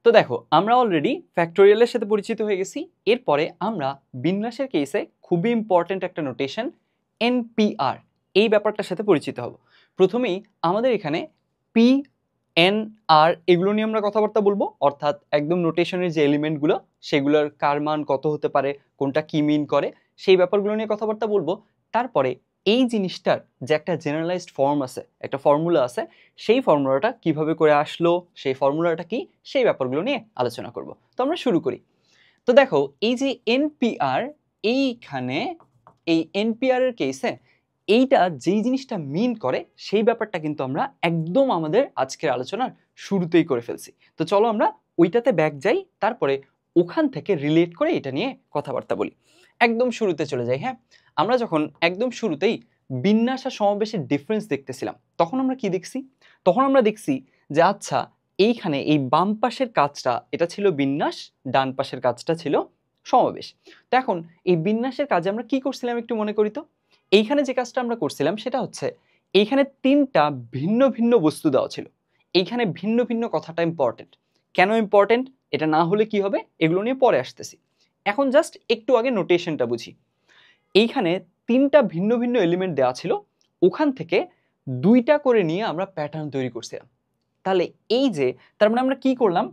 তো দেখো আমরা অলরেডি ফ্যাক্টোরিয়ালের সাথে পরিচিত হয়ে গেছি। এরপরে আমরা বিন্যাসের কেসে খুবই ইম্পর্টেন্ট একটা নোটেশন এনপিআর এই ব্যাপারটার সাথে পরিচিত হব। প্রথমেই আমাদের এখানে পি এন আর এগুলো নিয়ে আমরা কথাবার্তা বলবো, অর্থাৎ একদম নোটেশনের যে এলিমেন্টগুলো সেগুলোর কার মান কত হতে পারে, কোনটা কি মিন করে, সেই ব্যাপারগুলো নিয়ে কথাবার্তা বলবো। তারপরে এই জিনিসটার যে একটা জেনারেলাইজড ফর্ম আছে, একটা ফর্মুলা আছে, সেই ফর্মুলাটা কিভাবে করে আসলো, সেই ফর্মুলাটা কি, সেই ব্যাপারগুলো নিয়ে আলোচনা করব। তো আমরা শুরু করি। তো দেখো এই যে এনপিআর, এইখানে এই এনপিআর এর কেসে এইটা যেই জিনিসটা মিন করে সেই ব্যাপারটা কিন্তু আমরা একদম আমাদের আজকের আলোচনার শুরুতেই করে ফেলছি। তো চলো আমরা ওইটাতে ব্যাক যাই, তারপরে ওখান থেকে রিলেট করে এটা নিয়ে কথাবার্তা বলি। একদম শুরুতে চলে যাই। হ্যাঁ, আমরা যখন একদম শুরুতেই বিন্যাস আর সমাবেশের ডিফারেন্স দেখতেছিলাম তখন আমরা কি দেখছি? তখন আমরা দেখছি যে আচ্ছা এইখানে এই বাম পাশের কাজটা এটা ছিল বিন্যাস, ডান পাশের কাজটা ছিল সমাবেশ। তো এখন এই বিন্যাসের কাজে আমরা কি করছিলাম একটু মনে করি তো। এইখানে যে কাজটা আমরা করছিলাম সেটা হচ্ছে এইখানে তিনটা ভিন্ন ভিন্ন বস্তু দেওয়া ছিল। এইখানে ভিন্ন ভিন্ন কথাটা ইম্পর্টেন্ট। কেন ইম্পর্টেন্ট এটা না হলে কি হবে এগুলো নিয়ে পরে আসতেছি। এখন জাস্ট একটু আগে নোটেশনটা বুঝি। এইখানে তিনটা ভিন্ন ভিন্ন এলিমেন্ট দেওয়া ছিল, ওখান থেকে দুইটা করে নিয়ে আমরা প্যাটার্ন তৈরি করছিলাম। তাহলে এই যে তার মানে আমরা কি করলাম,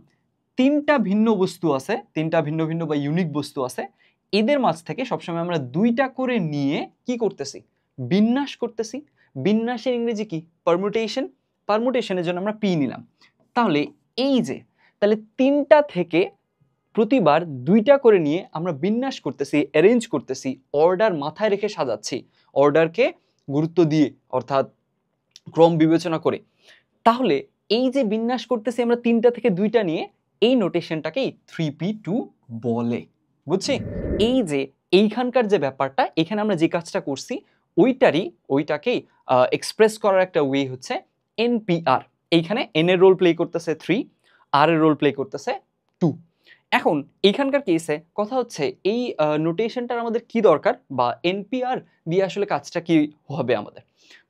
তিনটা ভিন্ন বস্তু আছে, তিনটা ভিন্ন ভিন্ন বা ইউনিক বস্তু আছে, এদের মাঝ থেকে সবসময় আমরা দুইটা করে নিয়ে কি করতেছি, বিন্যাস করতেছি। বিন্যাসের ইংরেজি কি? পারমুটেশন। পারমুটেশনের জন্য আমরা পি নিলাম। তাহলে এই যে তাহলে তিনটা থেকে প্রতিবার দুইটা করে নিয়ে আমরা বিন্যাস করতেছি, অ্যারেঞ্জ করতেছি, অর্ডার মাথায় রেখে সাজাচ্ছি, অর্ডারকে গুরুত্ব দিয়ে অর্থাৎ ক্রম বিবেচনা করে। তাহলে এই যে বিন্যাস করতেছি আমরা তিনটা থেকে দুইটা নিয়ে, এই নোটেশনটাকেই 3p2 বলে। বুঝছি? এই যে এইখানকার যে ব্যাপারটা, এখানে আমরা যে কাজটা করছি ওইটাকেই এক্সপ্রেস করার একটা ওয়ে হচ্ছে এনপিআর। এইখানে এন এর রোল প্লে করতেছে 3, আর এর রোল প্লে করতেছে 2। এখন এইখানকার কেসে কথা হচ্ছে এই নোটেশনটার আমাদের কি দরকার, বা এনপিআর দিয়ে আসলে কাজটা কি হবে আমাদের।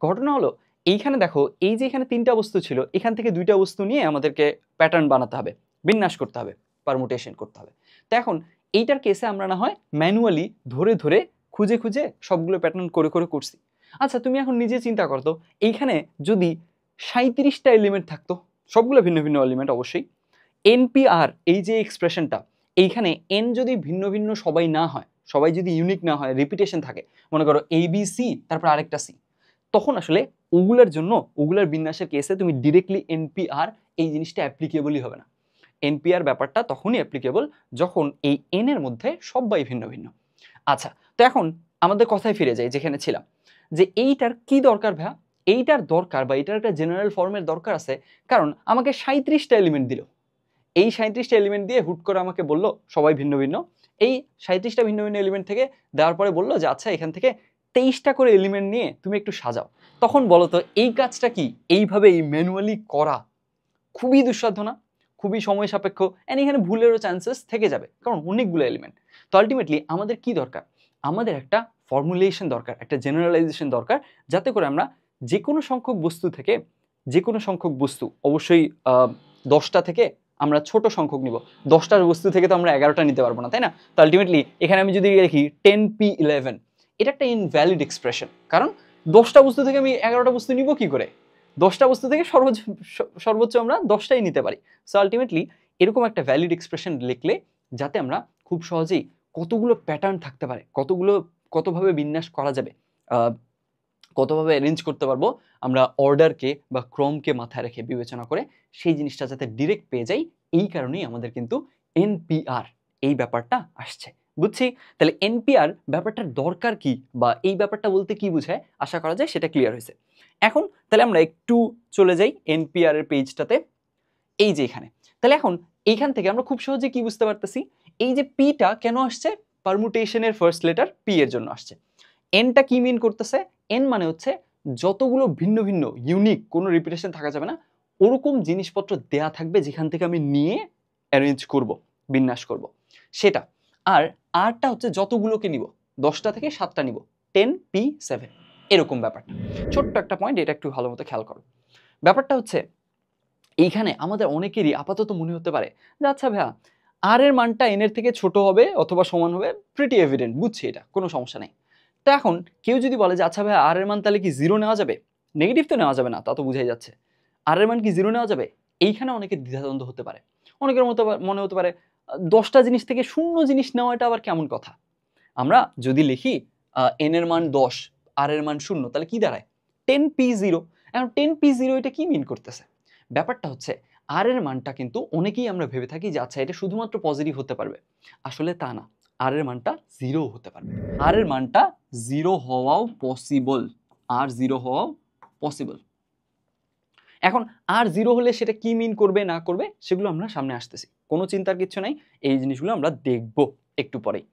ঘটনা হলো এইখানে দেখো এই যে এখানে তিনটা বস্তু ছিল, এখান থেকে দুইটা বস্তু নিয়ে আমাদেরকে প্যাটার্ন বানাতে হবে, বিন্যাস করতে হবে, পারমুটেশন করতে হবে। তো এখন এইটার কেসে আমরা না হয় ম্যানুয়ালি ধরে ধরে খুঁজে খুঁজে সবগুলো প্যাটার্ন করে করে করছি। আচ্ছা তুমি এখন নিজে চিন্তা করতো, এইখানে যদি 37টা এলিমেন্ট থাকতো, সবগুলো ভিন্ন ভিন্ন এলিমেন্ট অবশ্যই, এনপিআর এই যে এক্সপ্রেশনটা, এইখানে এন যদি ভিন্ন ভিন্ন সবাই না হয়, সবাই যদি ইউনিক না হয়, রিপিটেশন থাকে, মনে করো এ বি সি তারপর আরেকটা সি, তখন আসলে ওগুলার জন্য ওগুলার বিন্যাসের কেসে তুমি ডিরেক্টলি এনপিআর এই জিনিসটা অ্যাপ্লিকেবলই হবে না। এনপিআর ব্যাপারটা তখনই অ্যাপ্লিকেবল যখন এই এন এর মধ্যে সবাই ভিন্ন ভিন্ন। আচ্ছা তো এখন আমাদের কথায় ফিরে যাই যেখানে ছিলাম, যে এইটার কি দরকার ভাইয়া? এইটার দরকার বা এটার একটা জেনারেল ফর্মের দরকার আছে, কারণ আমাকে 37টা এলিমেন্ট দিল। এই 37টা এলিমেন্ট দিয়ে হুট করে আমাকে বললো সবাই ভিন্ন ভিন্ন। এই 37টা ভিন্ন ভিন্ন এলিমেন্ট থেকে দেওয়ার পরে বললো যে আচ্ছা এখান থেকে 23টা করে এলিমেন্ট নিয়ে তুমি একটু সাজাও। তখন বলো তো এই কাজটা কি এইভাবে এই ম্যানুয়ালি করা খুবই দুঃসাধ্য না? খুবই সময় সাপেক্ষ, এন্ড এখানে ভুলেরও চান্সেস থেকে যাবে কারণ অনেকগুলো এলিমেন্ট। তো আলটিমেটলি আমাদের কি দরকার? আমাদের একটা ফর্মুলেশন দরকার, একটা জেনারেলাইজেশন দরকার, যাতে করে আমরা যে কোনো সংখ্যক বস্তু থেকে, যে কোনো সংখ্যক বস্তু অবশ্যই 10টা থেকে আমরা ছোট সংখ্যক নিব। 10টার বস্তু থেকে তো আমরা 11টা নিতে পারবো না, তাই না? তো আলটিমেটলি এখানে আমি যদি দেখি 10p11, এটা একটা ইনভ্যালিড এক্সপ্রেশন, কারণ 10টা বস্তু থেকে আমি 11টা বস্তু নিব কি করে? 10টা বস্তু থেকে সর্বোচ্চ আমরা 10টাই নিতে পারি। সো আলটিমেটলি এরকম একটা ভ্যালিড এক্সপ্রেশন লিখলে যাতে আমরা খুব সহজেই কতগুলো প্যাটার্ন থাকতে পারে, কতভাবে বিন্যাস করা যাবে, কতভাবে অ্যারেঞ্জ করতে পারবো আমরা অর্ডারকে বা ক্রমকে মাথায় রেখে বিবেচনা করে, সেই জিনিসটা যাতে ডিরেক্ট পেয়ে যাই, এই কারণেই আমাদের কিন্তু এনপিআর এই ব্যাপারটা আসছে। বুঝছি? তাহলে এনপিআর ব্যাপারটার দরকার কি, বা এই ব্যাপারটা বলতে কি বোঝায় আশা করা যায় সেটা ক্লিয়ার হয়েছে। এখন তাহলে আমরা একটু চলে যাই এনপিআর এর পেজটাতে, এই যে এখানে। তাহলে এখন এইখান থেকে আমরা খুব সহজে কি বুঝতে পারতেছি, এই যে পিটা কেন আসছে, পারমুটেশনের ফার্স্ট লেটার পি এর জন্য আসছে। এনটা কি মিন করতেছে? এন মানে হচ্ছে যতগুলো ভিন্ন ভিন্ন ইউনিক, কোনো রিপিটেশন থাকা যাবে না, ওরকম জিনিসপত্র দেয়া থাকবে যেখান থেকে আমি নিয়ে অ্যারেঞ্জ করব, বিন্যাস করব সেটা। আর আরটা হচ্ছে যতগুলোকে নিব, 10টা থেকে 7টা নিব, 10p7, এরকম ব্যাপারটা। ছোট্ট একটা পয়েন্ট, এটা একটু ভালো মতো খেয়াল করো। ব্যাপারটা হচ্ছে এইখানে আমাদের অনেকেরই আপাতত মনে হতে পারে যে আচ্ছা ভাইয়া আর এর মানটা এন এর থেকে ছোট হবে অথবা সমান হবে, প্রিটি এভিডেন্ট, বুঝছি, এটা কোনো সমস্যা নেই। তো এখন কেউ যদি বলে যে আচ্ছা ভাইয়া আর এর মান তাহলে কি জিরো নেওয়া যাবে, নেগেটিভ তো নেওয়া যাবে না, তা তো বুঝাই যাচ্ছে, আর এর মান কি জিরো নেওয়া যাবে, এইখানে অনেকের দ্বিধাদ্বন্দ্ব হতে পারে। অনেকের মতো মনে হতে পারে 10টা জিনিস থেকে শূন্য জিনিস নেওয়াটা আবার কেমন কথা। আমরা যদি লিখি এন এর মান 10 আর এর মান 0 তাহলে কি দাঁড়ায় 10p0। এখন 10p0 এটা কি মিন করতেছে? ব্যাপারটা হচ্ছে আর এর মানটা কিন্তু অনেকেই আমরা ভেবে থাকি যে আচ্ছা এটা শুধুমাত্র পজিটিভ হতে পারবে, আসলে তা না, আর এর মানটা 0 হতে পারবে, আর এর মানটা 0 হওয়াও পসিবল, আর 0 হওয়াও পসিবল। এখন আর 0 হলে সেটা কি মিন করবে না করবে সেগুলো আমরা সামনে আসতেছি, কোনো চিন্তার কিছু নাই, এই জিনিসগুলো আমরা দেখব একটু পরেই।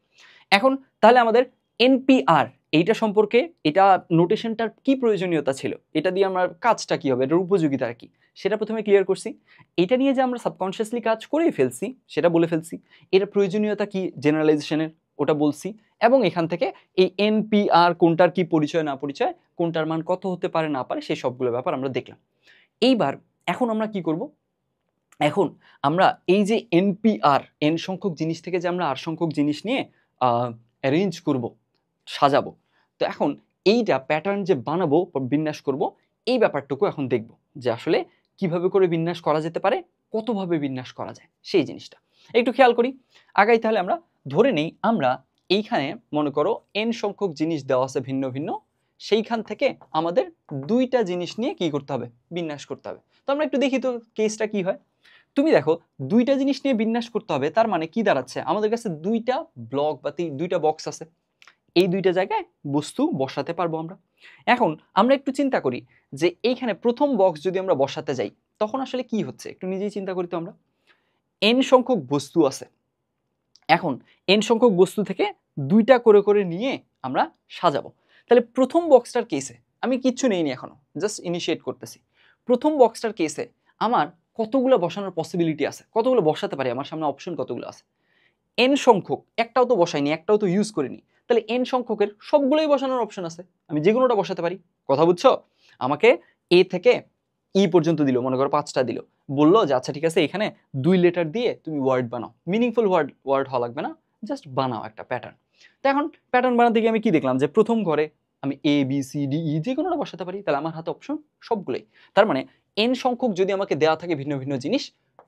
এখন তাহলে আমাদের এনপিআর এইটা সম্পর্কে, এটা নোটেশনটার কি প্রয়োজনীয়তা ছিল, এটা দিয়ে আমার কাজটা কি হবে, এটার উপযোগিতা কি, সেটা প্রথমে ক্লিয়ার করছি। এটা নিয়ে যে আমরা সাবকনশিয়াসলি কাজ করেই ফেলছি সেটা বলে ফেলছি, এর প্রয়োজনীয়তা কি জেনারেলাইজেশনের ওটা বলছি, এবং এখান থেকে এই এনপিআর কোনটার কি পরিচয় না পরিচয়, কোনটার মান কত হতে পারে না পারে, সেই সবগুলো ব্যাপার আমরা দেখলাম। এইবার এখন আমরা কি করব, এখন আমরা এই যে এনপিআর এন সংখ্যক জিনিস থেকে যে আমরা আর সংখ্যক জিনিস নিয়ে অ্যারেঞ্জ করব, সাজাবো, তো এখন এইটা প্যাটার্ন যে বানাবো বিন্যাস করব, এই ব্যাপারটুকু এখন দেখব যে আসলে কিভাবে করে বিন্যাস করা যেতে পারে, কতভাবে বিন্যাস করা যায় সেই জিনিসটা একটু খেয়াল করি। আগাই তাহলে আমরা ধরে নেই আমরা এইখানে মনে করো এন সংখ্যক জিনিস দেওয়া আছে ভিন্ন ভিন্ন, সেইখান থেকে আমাদের দুইটা জিনিস নিয়ে কি করতে হবে, বিন্যাস করতে হবে। তো আমরা একটু দেখি তো কেসটা কি হয়। তুমি দেখো দুইটা জিনিস নিয়ে বিন্যাস করতে হবে, তার মানে কি দাঁড়াচ্ছে, আমাদের কাছে দুইটা ব্লক বা দুইটা বক্স আছে, এই দুইটা জায়গায় বস্তু বসাতে পারবো আমরা। এখন আমরা একটু চিন্তা করি যে এইখানে প্রথম বক্স যদি আমরা বসাতে যাই তখন আসলে কি হচ্ছে, একটু নিজেই চিন্তা করি তো। আমরা এন সংখ্যক বস্তু আছে, এখন এন সংখ্যক বস্তু থেকে দুইটা করে করে নিয়ে আমরা সাজাবো। তাহলে প্রথম বক্সটার কেসে আমি কিচ্ছু নেইনি, এখনো জাস্ট ইনিশিয়েট করতেছি। প্রথম বক্সটার কেসে আমার কতগুলো বসানোর পসিবিলিটি আছে, কতগুলো বসাতে পারি, আমার সামনে অপশন কতগুলো আছে, এন সংখ্যক, একটাও তো বসাইনি, একটাও তো ইউজ করিনি, তাহলে এন সংখ্যকের সবগুলোই বসানোর অপশন আছে, আমি যে কোনোটা বসাতে পারি। কথা বুঝছো? আমাকে এ থেকে ই পর্যন্ত দিল, মনে করো 5টা দিল, বললো যে আচ্ছা ঠিক আছে এখানে 2 লেটার দিয়ে তুমি ওয়ার্ড বানাও, মিনিংফুল ওয়ার্ড হওয়া লাগবে না, জাস্ট বানাও একটা প্যাটার্ন। তো এখন প্যাটার্ন বানাতে গিয়ে আমি কি দেখলাম যে প্রথম ঘরে আমি এ বি সি ডি ই যে কোনোটা বসাতে পারি, তাহলে আমার হাতে অপশন সবগুলোই। তার মানে এন সংখ্যক যদি আমাকে দেওয়া থাকে ভিন্ন ভিন্ন জিনিস,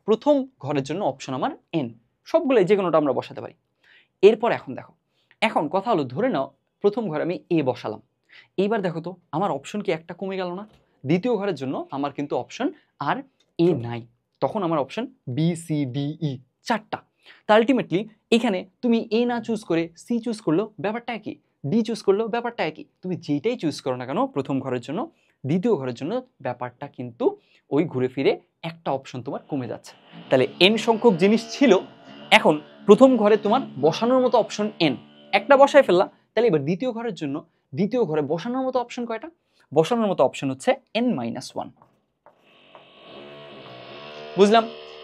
প্রথম ঘরের জন্য অপশন আমার এন, সবগুলোই যে কোনোটা আমরা বসাতে পারি। এরপর এখন দেখো, এখন কথা হলো ধরে নাও প্রথম ঘরে আমি এ বসালাম, এইবার দেখো তো আমার অপশন কি একটা কমে গেল না? দ্বিতীয় ঘরের জন্য আমার কিন্তু অপশন আর এ নাই, তখন আমার option B C D E 4টা। তা আলটিমেটলি এখানে তুমি এ না চুজ করে সি চুজ করলো, ব্যাপারটা একই, ডি চুজ করলো, ব্যাপারটা একই, তুমি যেটাই চুজ করো না কেন প্রথম ঘরের জন্য দ্বিতীয় ঘরের জন্য ব্যাপারটা কিন্তু ওই ঘুরে ফিরে একটা অপশন তোমার কমে যাচ্ছে। তাহলে এন সংখ্যক জিনিস ছিল, এখন প্রথম ঘরে তোমার বসানোর মতো অপশন এন, একটা বসায় ফেললা, তাহলে এবার দ্বিতীয় ঘরের জন্য দ্বিতীয় ঘরে বসানোর মতো অপশন কয়টা, বসানোর মতো অপশন হচ্ছে n-1। বুঝলাম?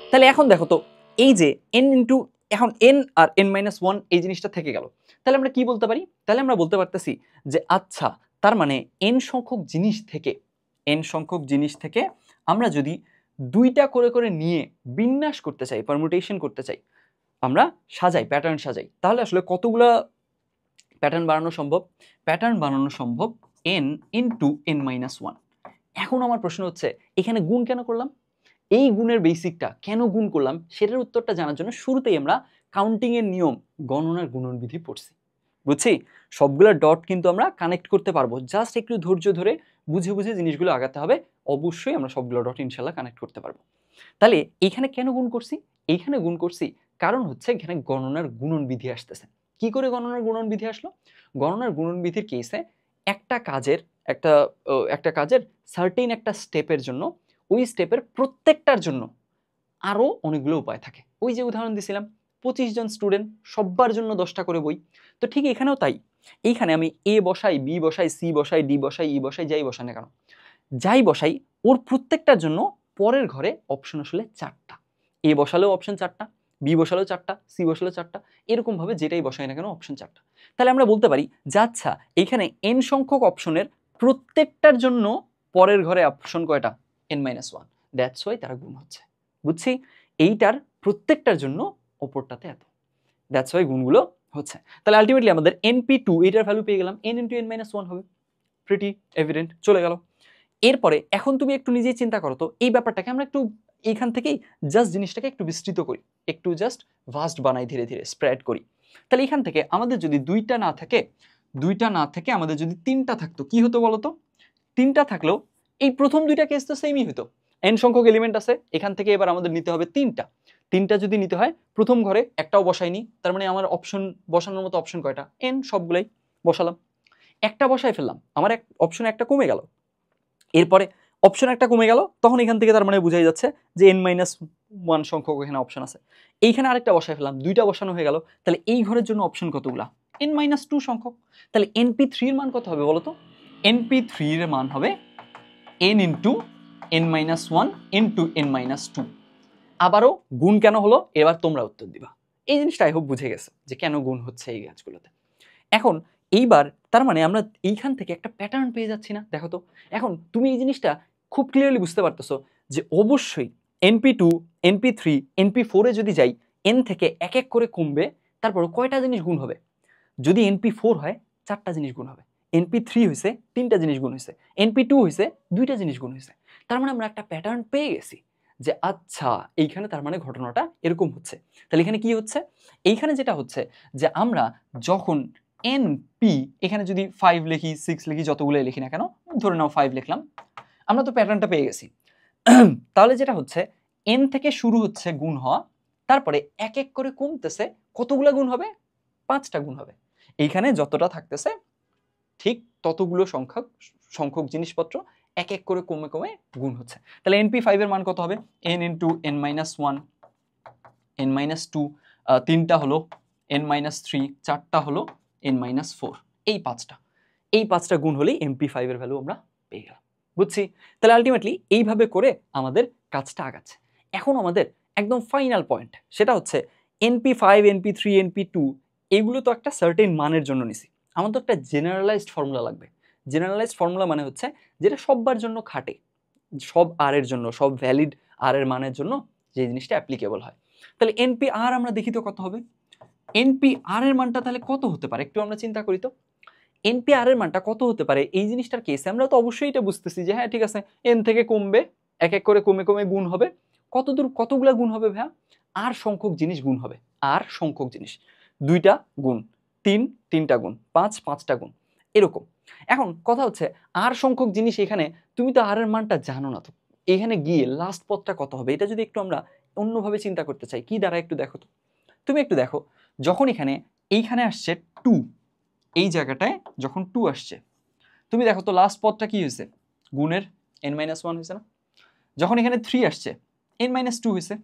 তাহলে এখন দেখো তো এই যে n ইন্টু, এখন n আর n-1 এই জিনিসটা থেকে গেল, তাহলে আমরা কি বলতে পারি, তাহলে আমরা বলতে পারতেছি যে আচ্ছা তার মানে n সংখ্যক জিনিস থেকে আমরা যদি দুইটা করে করে নিয়ে বিন্যাস করতে চাই, পারমুটেশন করতে চাই, আমরা সাজাই, প্যাটার্ন সাজাই, তাহলে আসলে কতগুলা প্যাটার্ন বানানো সম্ভব, প্যাটার্ন বানানো সম্ভব n ইন্টু n-1। এখন আমার প্রশ্ন হচ্ছে এখানে গুণ কেন করলাম, এই গুণের বেসিকটা কেন গুণ করলাম সেটার উত্তরটা জানার জন্য শুরুতেই আমরা কাউন্টিং এর নিয়ম, গণনার গুণনবিধি পড়ছি, বুঝছি? সবগুলা ডট কিন্তু আমরা কানেক্ট করতে পারবো, জাস্ট একটু ধৈর্য ধরে বুঝে বুঝে জিনিসগুলো আগাতে হবে, অবশ্যই আমরা সবগুলো ডট ইনশাল্লাহ কানেক্ট করতে পারবো। তাহলে এইখানে কেন গুণ করছি, এইখানে গুণ করছি কারণ হচ্ছে এখানে গণনার গুণনবিধি আসতেছে। কি করে গণনার গুণনবিধি আসলো? গণনার গুণনবিধির কেসে একটা কাজের সার্টেন একটা স্টেপের জন্য, ওই স্টেপের প্রত্যেকটার জন্য আরো অনেকগুলো উপায় থাকে। ওই যে উদাহরণ দিছিলাম 25 জন স্টুডেন্ট, সবার জন্য 10টা করে বই, তো ঠিক এখানেও তাই। এইখানে আমি এ বসাই, বি বসাই, সি বসাই, ডি বসাই, ই বসাই, যাই বসাই না কেন, যাই বসাই ওর প্রত্যেকটার জন্য পরের ঘরে অপশন আসলে 4টা, এ বসালেও অপশন 4টা, বি বসালেও 4টা, সি বসালেও 4টা, এরকম ভাবে যেটাই বসাই না কেন অপশন 4টা। তাহলে আমরা বলতে পারি যে আচ্ছা এইখানে n সংখ্যক অপশনের প্রত্যেকটার জন্য পরের ঘরে অপশন কয়টা, n-1, দ্যাটস ওয়াই তারা গুণ হচ্ছে। বুঝছি? এইটার প্রত্যেকটার জন্য ওপরটাতে এত, দ্যাটস ওয়াই গুণগুলো হচ্ছে। তাহলে আলটিমেটলি আমাদের NP2 এটার ভ্যালু পেয়ে গেলাম, n × n-1 হবে, প্রিটি এভিডেন্ট, চলে গেল। এরপরে এখন তুমি একটু নিজেই চিন্তা করো তো, এই ব্যাপারটাকে আমরা একটু এইখান থেকেই জাস্ট জিনিসটাকে একটু বিস্তৃত করি, একটু জাস্ট ভাস্ট বানাই, ধীরে ধীরে স্প্রেড করি। তাহলে এখান থেকে আমাদের যদি দুইটা না থাকে আমাদের যদি তিনটা থাকতো, কি হতো বলতো? তিনটা থাকলেও এই প্রথম দুইটা কেস তো সেমই হতো, n সংখ্যক এলিমেন্ট আছে, এখান থেকে এবার আমাদের নিতে হবে তিনটা যদি নিতে হয়, প্রথম ঘরে একটাও বসাইনি, তার মানে আমার অপশন বসানোর মতো অপশন কয়টা? n, সবগুলাই বসালাম। একটা বসাই ফেললাম, আমার এক অপশন একটা কমে গেল, এরপরে অপশন একটা কমে গেল, তখন এখান থেকে তার মানে বোঝাই যাচ্ছে যে n-1 সংখ্যক এখানে অপশন আছে। এইখানে আরেকটা বসাই ফেললাম, দুইটা বসানো হয়ে গেল, তাহলে এই ঘরের জন্য অপশন কতগুলা? n-2 সংখ্যক। তাহলে NP3 এর মান কত হবে বলতো? NP3 এর মান হবে n × n-1 × n-2। আবারও গুণ কেন হলো এবার তোমরা উত্তর দিবা। এই জিনিসটা আই হোপ বুঝে গেছে যে কেন গুণ হচ্ছে এই গাছগুলোতে। এখন এইবার তার মানে আমরা এইখান থেকে একটা প্যাটার্ন পেয়ে যাচ্ছি না? দেখো তো, এখন তুমি এই জিনিসটা খুব ক্লিয়ারলি বুঝতে পারতেছো যে অবশ্যই NP2, NP3, NP4 এ যদি যাই, n থেকে এক এক করে কমবে, তারপর কয়টা জিনিস গুণ হবে? যদি NP4 হয় 4টা জিনিস গুণ হবে, NP3 হয়েছে 3টা জিনিস গুণ হয়েছে, NP2 হয়েছে 2টা জিনিস গুণ হয়েছে। তার মানে আমরা একটা প্যাটার্ন পেয়ে গেছি যে আচ্ছা এইখানে তার মানে ঘটনাটা এরকম হচ্ছে। তাহলে এখানে কি হচ্ছে? এইখানে যেটা হচ্ছে যে আমরা যখন NP এখানে যদি 5 লিখি, 6 লিখি, যতগুলো লিখি না কেন, ধরে নাও 5 লিখলাম, আমরা তো প্যাটার্নটা পেয়ে গেছি। তাহলে যেটা হচ্ছে n থেকে শুরু হচ্ছে গুণ হওয়া, তারপরে এক এক করে কমতেছে, কতগুলো গুণ হবে? 5টা গুণ হবে। এইখানে যতটা থাকতেছে ঠিক ততগুলো সংখ্যক জিনিসপত্র এক এক করে কমে কমে গুণ হচ্ছে। তাহলে NP5 এর মান কত হবে? n × n-1, n-2, 3টা হলো n-3, 4টা হলো n-4, এই পাঁচটা গুণ হলেই MP5 এর ভ্যালু আমরা পেয়ে গেলাম। বুঝছি? তাহলে আলটিমেটলি এইভাবে করে আমাদের কাজটা আগাচ্ছে। এখন আমাদের একদম ফাইনাল পয়েন্ট, সেটা হচ্ছে NP5, NP3, NP2 এগুলো তো একটা সার্টেন মানের জন্য নিছি, আমার তো একটা জেনারেলাইজড ফর্মুলা লাগবে। জেনারেলাইজড ফর্মুলা মানে হচ্ছে যেটা সববার জন্য খাটে, সব আর এর জন্য, সব ভ্যালিড আর এর মানের জন্য যে জিনিসটা অ্যাপ্লিকেবল হয়। তাহলে NPR আমরা দেখি তো কত হবে? NPR এর মানটা তাহলে কত হতে পারে একটু আমরা চিন্তা করি তো। NPR এর মানটা কত হতে পারে এই জিনিসটার কেসে আমরা তো অবশ্যই এটা বুঝতেছি যে হ্যাঁ ঠিক আছে, n থেকে কমবে, এক এক করে কমে কমে গুণ হবে, কতগুলা গুণ হবে ভাইয়া? আর সংখ্যক জিনিস গুণ হবে, আর সংখ্যক জিনিস, 2টা গুণ, 3টা গুণ, 5টা গুণ, এরকম। এখন কথা হচ্ছে আর সংখ্যক জিনিস, এখানে তুমি তো আর এর মানটা জানো না, তো এখানে গিয়ে লাস্ট পদটা কত হবে এটা যদি একটু আমরা অন্যভাবে চিন্তা করতে চাই, কি দ্বারা একটু দেখো তো। তুমি একটু দেখো, যখন এইখানে আসছে 2, এই জায়গাটায় যখন 2 আসছে, তুমি দেখো তো লাস্ট পদটা কি হয়েছে? গুণের n-1 হয়েছে না? যখন এখানে 3 আসছে n-2 হয়েছে।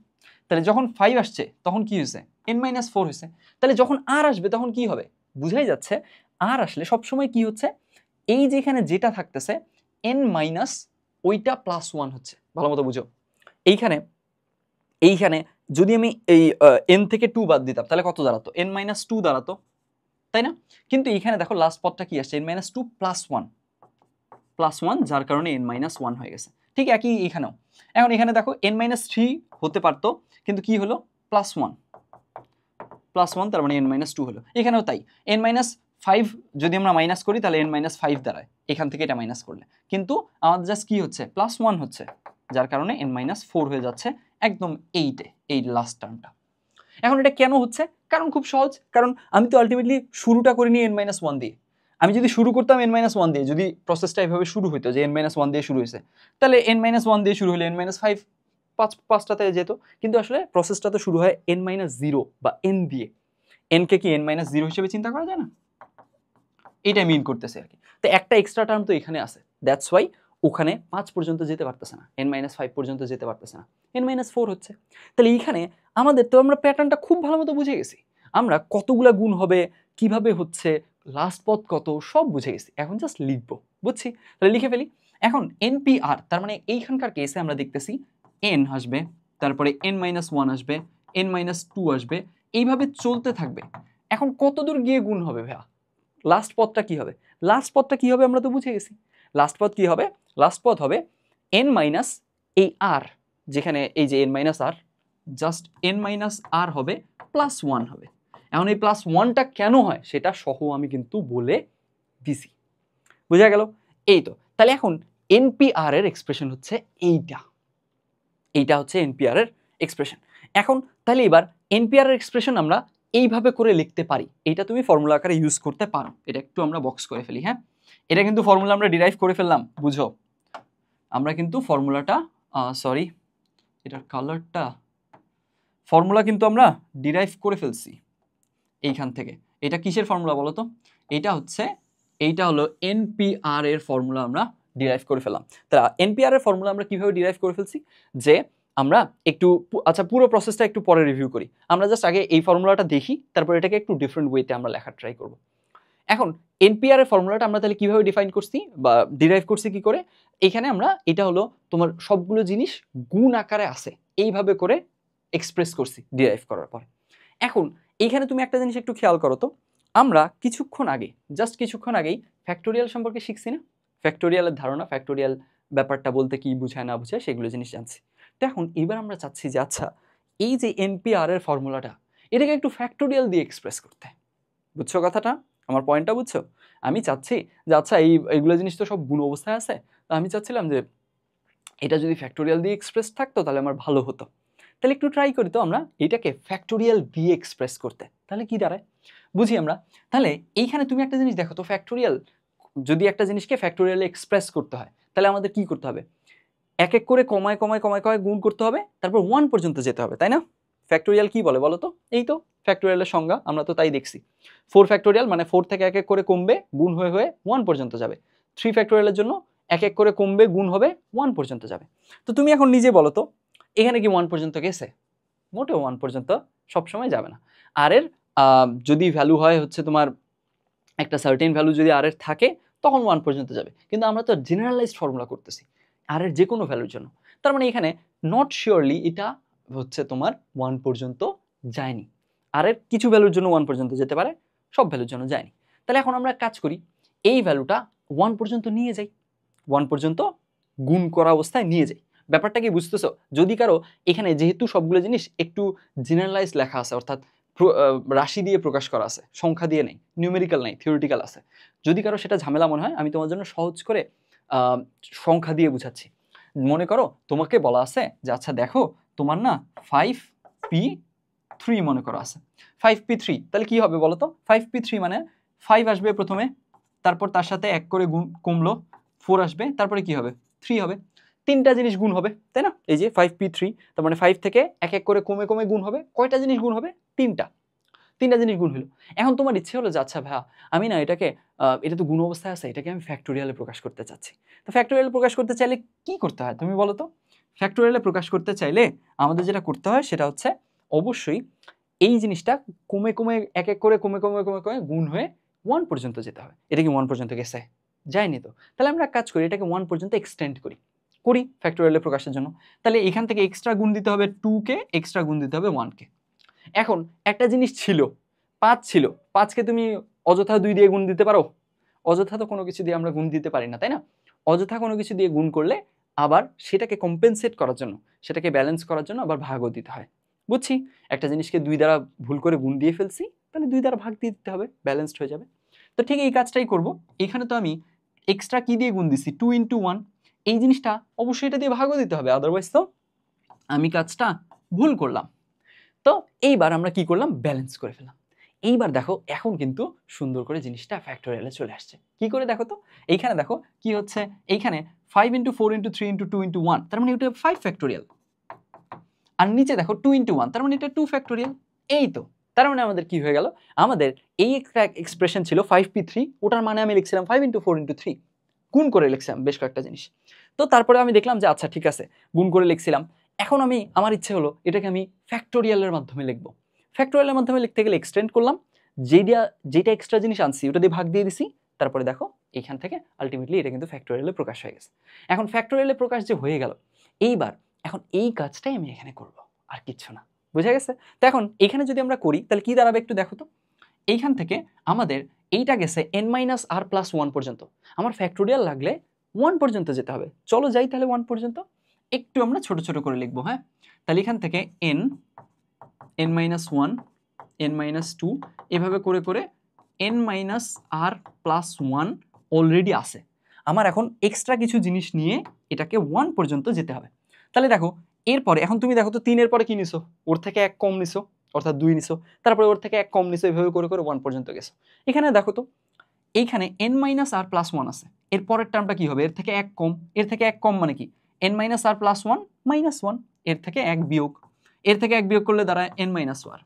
তাহলে যখন 5 আসছে তখন কি হয়েছে? n-4 হয়েছে। তাহলে যখন আর আসবে তখন কি হবে? বুঝাই যাচ্ছে আর আসলে সবসময় কি হচ্ছে, এই যে এখানে যেটা থাকতেছে n মাইনাস ওইটা +1 হচ্ছে। ভালো মতো বুঝো, এইখানে যদি আমি এই n থেকে 2 বাদ দিতাম তাহলে কত দাঁড়াতো? n-2 দাঁড়াতো, তাই না? কিন্তু এখানে দেখো লাস্ট পদটা কি আসছে? n-2 +1, যার কারণে n-1 হয়ে গেছে। ঠিক একই এখানেও। এখন এখানে দেখো n-3 হতে পারতো, কিন্তু কি হলো? +1, তার মানে n-2 হলো। এখানেও তাই, n-5 যদি আমরা মাইনাস করি তাহলে n-5 দাঁড়ায়, এখান থেকে এটা মাইনাস করলে, কিন্তু আমাদের জাস্ট কি হচ্ছে? +1 হচ্ছে, যার কারণে n-4 হয়ে যাচ্ছে একদম এই লাস্ট টার্মটা। এখন এটা কেন হচ্ছে? কারণ খুব সহজ, কারণ আমি তো আলটিমেটলি শুরুটা করিনি n-1 দিয়ে। আমি যদি শুরু করতাম n-1 দিয়ে, যদি প্রসেসটা এভাবে শুরু হতো যে n-1 দিয়ে শুরু হয়েছে, তাহলে n-1 দিয়ে শুরু হলে n-5 পাঁচটাতে যেত, কিন্তু আসলে প্রসেসটা তো শুরু হয় n-0 বা n দিয়ে। n কে কি n-0 হিসেবে চিন্তা করা যায় না? এইটা মিন করতেছে আর কি। তো একটা এক্সট্রা টার্ম তো এখানে আছে, দ্যাটস ওয়াই ওখানে 5 পর্যন্ত যেতে পারতেছে না, n-5 পর্যন্ত যেতে পারতেছে না, n-4 হচ্ছে। তাহলে এইখানে আমাদের তো আমরা প্যাটার্নটা খুব ভালো মতো বুঝে গেছি, আমরা কতগুলা গুণ হবে, কিভাবে হচ্ছে, লাস্ট পদ কত, সব বুঝে গেছি। এখন জাস্ট লিখবো, বুঝছি? তাহলে লিখে ফেলি। এখন NPR তার মানে এইখানকার কেসে আমরা দেখতেছি n আসবে, তারপরে n-1 আসবে, n-2 আসবে, এইভাবে চলতে থাকবে। এখন কতদূর গিয়ে গুণ হবে ভাইয়া? লাস্ট পদটা কি হবে? লাস্ট পদটা কি হবে আমরা তো বুঝে গেছি। লাস্ট পদ কি হবে? লাস্ট পদ হবে n মাইনাস এই r, যেখানে এই যে n মাইনাস আর, জাস্ট n মাইনাস আর হবে প্লাস 1 হবে। এখন এই প্লাস 1টা কেন হয় সেটা সহ আমি কিন্তু বলে দিছি, বুঝা গেল? এই তো, তাহলে এখন এনপিআর এর এক্সপ্রেশন হচ্ছে এইটা হচ্ছে এনপিআর এর এক্সপ্রেশন। এখন তাহলে এবার এনপিআর এর এক্সপ্রেশন আমরা এইভাবে করে লিখতে পারি, এটা তুমি ফর্মুলা আকারে ইউজ করতে পারো। এটা একটু আমরা বক্স করে ফেলি, হ্যাঁ, এটা কিন্তু ফর্মুলা আমরা ডিরাইভ করে ফেললাম, বুঝো। আমরা কিন্তু ফর্মুলাটা সরি এটার কালারটা, ফর্মুলা কিন্তু আমরা ডিরাইভ করে ফেলছি এইখান থেকে। এটা কিসের ফর্মুলা বলো তো? এইটা হলো এনপিআর এর ফর্মুলা আমরা ডিরাইভ করে ফেললাম। তাহলে এনপিআর এর ফর্মুলা আমরা কিভাবে ডিরাইভ করে ফেলছি, যে আমরা একটু আচ্ছা পুরো প্রসেসটা একটু পরে রিভিউ করি। আমরা জাস্ট আগে এই ফর্মুলাটা দেখি, তারপর এটাকে একটু ডিফারেন্ট ওয়েতে আমরা লেখার ট্রাই করব। এখন এনপিআর এর ফর্মুলাটা আমরা তাহলে কিভাবে ডিফাইন করছি বা ডিরাইভ করছি কি করে? এখানে আমরা এটা হলো তোমার সবগুলো জিনিস গুণ আকারে আছে, এইভাবে করে এক্সপ্রেস করছি ডিরাইভ করার পর। এখন এইখানে তুমি একটা জিনিস একটু খেয়াল করো তো, আমরা জাস্ট কিছুক্ষণ আগেই ফ্যাক্টোরিয়াল সম্পর্কে শিখছি না? ফ্যাক্টোরিয়ালের ধারণা, ফ্যাক্টোরিয়াল ব্যাপারটা বলতে কি বুঝায় না বুঝায় সেগুলো জিনিস জানছি। তো এখন এবার আমরা চাচ্ছি যে আচ্ছা এই যে এনপিআর এর ফর্মুলাটা, এটাকে একটু ফ্যাক্টোরিয়াল দিয়ে এক্সপ্রেস করতে। বুঝছো কথাটা? আমার পয়েন্টটা বুঝছো? আমি চাচ্ছি যে আচ্ছা এইগুলো জিনিস তো সব গুণ অবস্থায় আছে, তো আমি চাচ্ছিলাম যে এটা যদি ফ্যাক্টোরিয়াল দিয়ে এক্সপ্রেস থাকতো তাহলে আমার ভালো হতো। তাহলে একটু ট্রাই করি তো আমরা এটাকে ফ্যাক্টোরিয়াল দিয়ে এক্সপ্রেস করতে, তাহলে কি দাঁড়ায় বুঝি আমরা। তাহলে এইখানে তুমি একটা জিনিস দেখো তো, ফ্যাক্টোরিয়াল যদি একটা জিনিসকে ফ্যাক্টোরিয়ালে এক্সপ্রেস করতে হয় তাহলে আমাদের কি করতে হবে? এক এক করে কমায় কমায় কমায় কমায় গুণ করতে হবে, তারপর 1 পর্যন্ত যেতে হবে, তাই না? ফ্যাক্টোরিয়াল কি বলে বলো তো? এই তো ফ্যাক্টোরিয়ালের সংজ্ঞা, আমরা তো তাই দেখছি। 4 ফ্যাক্টোরিয়াল মানে 4 থেকে এক এক করে কমবে, গুণ হয়ে হয়ে 1 পর্যন্ত যাবে। 3 ফ্যাক্টোরিয়ালের জন্য এক এক করে কমবে, গুণ হবে, 1 পর্যন্ত যাবে। তো তুমি এখন নিজে বলো তো এখানে কি 1 পর্যন্ত গেছে? মোটেও 1 পর্যন্ত সবসময় যাবে না। আর এর যদি ভ্যালু হয় হচ্ছে তোমার একটা সার্টেন ভ্যালু যদি আর এর থাকে তখন 1 পর্যন্ত যাবে, কিন্তু আমরা তো জেনারেলাইজড ফর্মুলা করতেছি আর এর যে কোনো ভ্যালুর জন্য। তার মানে এখানে নট শিওরলি এটা হচ্ছে তোমার 1 পর্যন্ত যায়নি। আর এর কিছু ভ্যালুর জন্য 1 পর্যন্ত যেতে পারে, সব ভ্যালুর জন্য যায়নি। তাহলে এখন আমরা কাজ করি, এই ভ্যালুটা 1 পর্যন্ত নিয়ে যাই, 1 পর্যন্ত গুণ করা অবস্থায় নিয়ে যাই। ব্যাপারটা কি বুঝতেছো? যদি কারো এখানে যেহেতু সবগুলো জিনিস একটু জেনারেলাইজ লেখা আছে, অর্থাৎ রাশি দিয়ে প্রকাশ করা আছে, সংখ্যা দিয়ে নেই, নিউমেরিক্যাল নেই, থিওরিটিক্যাল আছে, যদি কারো সেটা ঝামেলা মনে হয় আমি তোমার জন্য সহজ করে সংখ্যা দিয়ে বুঝাচ্ছি। মনে করো তোমাকে বলা আছে যে আচ্ছা দেখো তোমার না 5p3 মনে করো আছে, 5p3, তাহলে কি হবে বলো তো? 5p3 মানে 5 আসবে প্রথমে, তারপর তার সাথে এক করে গুণ কমলো, 4 আসবে, তারপরে কি হবে? 3 হবে। তিনটা জিনিস গুণ হবে, তাই না? এই যে 5p3, তার মানে 5 থেকে এক এক করে কমে কমে গুণ হবে, কয়টা জিনিস গুণ হবে? তিনটা জিনিস গুণ হলো। এখন তোমার ইচ্ছে হলো যে আচ্ছা ভাইয়া আমি না এটাকে এটা তো গুণ অবস্থায় আছে, এটাকে আমি ফ্যাক্টোরিয়ালে প্রকাশ করতে চাচ্ছি। তো ফ্যাক্টোরিয়ালে প্রকাশ করতে চাইলে কি করতে হয় তুমি বলো তো? ফ্যাক্টোরিয়ালে প্রকাশ করতে চাইলে আমাদের যেটা করতে হয় সেটা হচ্ছে অবশ্যই এই জিনিসটা কমে কমে এক এক করে কমে কমে কমে কমে গুণ হয়ে 1 পর্যন্ত যেতে হবে। এটা কি 1 পর্যন্ত গেছে? যায়নি তো। তাহলে আমরা কাজ করি, এটাকে 1 পর্যন্ত এক্সটেন্ড করি ফ্যাক্টোরিয়ালে প্রকাশের জন্য। তাহলে এখান থেকে এক্সট্রা গুণ দিতে হবে 2 কে, এক্সট্রা গুণ দিতে হবে 1 কে। এখন একটা জিনিস ছিল 5 ছিল, 5 কে তুমি অযথা 2 দিয়ে গুণ দিতে পারো? অযথা তো কোনো কিছু দিয়ে আমরা গুণ দিতে পারি না, তাই না? অযথা কোনো কিছু দিয়ে গুণ করলে আবার সেটাকে কম্পেনসেট করার জন্য, সেটাকে ব্যালেন্স করার জন্য আবার ভাগও দিতে হয়। বুঝছি, একটা জিনিসকে 2 দ্বারা ভুল করে গুণ দিয়ে ফেলছি, তাহলে 2 দ্বারা ভাগ দিয়ে দিতে হবে, ব্যালেন্সড হয়ে যাবে। তো ঠিক এই কাজটাই করব। এখানে তো আমি এক্সট্রা কি দিয়ে গুণ দিছি? 2 × 1। এই জিনিসটা অবশ্যই এটা দিয়ে ভাগও দিতে হবে, আদারওয়াইজ তো আমি কাজটা ভুল করলাম। তো এইবার আমরা কি করলাম? ব্যালেন্স করে ফেললাম। এইবার দেখো এখন কিন্তু সুন্দর করে জিনিসটা ফ্যাক্টোরিয়ালে চলে আসছে। কি করে দেখো তো? এইখানে দেখো কি হচ্ছে, এইখানে 5 × 4 × 3 × 2 × 1, তার মানে এটা 5 ফ্যাক্টোরিয়াল। আর নিচে দেখো 2 × 1, তার মানে এটা 2 ফ্যাক্টোরিয়াল। এই তো, তার মানে আমাদের কি হয়ে গেল? আমাদের এই একটা এক্সপ্রেশন ছিল 5p3, ওটার মানে আমি লিখছিলাম 5 × 4 × 3, গুণ করে লিখছিলাম বেশ কয়েকটা জিনিস। তো তারপরে আমি দেখলাম যে আচ্ছা ঠিক আছে, গুণ করে লিখছিলাম। এখন আমার ইচ্ছে হলো এটাকে আমি ফ্যাক্টোরিয়ালের মাধ্যমে লিখবো। ফ্যাক্টোরিয়ালের মাধ্যমে লিখতে গেলে এক্সটেন্ড করলাম, যেটা এক্সট্রা জিনিস আনছি ওটা দিয়ে ভাগ দিয়ে দিছি, তারপরে দেখো এখান থেকে আলটিমেটলি এটা কিন্তু ফ্যাক্টোরিয়ালে প্রকাশ হয়ে গেছে। এখন ফ্যাক্টোরিয়ালে প্রকাশ যে হয়ে গেল, এইবার এখন এই কাজটাই আমি এখানে করব, আর কিচ্ছু না। বুঝা গেছে? তো এখন এখানে যদি আমরা করি তাহলে কি দাঁড়াবে একটু দেখো তো। এইখান থেকে আমাদের এইটা গেছে n-r+1 পর্যন্ত, আমার ফ্যাক্টোরিয়াল লাগলে 1 পর্যন্ত যেতে হবে। চলো যাই তাহলে 1 পর্যন্ত। একটু আমরা ছোট ছোট করে লিখবো। হ্যাঁ, তাহলে এখান থেকে n n-1 n-2 এভাবে করে করে n-r+1 অলরেডি আছে। আমার এখন এক্সট্রা কিছু জিনিস নিয়ে এটাকে 1 পর্যন্ত যেতে হবে। তাহলে দেখো এরপরে এখন তুমি দেখো তো 3 এর পরে কি নিছো, ওর থেকে 1 কম নিছো অর্থাৎ 2 নিছো, তারপরে ওর থেকে 1 কম নিছো, এভাবে করে করে 1 পর্যন্ত গেছো। এখানে দেখো তো এইখানে n-r+1 আছে, এর পরের টার্মটা কি হবে, এর থেকে 1 কম, এর থেকে 1 কম মানে কি n-r+1 -1, এর থেকে 1 বিয়োগ, এর থেকে 1 বিয়োগ করলে দাঁড়ায় n-r,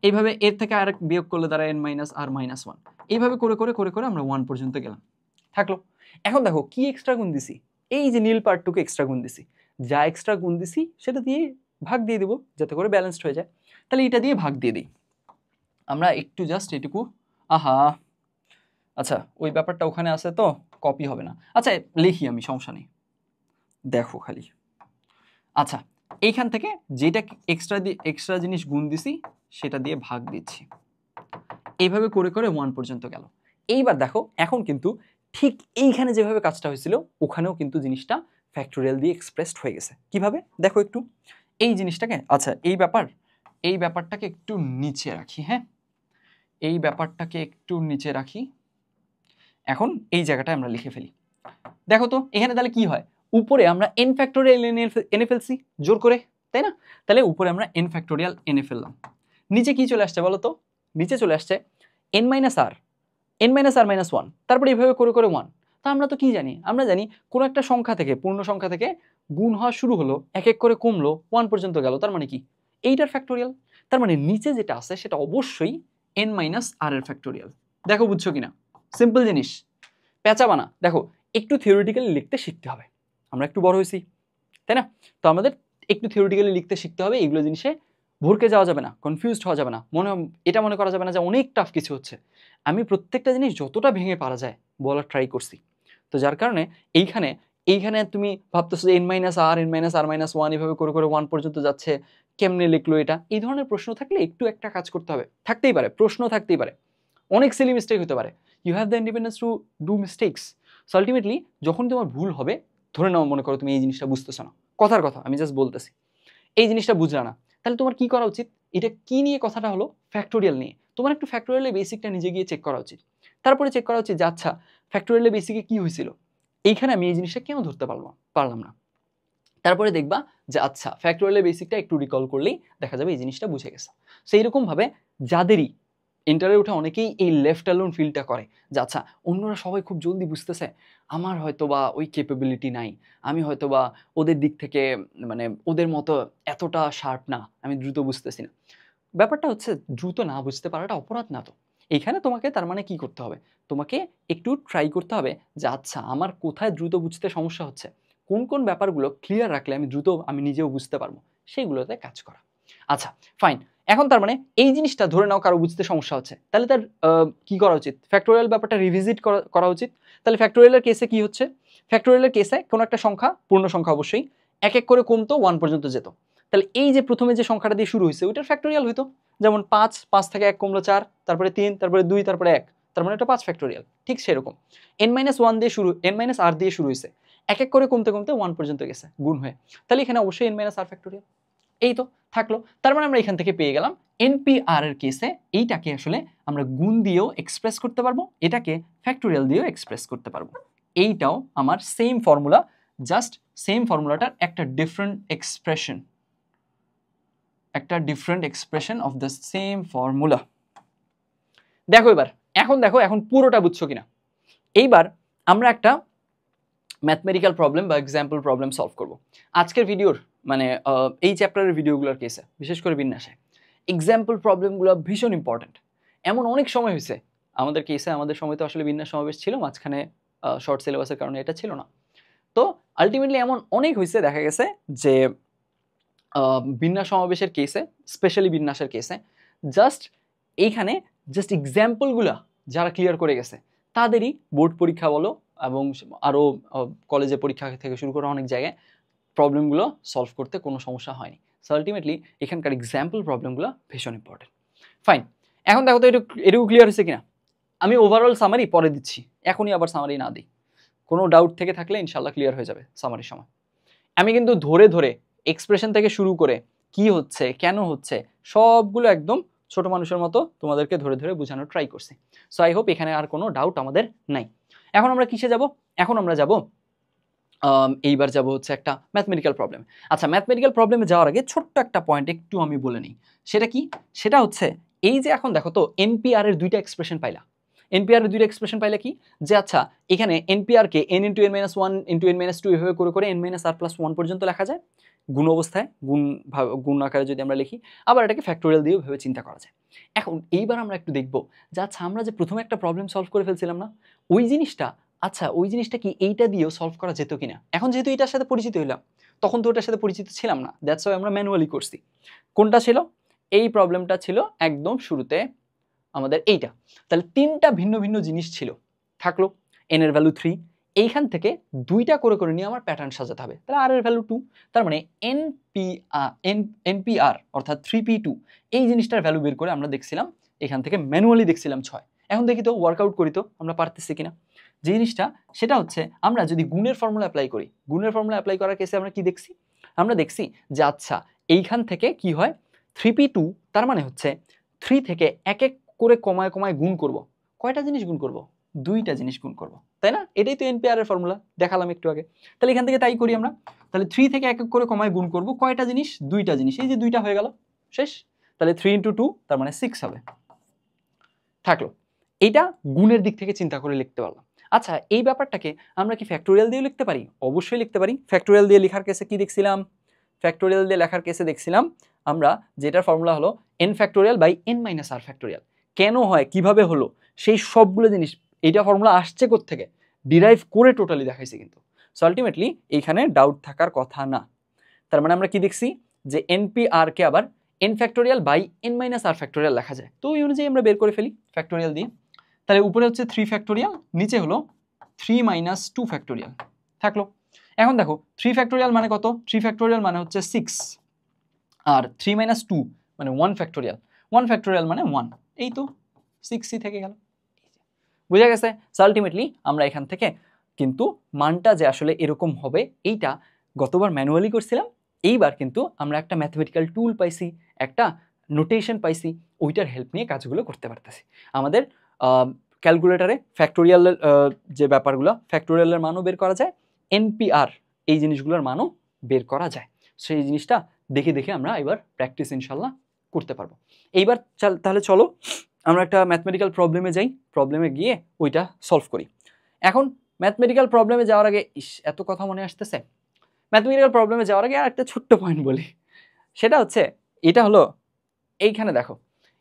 এইভাবে এর থেকে আরেক বিয়োগ করলে দাঁড়ায় n-r-1, এইভাবে করে করে করে করে আমরা 1 পর্যন্ত গেলাম। থাকলো। এখন দেখো কি এক্সট্রা গুণ দিছি, এই যে নীল পার্টটুকু এক্সট্রা গুণ দিছি, যা এক্সট্রা গুণ দিছি সেটা দিয়ে ভাগ দিয়ে দিব যাতে করে ব্যালেন্সড হয়ে যায়। তাহলে এটা দিয়ে ভাগ দিয়ে দিই আমরা একটু, জাস্ট এটুকু। আহা, আচ্ছা ওই ব্যাপারটা ওখানে আছে তো কপি হবে না, আচ্ছা লিখি আমি, সমস্যা নেই, দেখো খালি। আচ্ছা এইখান থেকে যেটা এক্সট্রা জিনিস গুণ দিছি সেটা দিয়ে ভাগ দিচ্ছি, এইভাবে করে করে 1 পর্যন্ত গেল। এইবার দেখো এখন কিন্তু ঠিক এইখানে যেভাবে কাজটা হয়েছিল ওখানেও কিন্তু জিনিসটা ফ্যাক্টোরিয়াল দিয়ে এক্সপ্রেসড হয়ে গেছে। কিভাবে দেখো একটু, এই জিনিসটাকে, আচ্ছা এই ব্যাপারটাকে একটু নিচে রাখি। হ্যাঁ, এই ব্যাপারটাকে একটু নিচে রাখি, এখন এই জায়গাটায় আমরা লিখে ফেলি। দেখো তো এখানে তাহলে কি হয়, উপরে আমরা n ফ্যাক্টোরিয়াল এনে ফেলছি জোর করে, তাই না? তাহলে উপরে আমরা n ফ্যাক্টোরিয়াল এনে ফেললাম, নিচে কি চলে আসছে বলো তো, নিচে চলে আসছে n-r-1, তারপরে এইভাবে করে করে 1। তা আমরা তো কি জানি, আমরা জানি কোনো একটা সংখ্যা থেকে, পূর্ণ সংখ্যা থেকে গুণ হওয়া শুরু হলো, এক এক করে কমলো, 1 পর্যন্ত গেল, তার মানে কি এইটার ফ্যাক্টোরিয়াল। তার মানে নিচে যেটা আছে সেটা অবশ্যই n-r এর ফ্যাক্টোরিয়াল। দেখো বুঝছো কিনা, সিম্পল জিনিস, পেঁচা বানা। দেখো একটু থিওরিটিক্যালি লিখতে শিখতে হবে, আমরা একটু বড় হয়েছি তাই না, তো আমাদের একটু থিওরিটিক্যালি লিখতে শিখতে হবে, এইগুলো জিনিসে ভরকে যাওয়া যাবে না, কনফিউজড হওয়া যাবে না, এটা মনে করা যাবে না যে অনেক টাফ কিছু হচ্ছে। আমি প্রত্যেকটা জিনিস যতটা ভেঙে পারা যায় বলার ট্রাই করছি, তো যার কারণে এইখানে তুমি ভাবতেছো যে n-r n-r-1 এভাবে করে করে 1 পর্যন্ত যাচ্ছে, কেমনে লিখলো এটা, এই ধরনের প্রশ্ন থাকলে একটু একটা কাজ করতে হবে, থাকতেই পারে প্রশ্ন, থাকতেই পারে, অনেক সিলি মিস্টেক হতে পারে, you have the independence to do mistakes. So ultimately যখন তোমার ভুল হবে, ধরে নাও মনে করো তুমি এই জিনিসটা বুঝতেছো না, কথার কথা আমি জাস্ট বলতেছি, এই জিনিসটা বুঝলা না, তাহলে তোমার কি করা উচিত, এটা কি নিয়ে কথাটা হলো, ফ্যাক্টোরিয়াল নিয়ে, তোমার একটু ফ্যাক্টোরিয়ালের বেসিকটা নিজে গিয়ে চেক করা উচিত, তারপরে চেক করা উচিত যে আচ্ছা ফ্যাক্টোরিয়ালের বেসিকে কি হয়েছিল, এইখানে আমি এই জিনিসটা কেন ধরতে পারলাম না, তারপরে দেখবা যে আচ্ছা ফ্যাক্টোরিয়ালের বেসিকটা একটু রিকল করলেই দেখা যাবে এই জিনিসটা বুঝে গেছে। সেই রকম ভাবে যাদেরই ইন্টারে উঠে অনেকেই এই লেফট অ্যালোন ফিলটা করে যে আচ্ছা অন্যরা সবাই খুব জলদি বুঝতেছে, আমার হয়তো বা ওই ক্যাপাবিলিটি নাই, আমি হয়তো বা ওদের দিক থেকে মানে ওদের মতো এতটা শার্প না, আমি দ্রুত বুঝতেছি না। ব্যাপারটা হচ্ছে দ্রুত না বুঝতে পারাটা অপরাধ না তো, এইখানে তোমাকে তার মানে কি করতে হবে, তোমাকে একটু ট্রাই করতে হবে যে আচ্ছা আমার কোথায় দ্রুত বুঝতে সমস্যা হচ্ছে, কোন কোন ব্যাপারগুলো ক্লিয়ার রাখলে আমি দ্রুত আমি নিজেও বুঝতে পারবো, সেইগুলোতে কাজ করা। আচ্ছা ফাইন, এখন তার মানে এই জিনিসটা ধরে নাও কারো বুঝতে সমস্যা হচ্ছে, তাহলে তার কি করা উচিত, ফ্যাক্টোরিয়াল ব্যাপারটা রিভিজিট করা উচিত। তাহলে ফ্যাক্টোরিয়ালের কেসে কি হচ্ছে, ফ্যাক্টোরিয়ালের কেসে কোনো একটা সংখ্যা, পূর্ণ সংখ্যা অবশ্যই, এক এক করে কমতো 1 পর্যন্ত যেত, তাহলে এই যে প্রথমে যে সংখ্যাটা দিয়ে শুরু হয়েছে ওইটার ফ্যাক্টোরিয়াল হইতো, যেমন 5 থেকে 1 কমলো 4, তারপরে 3, তারপরে 2, তারপরে 1, তার মানে এটা 5 ফ্যাক্টোরিয়াল। ঠিক সেরকম n-1 দিয়ে শুরু, n-r দিয়ে শুরু হয়েছে, এক এক করে কমতে কমতে 1 পর্যন্ত গেছে গুণ হয়ে, তাহলে এখানে অবশ্যই n-r ফ্যাক্টোরিয়াল। এই তো থাকলো, তার মানে আমরা এখান থেকে পেয়ে গেলাম npr এর কেসে এইটাকে আসলে আমরা গুণ দিয়েও এক্সপ্রেস করতে পারবো, এটাকে ফ্যাক্টোরিয়াল দিয়েও এক্সপ্রেস করতে পারবো। এইটাও আমার সেম ফর্মুলা, জাস্ট সেম ফর্মুলাটার একটা different expression of the same formula. দেখো এখন পুরোটা বুঝছো কিনা। এইবার আমরা একটা ম্যাথমেটিক্যাল প্রবলেম বা এক্সাম্পল প্রবলেম সলভ করব আজকের ভিডিওর, মানে এই চ্যাপ্টারের ভিডিওগুলোর কেসে, বিশেষ করে বিন্যাসে এক্সাম্পল প্রবলেমগুলো ভীষণ ইম্পর্টেন্ট। এমন অনেক সময় হয়েছে আমাদের কেসে, আমাদের সময় তো আসলে বিন্যাস সমাবেশ ছিল, মাঝখানে শর্ট সিলেবাসের কারণে এটা ছিল না, তো আলটিমেটলি এমন অনেক হয়েছে দেখা গেছে যে বিন্যাস সমাবেশের কেসে, স্পেশালি বিন্যাসের কেসে এইখানে জাস্ট এক্সাম্পলগুলো যারা ক্লিয়ার করে গেছে তাদেরই বোর্ড পরীক্ষা বলো এবং আরও কলেজে পরীক্ষা থেকে শুরু করে অনেক জায়গায় প্রবলেমগুলো সলভ করতে কোনো সমস্যা হয়নি। সো আলটিমেটলি এখানকার এক্সাম্পল প্রবলেমগুলো ভীষণ ইম্পর্টেন্ট। ফাইন, এখন দেখো তো এটুকু ক্লিয়ার হয়েছে কিনা। আমি ওভারঅল সামারি পরে দিচ্ছি, এখনই আবার সামারি না দিই, কোনো ডাউট থেকে থাকলে ইনশাল্লাহ ক্লিয়ার হয়ে যাবে সামারির সময়। আমি কিন্তু ধরে ধরে এক্সপ্রেশন থেকে শুরু করে কি হচ্ছে কেন হচ্ছে সবগুলো একদম ছোট মানুষের মতো তোমাদেরকে ধরে ধরে বোঝানোর ট্রাই করছি। সো আই হোপ এখানে আর কোনো ডাউট আমাদের নাই। এখন আমরা কিসে যাব? এখন আমরা যাব এইবার যাব হচ্ছে একটা ম্যাথমেটিক্যাল প্রবলেম। আচ্ছা, ম্যাথমেটিক্যাল প্রবলেমে যাওয়ার আগে ছোট্ট একটা পয়েন্ট একটু আমি বলে নিই। সেটা কি? সেটা হচ্ছে এই যে এখন দেখো তো এনপিআর এর দুইটা এক্সপ্রেশন পাইলা। এনপিআর এর দুইটা এক্সপ্রেশন পাইলে কি যে আচ্ছা এখানে এনপিআর কে n into n minus one into n minus two এভাবে করে করে n minus R plus one পর্যন্ত লেখা যায় গুণ অবস্থায়, গুণ আকারে যদি আমরা লিখি, আবার এটাকে ফ্যাক্টোরিয়াল দিয়েও ভেবে চিন্তা করা যায়। এখন এইবার আমরা একটু দেখবো যে আচ্ছা আমরা যে প্রথমে একটা প্রবলেম সলভ করে ফেলছিলাম না, ওই জিনিসটা আচ্ছা ওই জিনিসটা কি এইটা দিয়েও সলভ করা যেত কিনা। এখন যেহেতু এটার সাথে পরিচিত হইলাম, তখন তো ওটার সাথে পরিচিত ছিলাম না, দ্যাটস ওয়াই আমরা ম্যানুয়ালি করছি। কোনটা ছিল? এই প্রবলেমটা ছিল একদম শুরুতে আমাদের এইটা। তাহলে তিনটা ভিন্ন ভিন্ন জিনিস ছিল, থাকলো n এর ভ্যালু 3, এইখান থেকে দুইটা করে করে নিয়ে আমার প্যাটার্ন সাজাতে হবে। তাহলে r এর ভ্যালু 2, তার মানে npr অর্থাৎ 3p2 এই জিনিসটার ভ্যালু বের করে আমরা দেখছিলাম এখান থেকে ম্যানুয়ালি দেখছিলাম 6। এখন দেখি তো ওয়ার্কআউট করি তো আমরা পারতেছি কিনা। যে জিনিসটা সেটা হচ্ছে আমরা যদি গুণের ফর্মুলা অ্যাপ্লাই করি, গুণের ফর্মুলা অ্যাপ্লাই করার কেসে আমরা কি দেখছি? আমরা দেখছি যে আচ্ছা এইখান থেকে কি হয় 3p2 তার মানে হচ্ছে 3 থেকে এক এক করে কমায় কমায় গুণ করব। কয়টা জিনিস গুণ করব? দুইটা জিনিস গুণ করব, তাই না? এটাই তো এনপিআর এর ফর্মুলা, দেখালাম একটু আগে। তাহলে এখান থেকে তাই করি আমরা। তাহলে 3 থেকে এক এক করে কমায় গুণ করব কয়টা জিনিস? দুইটা জিনিস। এই যে দুইটা হয়ে গেল, শেষ। তাহলে 3 ইন্টু 2 তার মানে 6 হবে, থাকলো। এইটা গুণের দিক থেকে চিন্তা করে লিখতে পারলাম। আচ্ছা এই ব্যাপারটাকে আমরা কি ফ্যাক্টোরিয়াল দিয়ে লিখতে পারি? অবশ্যই লিখতে পারি। ফ্যাক্টোরিয়াল দিয়ে লেখার কেসে কি দেখছিলাম? ফ্যাক্টোরিয়াল দিয়ে লেখার কেসে দেখছিলাম আমরা যেটার ফর্মুলা হলো n factorial by n minus R factorial. কেন হয়, কিভাবে হলো, সেই সবগুলো জিনিস এইটা ফর্মুলা আসছে কোত্থেকে ডিরাইভ করে টোটালি দেখাইছি কিন্তু। সো আলটিমেটলি এইখানে ডাউট থাকার কথা না। তার মানে আমরা কি দেখছি যে npr কে আবার n factorial by n minus R factorial লেখা যায়। তো ওই অনুযায়ী আমরা বের করে ফেলি ফ্যাক্টোরিয়াল দিয়ে। তাহলে উপরে হচ্ছে 3 ফ্যাক্টোরিয়াল, নিচে হলো 3 মাইনাস 2 ফ্যাক্টোরিয়াল, থাকলো। এখন দেখো 3 ফ্যাক্টোরিয়াল মানে কত? 3 ফ্যাক্টোরিয়াল মানে হচ্ছে 6, আর 3 মাইনাস 2 মানে 1 ফ্যাক্টোরিয়াল। 1 ফ্যাক্টোরিয়াল মানে 1, এই তো 6ই থেকে গেল। বুঝা গেছে? সো আলটিমেটলি আমরা এখান থেকে কিন্তু মানটা যে আসলে এরকম হবে এইটা গতবার ম্যানুয়ালি করছিলাম, এইবার কিন্তু আমরা একটা ম্যাথমেটিক্যাল টুল পাইছি, একটা নোটেশন পাইছি, ওইটার হেল্প নিয়ে কাজগুলো করতে পারতেছি। আমাদের ক্যালকুলেটারে ফ্যাক্টোরিয়ালের যে ব্যাপারগুলো, ফ্যাক্টোরিয়ালের মানও বের করা যায়, এনপিআর এই জিনিসগুলোর মানও বের করা যায়। সেই জিনিসটা দেখে দেখে আমরা এবার প্র্যাকটিস ইনশাল্লাহ করতে পারবো। এইবার তাহলে চলো আমরা একটা ম্যাথমেটিক্যাল প্রবলেমে যাই, প্রবলেমে গিয়ে ওইটা সলভ করি। এখন ম্যাথমেটিক্যাল প্রবলেমে যাওয়ার আগে এত কথা মনে আসতেছে, ম্যাথমেটিক্যাল প্রবলেমে যাওয়ার আগে আর একটা ছোট্ট পয়েন্ট বলি। সেটা হচ্ছে এটা হলো এইখানে দেখো,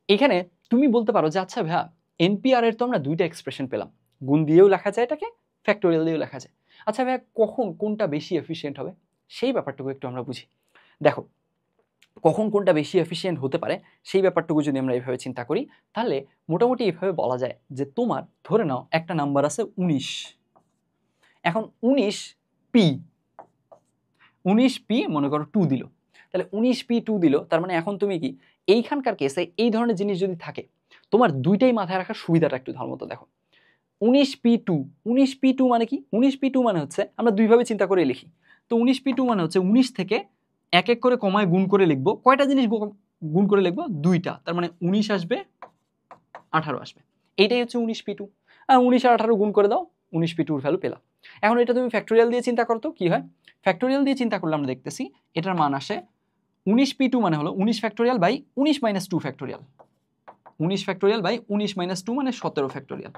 এইখানে তুমি বলতে পারো যে আচ্ছা ভাইয়া এনপিআর এর তো আমরা দুইটা এক্সপ্রেশন পেলাম, গুণ দিয়েও লেখা যায় এটাকে, ফ্যাক্টোরিয়াল দিয়েও লেখা যায়। আচ্ছা ভাইয়া কখন কোনটা বেশি এফিশিয়েন্ট হবে সেই ব্যাপারটুকু একটু আমরা বুঝি। দেখো কখন কোনটা বেশি এফিশিয়েন্ট হতে পারে সেই ব্যাপারটুকু যদি আমরা এইভাবে চিন্তা করি, তাহলে মোটামুটি এইভাবে বলা যায় যে তোমার ধরে নাও একটা নাম্বার আছে 19, এখন 19p মনে করো 2 দিল, তাহলে 19p 2 দিল, তার মানে এখন তুমি কি এইখানকার কেসে এই ধরনের জিনিস যদি থাকে তোমার দুইটাই মাথায় রাখার সুবিধাটা একটু ভালো মতো দেখো। 19p2 মানে কি? 19p2 মানে হচ্ছে আমরা দুইভাবে চিন্তা করে লিখি। তো 19p2 মানে হচ্ছে 19 থেকে এক এক করে কমায় গুণ করে লিখবো, কয়টা জিনিস গুণ করে লিখবো? দুইটা, তার মানে 19 আসবে 18 আসবে, এইটাই হচ্ছে 19p2। আর 19 আর 18 গুণ করে দাও, 19p2 ভ্যালু পেলাম। এখন এটা তুমি ফ্যাক্টোরিয়াল দিয়ে চিন্তা করো তো কি হয়। ফ্যাক্টোরিয়াল দিয়ে চিন্তা করলে আমরা দেখতেছি এটার মান আসে 19p2 মানে হলো 19 factorial by 19 minus 2 factorial, 19 factorial by 19 minus 2 মানে 17 ফ্যাক্টোরিয়াল,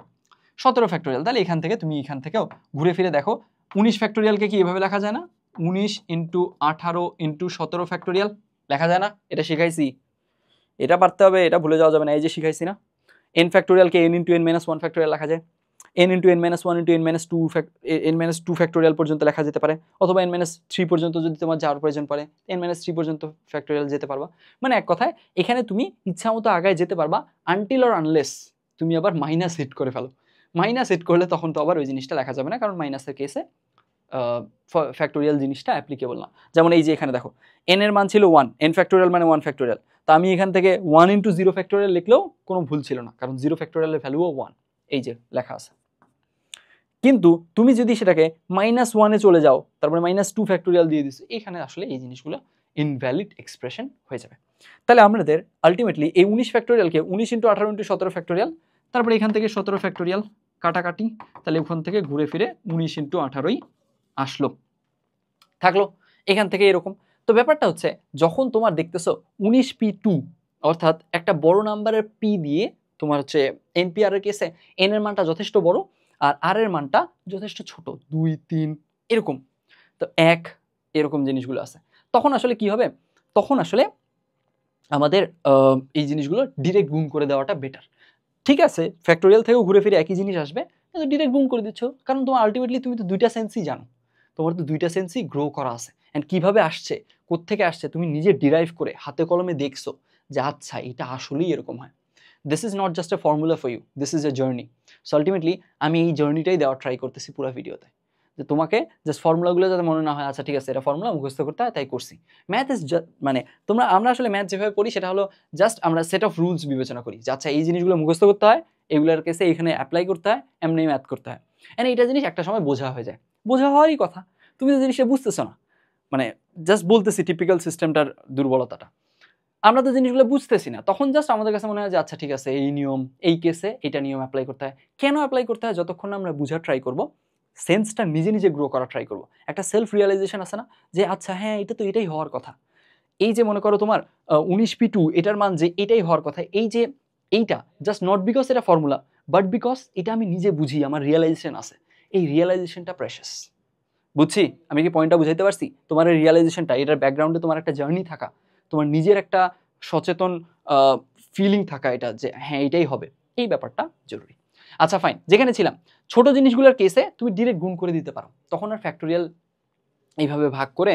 17 ফ্যাক্টোরিয়াল। তাহলে এখান থেকে তুমি এখান থেকেও ঘুরে ফিরে দেখো 19 ফ্যাক্টোরিয়ালকে কি এভাবে লেখা যায় না? 19 ইন্টু 18 ইন্টু 17 ফ্যাক্টোরিয়াল লেখা যায় না? এটা শিখাইছি, এটা পারতে হবে, এটা ভুলে যাওয়া যাবে না। এই যে শিখাইছি না, n ফ্যাক্টোরিয়ালকে n into n minus 1 factorial লেখা যায়, n into n minus 1 into n minus 2 factorial পর্যন্ত লেখা যেতে পারে, অথবা n মাইনাস 3 পর্যন্ত যদি তোমার যাওয়ার প্রয়োজন পড়ে n মাইনাস 3 পর্যন্ত ফ্যাক্টোরিয়াল যেতে পারবা। মানে এক কথায় এখানে তুমি ইচ্ছা মতো আগায় যেতে পারবা আনটিল অর আনলেস তুমি আবার মাইনাস হিট করে ফেলো। মাইনাস হিট করলে তখন তো আবার ওই জিনিসটা লেখা যাবে না, কারণ মাইনাসের কেসে ফ্যাক্টোরিয়াল জিনিসটা অ্যাপ্লিকেবল না। যেমন এই যে এখানে দেখো n এর মান ছিল 1, n ফ্যাক্টোরিয়াল মানে 1 ফ্যাক্টোরিয়াল, তা আমি এখান থেকে 1 ইন্টু 0 ফ্যাক্টোরিয়াল লিখলেও কোনো ভুল ছিল না, কারণ 0 ফ্যাক্টোরিয়ালের ভ্যালুও 1, এই যে লেখা আছে। কিন্তু তুমি যদি সেটাকে -1-এ চলে যাও, তারপরে -2 ফ্যাক্টোরিয়াল দিয়ে দিচ্ছ, এখানে আসলে এই জিনিসগুলো ইনভ্যালিড এক্সপ্রেশন হয়ে যাবে। তাহলে আমাদের আলটিমেটলি এই 19 ফ্যাক্টোরিয়ালকে 19 × 18 × 17 ফ্যাক্টোরিয়াল, তারপরে এখান থেকে 17 ফ্যাক্টোরিয়াল কাটাকাটি, তাহলে ওখান থেকে ঘুরে ফিরে 19 × 18ই আসলো, থাকলো এখান থেকে এরকম। তো ব্যাপারটা হচ্ছে যখন তোমার দেখতেছো 19p2 অর্থাৎ একটা বড় নাম্বারের পি দিয়ে তোমার হচ্ছে এনপিআর এর কেসে এন এর মানটা যথেষ্ট বড় আর আর এর মানটা যথেষ্ট ছোট, 2 3 এরকম, তো 1 এরকম জিনিসগুলো আছে, তখন আসলে কি হবে, তখন আসলে আমাদের এই জিনিসগুলো ডিরেক্ট গুণ করে দেওয়াটা বেটার। ঠিক আছে, ফ্যাক্টোরিয়াল থেকেও ঘুরে ফিরে একই জিনিস আসবে, কিন্তু ডিরেক্ট গুণ করে দিচ্ছ, কারণ তোমার আলটিমেটলি তুমি তো দুইটা সেন্সই জানো, তোমার তো দুইটা সেন্সই গ্রো করা আছে, অ্যান্ড কীভাবে আসছে, কোত্থেকে আসছে তুমি নিজে ডিরাইভ করে হাতে কলমে দেখছো যে আচ্ছা এটা আসলেই এরকম হয়। This is not just a formula for you, this is a journey. So ultimately আমি এই জার্নিটাই দেওয়ার ট্রাই করতেছি পুরো ভিডিওতে, যে তোমাকে জাস্ট ফর্মুলাগুলো যাতে মনে না হয় আচ্ছা ঠিক আছে এটা ফর্মুলা মুখস্থ করতে হয় তাই করছি। ম্যাথ ইজ মানে আমরা আসলে ম্যাথ যেভাবে পড়ি সেটা হলো জাস্ট আমরা সেট অফ রুলস বিবেচনা করি যে আচ্ছা এই জিনিসগুলো মুখস্থ করতে হয়, এগুলোর কেসে এখানে অ্যাপ্লাই করতে হয়, এমনি ম্যাথ করতে হয়, এন্ড এইটা জিনিস একটা সময় বোঝা হয়ে যায়, বোঝা হওয়ারই কথা, তুমি তো জিনিসটা বুঝতেছো না, মানে জাস্ট বলতেছি টিপিক্যাল সিস্টেমটার দুর্বলতাটা, আমরা তো জিনিসগুলো বুঝতেছি না, তখন জাস্ট আমাদের কাছে মনে হয় যে আচ্ছা ঠিক আছে এই নিয়ম, এই কেসে এটা নিয়ম অ্যাপ্লাই করতে হয়। কেন অ্যাপ্লাই করতে হয়, যতক্ষণ না আমরা বুঝার ট্রাই করব, সেন্সটা নিজে নিজে গ্রো করা ট্রাই করব, একটা সেলফ রিয়েলাইজেশন আছে না যে আচ্ছা হ্যাঁ এটা তো এটাই হওয়ার কথা। এই যে মনে করো তোমার 19p2 এটার মান যে এটাই হওয়ার কথা, এই যে এইটা জাস্ট নট বিকজ এটা ফর্মুলা, বাট বিকজ এটা আমি নিজে বুঝি, আমার রিয়েলাইজেশন আছে, এই রিয়েলাইজেশনটা প্রেশাস। বুঝছি আমি কি পয়েন্টটা বুঝাইতে পারছি, তোমার এই রিয়েলাইজেশনটা, এটার ব্যাকগ্রাউন্ডে তোমার একটা জার্নি থাকা, তোমার নিজের একটা সচেতন ফিলিং থাকা, এটা যে হ্যাঁ এটাই হবে, এই ব্যাপারটা জরুরি। আচ্ছা ফাইন, যেখানে ছিলাম ছোট জিনিসগুলোর কেসে তুমি ডিরেক্ট গুণ করে দিতে পারো, তখন আর ফ্যাক্টোরিয়াল এইভাবে ভাগ করে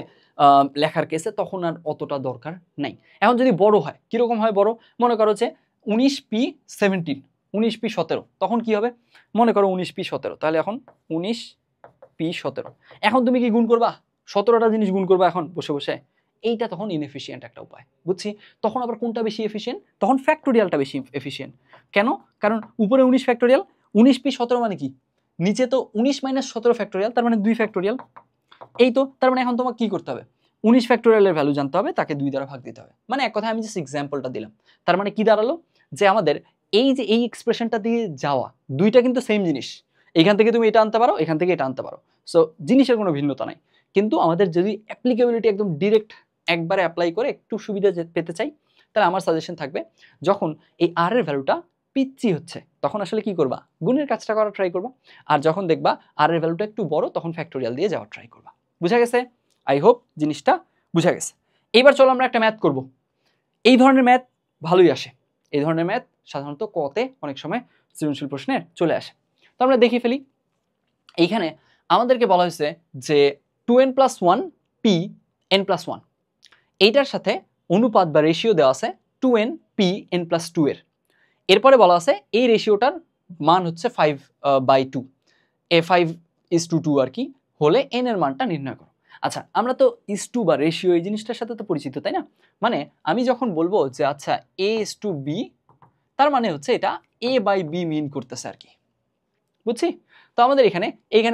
লেখার কেসে তখন আর অতটা দরকার নাই। এখন যদি বড় হয়, কীরকম হয় বড়, মনে করো যে 19p17, 19p17, তখন কি হবে, মনে করো 19p17, তাহলে এখন 19p17, এখন তুমি কি গুণ করবা, 17টা জিনিস গুণ করবা এখন বসে বসে, এইটা তখন ইনএফিশিয়েন্ট একটা উপায়, বুঝছি। তখন আবার কোনটা বেশি এফিশিয়েন্ট, তখন ফ্যাক্টোরিয়ালটা বেশি এফিশিয়েন্ট। কেন, কারণ উপরে 19 ফ্যাক্টোরিয়াল, 19p17 মানে কি, নিচে তো 19 - 17 ফ্যাক্টোরিয়াল, তার মানে 2 ফ্যাক্টোরিয়াল, এই তো, তার মানে এখন তোমাকে কি করতে হবে, 19 ফ্যাক্টোরিয়ালের ভ্যালু জানতে হবে, তাকে 2 দ্বারা ভাগ দিতে হবে, মানে এক কথায় আমি জাস্ট এক্সাম্পলটা দিলাম, তার মানে কি দাঁড়ালো, যে আমাদের এই যে এই এক্সপ্রেশনটা দিয়ে যাওয়া, দুইটা কিন্তু সেম জিনিস, এখান থেকে তুমি এটা আনতে পারো, এখান থেকে এটা আনতে পারো, সো জিনিসের কোনো ভিন্নতা নাই, কিন্তু আমাদের যদি অ্যাপ্লিকেবিলিটি একদম ডিরেক্ট একবারে অ্যাপ্লাই করে একটু সুবিধা পেতে চাই, তাহলে আমার সাজেশন থাকবে যখন এই আর এর ভ্যালুটা পিচ্ছি হচ্ছে তখন আসলে কি করবা, গুণের কাজটা করার ট্রাই করবা, আর যখন দেখবা আর এর ভ্যালুটা একটু বড় তখন ফ্যাক্টোরিয়াল দিয়ে যাওয়ার ট্রাই করবা। বুঝা গেছে, আই হোপ জিনিসটা বুঝা গেছে। এইবার চলো আমরা একটা ম্যাথ করব, এই ধরনের ম্যাথ ভালোই আসে, এই ধরনের ম্যাথ সাধারণত কতে অনেক সময় সৃজনশীল প্রশ্নে চলে আসে। তো আমরা দেখে ফেলি, এইখানে আমাদেরকে বলা হয়েছে যে 2n+1 p(n+1), এইটার সাথে অনুপাত বা রেশিও দেওয়া আছে 2n p(n+2) এর, এরপরে বলা আছে এই রেশিওটার মান হচ্ছে 5/2, এ 5:2 আর কি হলে n এর মানটা নির্ণয় করো। আচ্ছা আমরা তো ইস টু বা রেশিও এই জিনিসটার সাথে তো পরিচিত, তাই না, মানে আমি যখন বলবো যে আচ্ছা a:b, তার মানে হচ্ছে এটা a/b মিন করতেছে আর কি, বুঝছি। তো আমাদের এখানে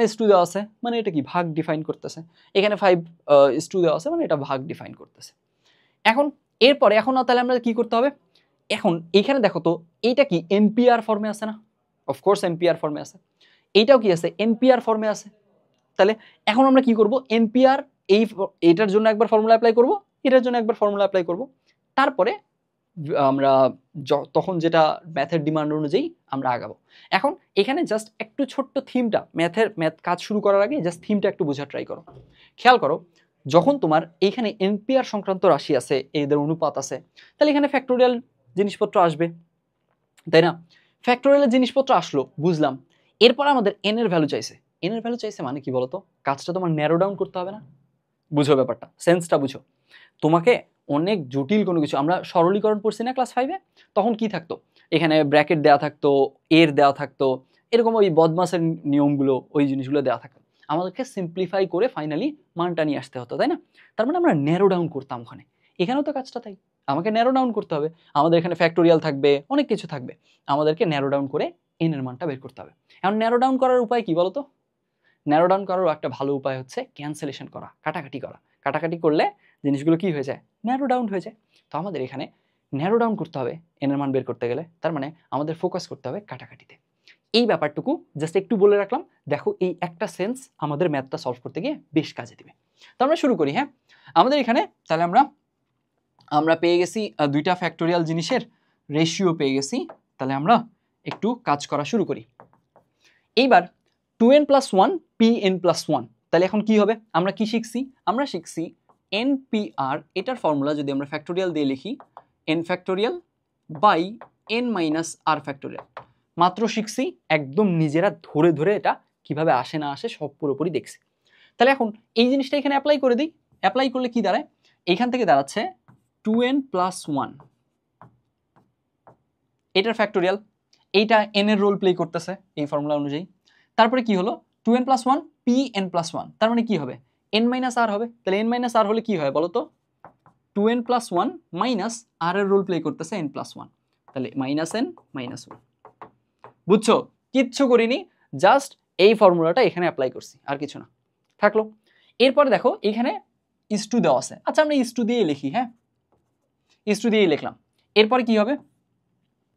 ইস টু দেওয়া আছে মানে এটা কি ভাগ ডিফাইন করতেছে, এখানে 5:2 দেওয়া আছে মানে এটা ভাগ ডিফাইন করতেছে। এখন এরপরে এখন তাহলে আমরা কি করতে হবে, এখন এইখানে দেখো তো এইটা কি এনপিআর ফর্মে আছে না, অফকোর্স এনপিআর ফর্মে আছে, এইটাও কি আছে এনপিআর ফর্মে আছে, তাহলে এখন আমরা কি করব, এনপিআর এইটার জন্য একবার ফর্মুলা অ্যাপ্লাই করব, এটার জন্য একবার ফর্মুলা অ্যাপ্লাই করব, তারপরে আমরা তখন যেটা ম্যাথের ডিমান্ড অনুযায়ী আমরা আগাবো। এখন এখানে জাস্ট একটু ছোট্ট থিমটা ম্যাথ কাজ শুরু করার আগে জাস্ট থিমটা একটু বোঝার ট্রাই করো। খেয়াল করো যখন তোমার এইখানে এনপিআর সংক্রান্ত রাশি আছে, এদের অনুপাত আছে, তাহলে এখানে ফ্যাক্টোরিয়াল জিনিসপত্র আসবে, তাই না, ফ্যাক্টোরিয়ালের জিনিসপত্র আসলো বুঝলাম, এরপর আমাদের এন এর ভ্যালু চাইছে, এন এর ভ্যালু চাইছে মানে কি বলতো, কাজটা তোমার ন্যারো ডাউন করতে হবে না, বুঝো ব্যাপারটা, সেন্সটা বুঝো। তোমাকে অনেক জটিল কোনো কিছু, আমরা সরলীকরণ পড়ছি না ক্লাস 5-এ, তখন কি থাকতো, এখানে ব্র্যাকেট দেওয়া থাকতো, এর দেওয়া থাকতো, এরকম ওই বদমাসের নিয়মগুলো ওই জিনিসগুলো দেওয়া থাকতো, আমাদেরকে সিম্পলিফাই করে ফাইনালি মানটা নিয়ে আসতে হতো, তাই না, তার মানে আমরা ন্যারো ডাউন করতাম ওখানে, এখানেও তো কাজটা তাই, আমাকে ন্যারো ডাউন করতে হবে, আমাদের এখানে ফ্যাক্টোরিয়াল থাকবে, অনেক কিছু থাকবে, আমাদেরকে ন্যারো ডাউন করে এন এর মানটা বের করতে হবে। এখন ন্যারো ডাউন করার উপায় কি বলতো, ন্যারো ডাউন করারও একটা ভালো উপায় হচ্ছে ক্যান্সেলেশন করা, কাটাকাটি করা। কাটাকাটি করলে জিনিসগুলো কি হয়ে যায়, ন্যারো ডাউন হয়ে যায়। তো আমাদের এখানে ন্যারো ডাউন করতে হবে এন এর মান বের করতে গেলে, তার মানে আমাদের ফোকাস করতে হবে কাটাকাটিতে। এই ব্যাপারটুকু জাস্ট একটু বলে রাখলাম, দেখো এই একটা সেন্স আমাদের ম্যাথটা সলভ করতে গিয়ে বেশ কাজে দিবে। তো আমরা শুরু করি। হ্যাঁ, আমাদের এখানে তাহলে আমরা পেয়ে গেছি দুইটা ফ্যাক্টোরিয়াল জিনিসের রেশিও পেয়ে গেছি। তাহলে আমরা একটু কাজ করা শুরু করি। এইবার 2n + 1 pn + 1, তাহলে এখন কি হবে, আমরা কি শিখছি, আমরা শিখছি npr, এটার ফর্মুলা যদি আমরা ফ্যাক্টোরিয়াল দিয়ে লিখি n factorial by n - r factorial. মাত্র শিখছি, একদম নিজেরা ধরে ধরে এটা কিভাবে আসে না আসে সব পুরোপুরি দেখছি। তাহলে এখন এই জিনিসটা এখানে অ্যাপ্লাই করে দিই। অ্যাপ্লাই করলে কি দাঁড়ায়, এইখান থেকে দাঁড়াচ্ছে 2n + 1, এটার ফ্যাক্টোরিয়াল, এইটা n এর রোল প্লে করতেছে এই ফর্মুলা অনুযায়ী। তারপরে কি হলো 2n + 1 pn + 1, তার মানে কি হবে n - r হবে। তাহলে n - r হলে কি হয় বলো তো, 2n + 1 মাইনাস r এর রোল প্লে করতেছে n + 1, তাহলে -n - 1। বুঝছো, কিচ্ছু করিনি, জাস্ট এই ফর্মুলাটা এখানে অ্যাপ্লাই করছি, আর কিছু না। থাকলো। এরপরে দেখো এখানে ইস টু দেওয়া আছে, আচ্ছা আমরা ইস টু দিয়ে লিখি। হ্যাঁ, ইস টু দিয়েই লিখলাম। এরপরে কি হবে,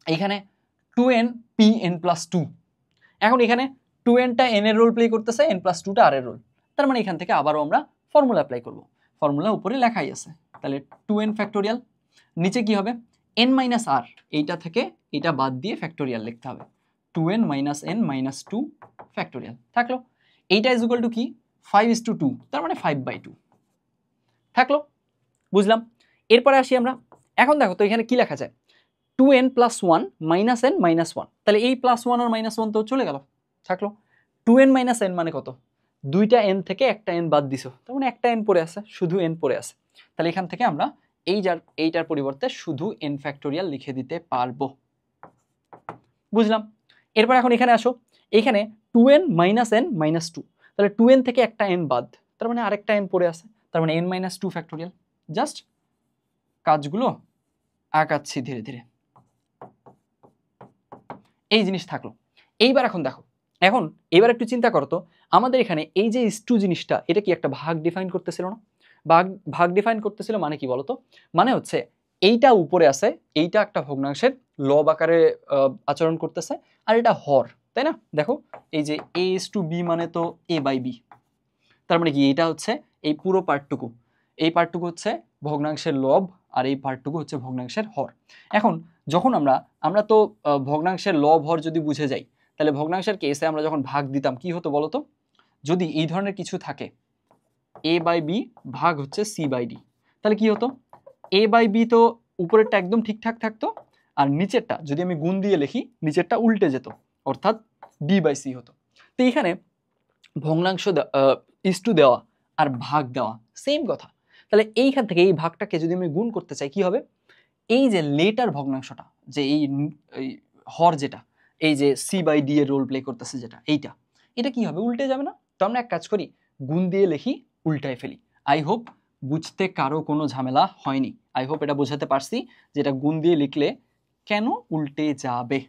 এখানে 2n pn + 2, এখন এখানে 2nটা n এর রোল প্লে করতেছে, n + 2টা r এর রোল, তার মানে এখান থেকে আবারও আমরা ফর্মুলা অ্যাপ্লাই করব। ফর্মুলা উপরে লেখাই আছে, তাহলে 2n ফ্যাক্টোরিয়াল, নিচে কি হবে n - r, এইটা থেকে এটা বাদ দিয়ে ফ্যাক্টোরিয়াল লিখতে হবে, 2n - n - 2 ফ্যাক্টোরিয়াল। থাকলো। এইটা ইজ ইকুয়াল টু কি 5:2, তার মানে 5/2 থাকলো। বুঝলাম। এরপরে আসি আমরা, এখন দেখো তো এখানে কি লেখা যায়, 2n + 1 - n - 1, তাহলে এই +1 আর -1 তো চলে গেল, থাকলো। 2n - n মানে কত, দুইটা n থেকে একটা n বাদ দিছো, তার মানে একটা n পড়ে আছে, শুধু n পড়ে আছে। তাহলে এখান থেকে আমরা এইটার পরিবর্তে শুধু n ফ্যাক্টোরিয়াল লিখে দিতে পারবো। বুঝলাম। এরপর এখন এখানে আসো, এখানে 2n - n - 2, তাহলে 2n থেকে একটা n বাদ, তার মানে আরেকটা n পড়ে আছে, তার মানে n - 2 ফ্যাক্টোরিয়াল। জাস্ট কাজগুলো আগাচ্ছি ধীরে ধীরে, এই জিনিস থাকলো। এইবার এখন দেখো, এবার একটু চিন্তা করো তো, আমাদের এখানে এই যে ইস টু জিনিসটা, এটা কি একটা ভাগ ডিফাইন করতেছিল না? ভাগ ডিফাইন করতেছিল মানে কি বলতো, মানে হচ্ছে এইটা উপরে আছে, এইটা একটা ভগ্নাংশের লব আকারে আচরণ করতেছে, আর এটা হর, তাই না? দেখো এই যে a:b মানে তো a/b, তার মানে কি এটা হচ্ছে এই পুরো পার্টটুকু, এই পার্টটুকু হচ্ছে ভগ্নাংশের লব, আর এই পার্টটুকু হচ্ছে ভগ্নাংশের হর। এখন যখন আমরা তো ভগ্নাংশের লব হর যদি বুঝে যাই, তাহলে ভগ্নাংশের কেসে আমরা যখন ভাগ দিতাম কি হতো বলতো, যদি এই ধরনের কিছু থাকে a/b ভাগ হচ্ছে c/d, তাহলে কি হতো, a/b তো উপরেরটা একদম ঠিকঠাক থাকতো, আর নিচেরটা যদি আমি গুণ দিয়ে লিখি নিচেরটা উল্টে যেত, অর্থাৎ d/c হতো। তো এখানে ভগ্নাংশ ইস টু দেওয়া আর ভাগ দেওয়া সেম কথা। তাহলে এইখান থেকে এই ভাগটাকে যদি আমি গুণ করতে চাই কি হবে, এই যে লেটার ভগ্নাংশটা, যে এই হর যেটা, এই যে c/d এর রোল প্লে করতেছে যেটা, এটা কি হবে, উল্টে যাবে না? তো আমরা এক কাজ করি, গুণ দিয়ে লিখি, উল্টায় ফেলি। আই হোপ বুঝতে কারো কোনো ঝামেলা হয়নি, আই হোপ এটা বোঝাতে পারছি যেটা গুণ দিয়ে লিখলে কেন উল্টে যাবে।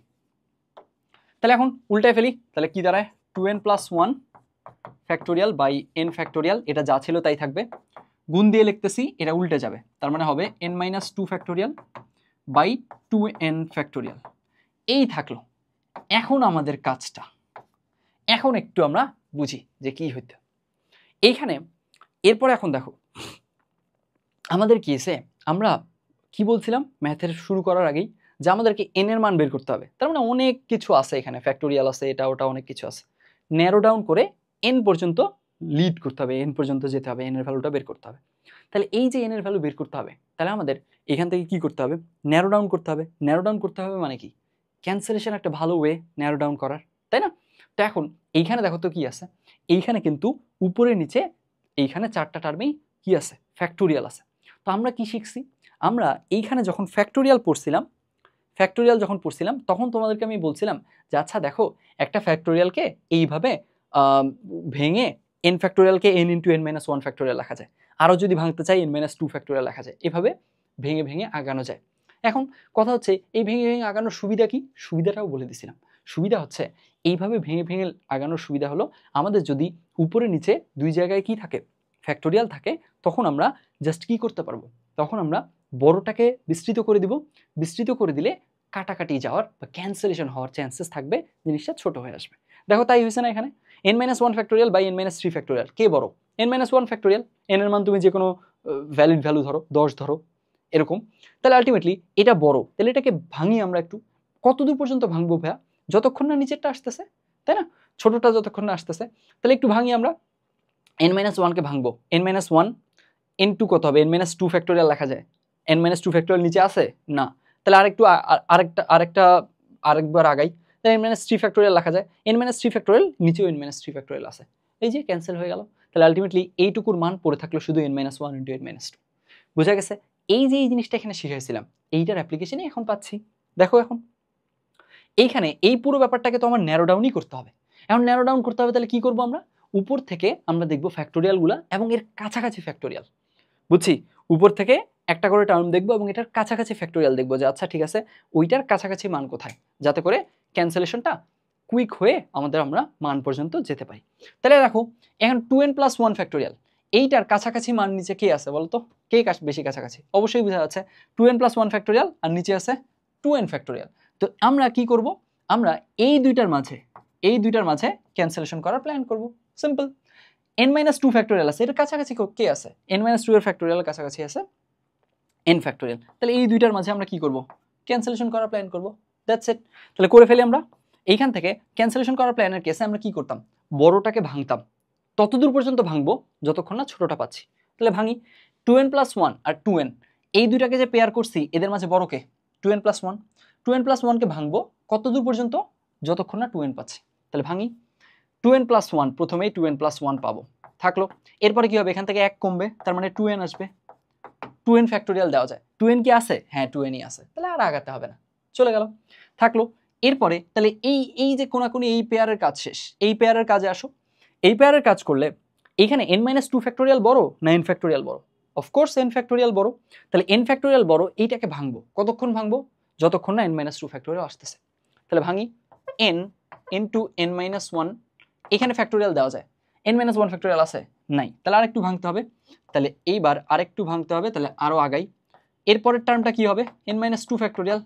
তাহলে এখন উল্টায় ফেলি, তাহলে কি দাঁড়ায় 2n + 1 factorial by n factorial, এটা যা ছিল তাই থাকবে, গুণ দিয়ে লিখতেছি এটা উল্টে যাবে, তার মানে হবে n - 2 factorial by 2n factorial. এই থাকলো। এখন আমাদের কাজটা, এখন একটু আমরা বুঝি যে কি হইতে এইখানে। এরপর এখন দেখো আমাদের কি এসে, আমরা কি বলছিলাম ম্যাথের শুরু করার আগেই, যে আমাদেরকে n এর মান বের করতে হবে, তার মানে অনেক কিছু আছে এখানে, ফ্যাক্টোরিয়াল আছে, এটা ওটা অনেক কিছু আছে, ন্যারো ডাউন করে n পর্যন্ত লিড করতে হবে, n পর্যন্ত যেতে হবে, n এর ভ্যালুটা বের করতে হবে। তাহলে এই যে n এর ভ্যালু বের করতে হবে, তাহলে আমাদের এখান থেকে কি করতে হবে, ন্যারো ডাউন করতে হবে। ন্যারো ডাউন করতে হবে মানে কি, ক্যান্সেলেশন একটা ভালো ওয়ে ন্যারো ডাউন করার, তাই না? তো এখন এইখানে দেখো তো কি আছে, এইখানে কিন্তু উপরে নিচে এইখানে চারটা টার্মেই কি আছে, ফ্যাক্টোরিয়াল আছে। তো আমরা কি শিখছি, আমরা এইখানে যখন ফ্যাক্টোরিয়াল পড়ছিলাম তখন তোমাদেরকে আমি বলছিলাম যে আচ্ছা দেখো একটা ফ্যাক্টোরিয়ালকে এইভাবে ভেঙে n ফ্যাক্টোরিয়ালকে n × n - 1 ফ্যাক্টোরিয়াল লেখা যায়, আরও যদি ভাঙতে চাই n - 2 ফ্যাক্টোরিয়াল লেখা যায়, এভাবে ভেঙে ভেঙে আগানো যায়। এখন কথা হচ্ছে এই ভেঙে ভেঙে আগানোর সুবিধা কি, সুবিধাটাও বলে দিছিলাম। সুবিধা হচ্ছে এইভাবে ভেঙে ভেঙে আগানোর সুবিধা হলো আমাদের যদি উপরে নিচে দুই জায়গায় কি থাকে ফ্যাক্টোরিয়াল থাকে তখন আমরা জাস্ট কি করতে পারবো, তখন আমরা বড়টাকে বিস্তৃত করে দিব, বিস্তৃত করে দিলে কাটাকাটি যাওয়ার বা ক্যান্সেলেশন হওয়ার চান্সেস থাকবে, জিনিসটা ছোট হয়ে আসবে। দেখো তাই হয়েছে না এখানে, n-1 factorial by n-3 factorial কে বড়? n-1 factorial. n এর মান তুমি যে কোনো ভ্যালিড ভ্যালু ধরো, 10 ধরো, এরকম। তাহলে আলটিমেটলি এটা বড়, তাহলে এটাকে ভাঙি আমরা একটু। কতদূর পর্যন্ত ভাঙবো ভাইয়া? যতক্ষণ না নিচেরটা আসতেছে, তাই না? ছোটটা যতক্ষণ না আসতেছে, তাহলে একটু ভাঙি আমরা। n-1 কে ভাঙবো, n-1 n2 কত হবে? n-2 ফ্যাক্টোরিয়াল লেখা যায়। n-2 ফ্যাক্টোরিয়াল নিচে আছে না, তাহলে আরেকবার আগাই, তাহলে n-3 ফ্যাক্টোরিয়াল লেখা যায়। n-3 ফ্যাক্টোরিয়াল নিচেও n-3 ফ্যাক্টোরিয়াল আছে, এই যে ক্যান্সেল হয়ে গেল। তাহলে আলটিমেটলি এইটুকুর মান পড়ে থাকলো শুধু n-1 ইন্টু n-2। বোঝা গেছে? এই যে এই জিনিসটা এখানে শিখাইছিলাম, এইটার অ্যাপ্লিকেশনই এখন পাচ্ছি। দেখো এখন এইখানে এই পুরো ব্যাপারটাকে তো আমার ন্যারো ডাউনই করতে হবে। এখন ন্যারো ডাউন করতে হবে, তাহলে কি করবো আমরা? উপর থেকে আমরা দেখবো ফ্যাক্টোরিয়ালগুলা এবং এর কাছাকাছি ফ্যাক্টোরিয়াল, বুঝছি? উপর থেকে একটা করে টার্ম দেখবো এবং এটার কাছাকাছি ফ্যাক্টোরিয়াল দেখবো, যে আচ্ছা ঠিক আছে ওইটার কাছাকাছি মান কোথায়, যাতে করে ক্যান্সেলেশনটা কুইক হয়ে আমরা মান পর্যন্ত যেতে পারি। তাহলে দেখো এখন 2n+1 ফ্যাক্টোরিয়াল, এইটার কাছাকাছি মান নিচে কে আছে বলতো? কে বেশি কাছাকাছি? অবশ্যই বোঝা যাচ্ছে 2n+1 ফ্যাক্টোরিয়াল, আর নিচে আছে 2n ফ্যাক্টোরিয়াল। তো আমরা কি করব? আমরা এই দুইটার মাঝে ক্যান্সেলেশন করার প্ল্যান করব। সিম্পল। n-2 ফ্যাক্টোরিয়াল আছে, এর কাছাকাছি কে আছে? n-2 এর ফ্যাক্টোরিয়ালের কাছাকাছি আছে n ফ্যাক্টোরিয়াল। তাহলে এই দুইটার মাঝে আমরা কি করব? ক্যান্সেলেশন করার প্ল্যান করব। That's it. তাহলে করে ফেলি আমরা। এইখান থেকে ক্যান্সেলেশন করার প্ল্যানের কেসে আমরা কি করতাম? বড়টাকে ভাঙতাম, ততদূর পর্যন্ত ভাঙবো যতক্ষণ না ছোটটা পাচ্ছি। তাহলে ভাঙি। 2n+1 আর 2n, এই দুইটাকে যে পেয়ার করছি এদের মাঝে বড় কে? 2n+1। 2n+1 কে ভাঙবো কতদূর পর্যন্ত? যতক্ষণ না 2n পাচ্ছি। তাহলে ভাঙি। 2n+1, প্রথমেই 2n+1 পাবো, থাকলো। এরপরে কি হবে? এখান থেকে 1 কমবে, তার মানে 2n আসবে। 2n ফ্যাক্টোরিয়াল দেওয়া যায়। 2n কি আছে? হ্যাঁ 2n ই আছে, তাহলে আর আগাতে হবে না, চলে গেল, থাকলো। এরপরে তাহলে এই যে কোনাকুনি এই পেয়ারের কাজ শেষ, এই পেয়ারের কাজে আসো। এই পেয়ারের কাজ করলে এইখানে n-2 ফ্যাক্টোরিয়াল বড় না n ফ্যাক্টোরিয়াল বড়? অফকোর্স n ফ্যাক্টোরিয়াল বড়। তাহলে n ফ্যাক্টোরিয়াল বড়, এইটাকে ভাঙবো কতক্ষণ ভাঙবো? যতক্ষণ না n-2 ফ্যাক্টোরিয়াল আসতেছে। তাহলে ভাঙি। n ইন্টু n-1, এখানে ফ্যাক্টোরিয়াল দেওয়া যায়, n-1 ফ্যাক্টোরিয়াল আছে? নাই, তাহলে আরেকটু ভাঙতে হবে। তাহলে এইবার আরেকটু ভাঙতে হবে, তাহলে আরও আগাই। এরপরের টার্মটা কি হবে? n-2 ফ্যাক্টোরিয়াল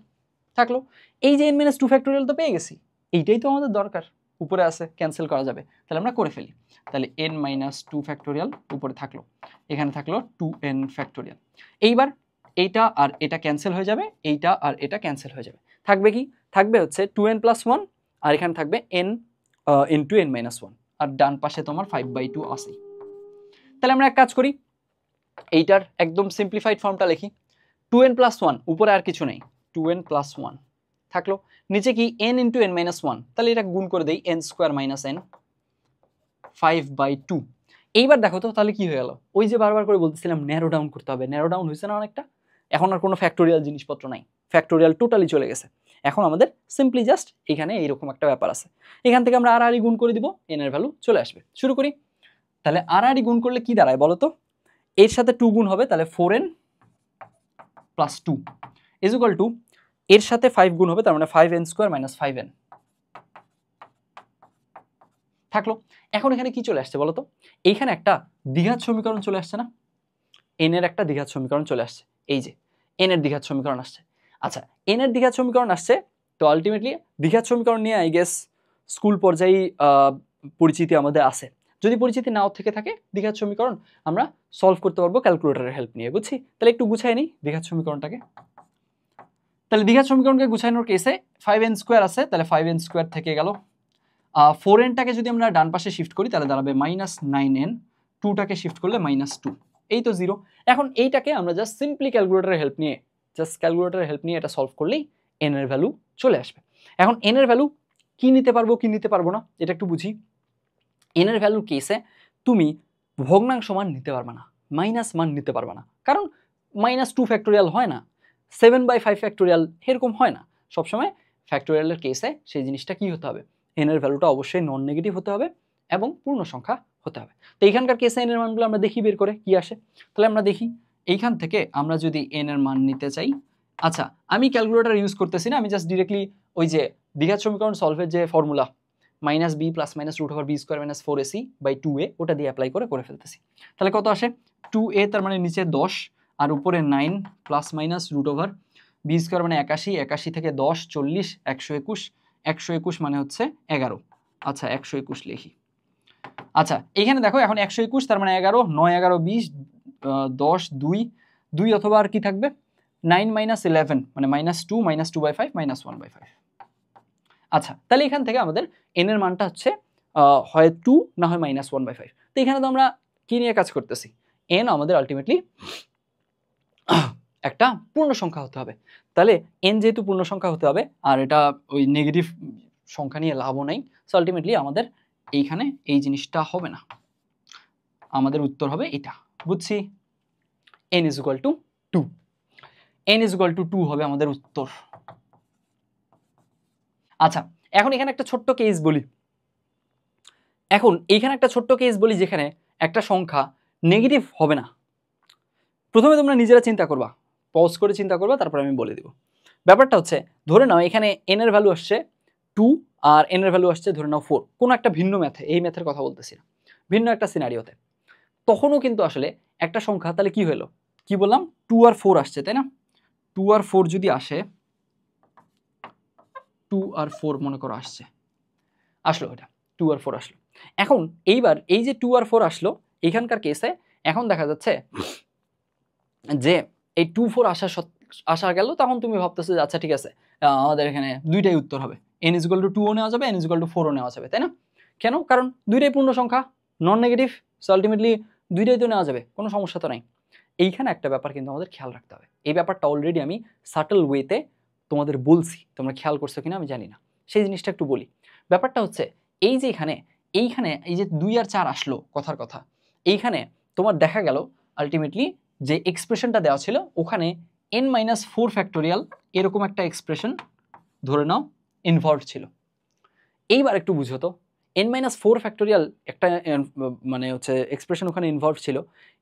থাকলো। এই যে n-2 ফ্যাক্টোরিয়াল তো পেয়ে গেছি, এইটাই তো আমাদের দরকার, উপরে আছে, ক্যান্সেল করা যাবে, তাহলে আমরা করে ফেলি। তাহলে n-2 ফ্যাক্টোরিয়াল উপরে থাকলো, এখানে থাকলো 2n ফ্যাক্টোরিয়াল। এইবার এইটা আর এটা ক্যান্সেল হয়ে যাবে, এইটা আর এটা ক্যান্সেল হয়ে যাবে, থাকবে কি? থাকবে হচ্ছে 2n+1, আর এখানে থাকবে n ইন্টু n-1, আর ডান পাশে তোমার 5/2 আছে। তাহলে আমরা এক কাজ করি, এইটার একদম সিম্পলিফাইড ফর্মটা লিখি। 2n+1, উপরে আর কিছু নেই, 2n+1 থাকলো, নিচে কি? n ইন্টু n-1, তাহলে এটা গুণ করে দেই, n² - n 5/2। এইবার দেখো তো তাহলে কি হয়ে গেল? ওই যে বারবার করে বলতেছিলাম ন্যারো ডাউন করতে হবে, ন্যারো ডাউন হয়েছে না অনেকটা। এখন আর কোনো ফ্যাক্টোরিয়াল জিনিসপত্র নাই, ফ্যাক্টোরিয়াল টোটালি চলে গেছে। এখন আমাদের সিম্পলি জাস্ট এখানে এইরকম একটা ব্যাপার আছে, এখান থেকে আমরা আর গুণ করে দিব, n এর ভ্যালু চলে আসবে। শুরু করি। তাহলে আর গুণ করলে কি দাঁড়ায় বলো তো? এর সাথে 2 গুণ হবে, তাহলে 4n + 2 ইজ ইকুয়াল টু, এর সাথে 5 গুণ হবে, তার মানে 5n² - 5n থাকলো। এখন এখানে কি চলে আসছে বলো তো? এইখানে একটা দ্বিঘাত সমীকরণ চলে আসছে না? n এর একটা দ্বিঘাত সমীকরণ চলে আসছে, এই যে n এর দ্বিঘাত সমীকরণ আসছে। আচ্ছা, n এর দ্বিঘাত সমীকরণ আসছে, তো আলটিমেটলি দ্বিঘাত সমীকরণ নিয়ে আই গেস স্কুল পর্যায়ে পরিচিতি আমাদের আছে। যদি পরিচিতি নাও থেকে থাকে, দ্বিঘাত সমীকরণ আমরা সলভ করতে পারবো ক্যালকুলেটরের হেল্প নিয়ে, বুঝছি? তাহলে একটু গুছাই নিই দ্বিঘাত সমীকরণটাকে। তাহলে দ্বিঘাত সমীকরণকে গুছানোর কেসে 5n² আছে, তাহলে 5n² থেকে গেল। 4nটাকে যদি আমরা ডান পাশে শিফট করি তাহলে দাঁড়াবে -9n, 2টাকে শিফট করলে -2, এই তো 0। এখন এইটাকে আমরা জাস্ট সিম্পলি ক্যালকুলেটরের হেল্প নিয়ে এটা সলভ করলেই n এর ভ্যালু চলে আসবে। এখন n এর ভ্যালু কি নিতে পারবো কি নিতে পারবো না এটা একটু বুঝি। n এর ভ্যালুর কেসে তুমি ভগ্নাংশ মান নিতে পারবে না, মাইনাস মান নিতে পারবে না, কারণ -2 ফ্যাক্টোরিয়াল হয় না, 7/5 ফ্যাক্টোরিয়াল এরকম হয় না। সবসময় ফ্যাক্টোরিয়ালের কেসে সেই জিনিসটা কি হতে হবে? n এর ভ্যালুটা অবশ্যই নন নেগেটিভ হতে হবে এবং পূর্ণ সংখ্যা হতে হবে। তো এইখানকার কেসে n এর মানগুলো আমরা দেখি বের করে কি আসে। তাহলে আমরা দেখি এইখান থেকে আমরা যদি n এর মান নিতে চাই, আচ্ছা আমি ক্যালকুলেটর ইউজ করতেছি না, আমি জাস্ট ডিরেক্টলি ওই যে দ্বিঘাত সমীকরণ সলভের যে formula -b + -√b² - 4ac / 2a ওটা দিয়ে অ্যাপ্লাই করে ফেলতেছি। তাহলে কত আসে 2a, তার মানে নিচে 10 আর উপরে 9 ± √b² মানে 81, 81 থেকে 10 40 121, 121 মানে হচ্ছে 11। আচ্ছা 121 লিখি। আচ্ছা এখানে দেখো এখন 121, তার মানে 11, 9 11 20, 10 2 2 অথবা আর কি থাকবে 9 - 11 মানে -2 -2/5 -1/5। আচ্ছা তাহলে এখান থেকে আমাদের n এর মানটা হচ্ছে হয় 2 না হয় -1/5। তো এখানে তো আমরা কি নিয়ে কাজ করতেছি, n আমাদের আলটিমেটলি একটা পূর্ণ সংখ্যা হতে হবে। তাহলে n যেহেতু পূর্ণ সংখ্যা হতে হবে আর এটা ওই নেগেটিভ সংখ্যা নিয়ে লাভও নাই, সো আলটিমেটলি আমাদের এইখানে এই জিনিসটা হবে না, আমাদের উত্তর হবে এটা। বুঝছি, n = 2, n = 2 হবে আমাদের উত্তর। আচ্ছা এখন এখানে একটা ছোট্ট কেস বলি, যেখানে একটা সংখ্যা নেগেটিভ হবে না। প্রথমে তোমরা নিজেরা চিন্তা করবা, পজ করে চিন্তা করবা, তারপর আমি বলে দিব। ব্যাপারটা হচ্ছে ধরে নাও এখানে n এর ভ্যালু আসছে 2 আর n এর ভ্যালু আসছে ধরে নাও 4, কোনো একটা ভিন্ন ম্যাথে, এই ম্যাথের কথা বলতেছি না, ভিন্ন একটা সিনারিওতে। তখনও কিন্তু আসলে একটা সংখ্যা তাহলে কি হলো, কি বললাম 2 আর 4 আসছে, তাই না? 2 আর 4 যদি আসে, 2 আর 4 মনে করো আসলো এটা 2 আর 4 আসলো। এখন এইবার এই যে 2 আর 4 আসলো এখানকার কেসে এখন দেখা যাচ্ছে যে এই 2 4 আসা গেল, তখন তুমি ভাবতেছো যে আচ্ছা ঠিক আছে আমাদের এখানে দুইটাই উত্তর হবে, n = 2 ও নেওয়া যাবে, n = 4 ও নেওয়া যাবে, তাই না? কেন? কারণ দুইটাই পূর্ণ সংখ্যা, নন নেগেটিভ, সো আলটিমেটলি দুইটাই তো নেওয়া যাবে, কোনো সমস্যা তো নাই। এইখানে একটা ব্যাপার কিন্তু আমাদের খেয়াল রাখতে হবে, এই ব্যাপারটা অলরেডি আমি সাটল ওয়েতে তোমাদের বলছি, তোমরা খেয়াল করছো কিনা আমি জানি না, সেই জিনিসটা একটু বলি। ব্যাপারটা হচ্ছে এই যে এইখানে এই যে 2 আর 4 আসলো কথার কথা, এইখানে তোমার দেখা গেল আলটিমেটলি যে এক্সপ্রেশনটা দেওয়া ছিল ওখানে n - 4 ফ্যাক্টোরিয়াল এরকম একটা এক্সপ্রেশন ধরে নাও ইনভলভ ছিল। এইবার একটু বুঝো তো, n - 4 ফ্যাক্টোরিয়াল একটা মানে হচ্ছে এক্সপ্রেশন ওখানে ইনভলভ ছিল।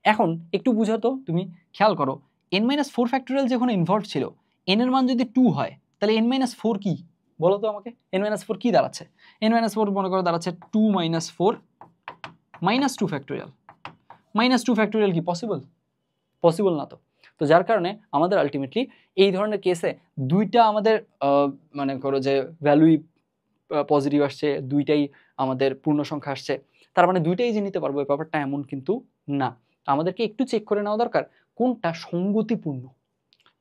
এখন একটু বুঝো তো, তুমি খেয়াল করো n - 4 ফ্যাক্টোরিয়াল যখন ইনভলভ ছিল, n এর মান যদি 2 হয় তাহলে n - 4 কি বলো তো আমাকে, n - 4 কি দাঁড়াচ্ছে? n - 4 মনে করো দাঁড়াচ্ছে 2 - 4 -2 ফ্যাক্টোরিয়াল। -2 ফ্যাক্টোরিয়াল কি পসিবল না তো। তো যার কারণে আমাদের আলটিমেটলি এই ধরনের কেসে দুইটা আমাদের মানে করো যে ভ্যালুই পজিটিভ আসছে, দুইটাই আমাদের পূর্ণ সংখ্যা আসছে, তার মানে দুইটাই যে নিতে পারবো এই ব্যাপারটা এমন কিন্তু না। আমাদেরকে একটু চেক করে নেওয়া দরকার কোনটা সঙ্গতিপূর্ণ।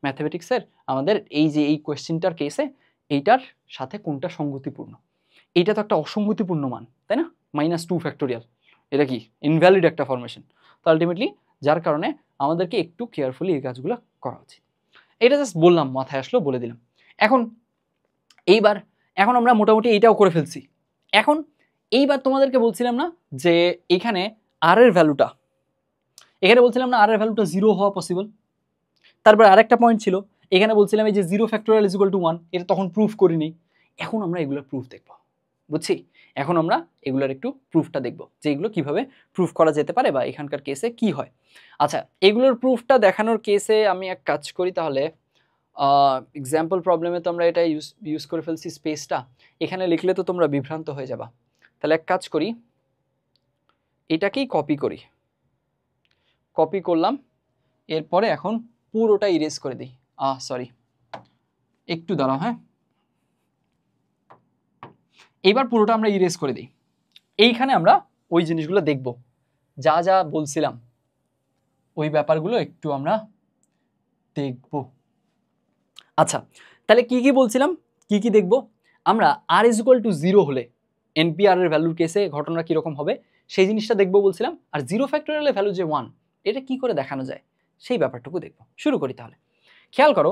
ম্যাথমেটিক্সের আমাদের এই যে এই কোয়েশ্চেনটার কেসে এইটার সাথে কোনটা সঙ্গতিপূর্ণ। এইটা তো একটা অসঙ্গতিপূর্ণ মান, তাই না? -2 ফ্যাক্টোরিয়াল, এটা কি ইনভ্যালিড একটা ফরমেশন। তো আলটিমেটলি যার কারণে আমাদেরকে একটু কেয়ারফুলি এই কাজগুলো করা উচিত। এটা জাস্ট বললাম, মাথায় আসলো বলে দিলাম। এখন আমরা মোটামুটি এইটাও করে ফেলছি। এখন এইবার তোমাদেরকে বলছিলাম না যে এখানে আর এর ভ্যালুটা, আর এর ভ্যালুটা 0 হওয়া পসিবল। তারপর আরেকটা পয়েন্ট ছিল, এখানে বলছিলাম এই যে 0 ফ্যাক্টোরিয়াল = 1, এটা তখন প্রুফ করিনি। এখন আমরা এগুলোর প্রুফ দেখব, বুঝছি? এখন আমরা এগুলোর একটু প্রুফটা দেখব যে এগুলো কিভাবে প্রুফ করা যেতে পারে বা এখানকার কেসে কি হয়। আচ্ছা এগুলোর প্রুফটা দেখানোর কেসে আমি এক কাজ করি, তাহলে এক্সাম্পল প্রবলেমে তো আমরা এটা ইউজ করে ফেলছি স্পেসটা, এখানে লিখলে তো তোমরা বিভ্রান্ত হয়ে যাবা। তাহলে এক কাজ করি, এটাকেই কপি করলাম, এরপরে এখন পুরোটা ইরেজ করে দিই। সরি একটু দাঁড়াও, হ্যাঁ এইবার পুরোটা আমরা ইরেজ করে দিই। এইখানে আমরা ওই জিনিসগুলো দেখব, যা যা বলছিলাম ওই ব্যাপারগুলো একটু আমরা দেখব। আচ্ছা তাহলে কি কি বলছিলাম, কি কি দেখব আমরা? r = 0 হলে NPR এর ভ্যালুর কেসে ঘটনা কীরকম হবে সেই জিনিসটা দেখব বলছিলাম। আর 0 ফ্যাক্টোরিয়ালের ভ্যালু যে 1, এটা কি করে দেখানো যায় সেই ব্যাপারটুকু দেখব। শুরু করি তাহলে। খেয়াল করো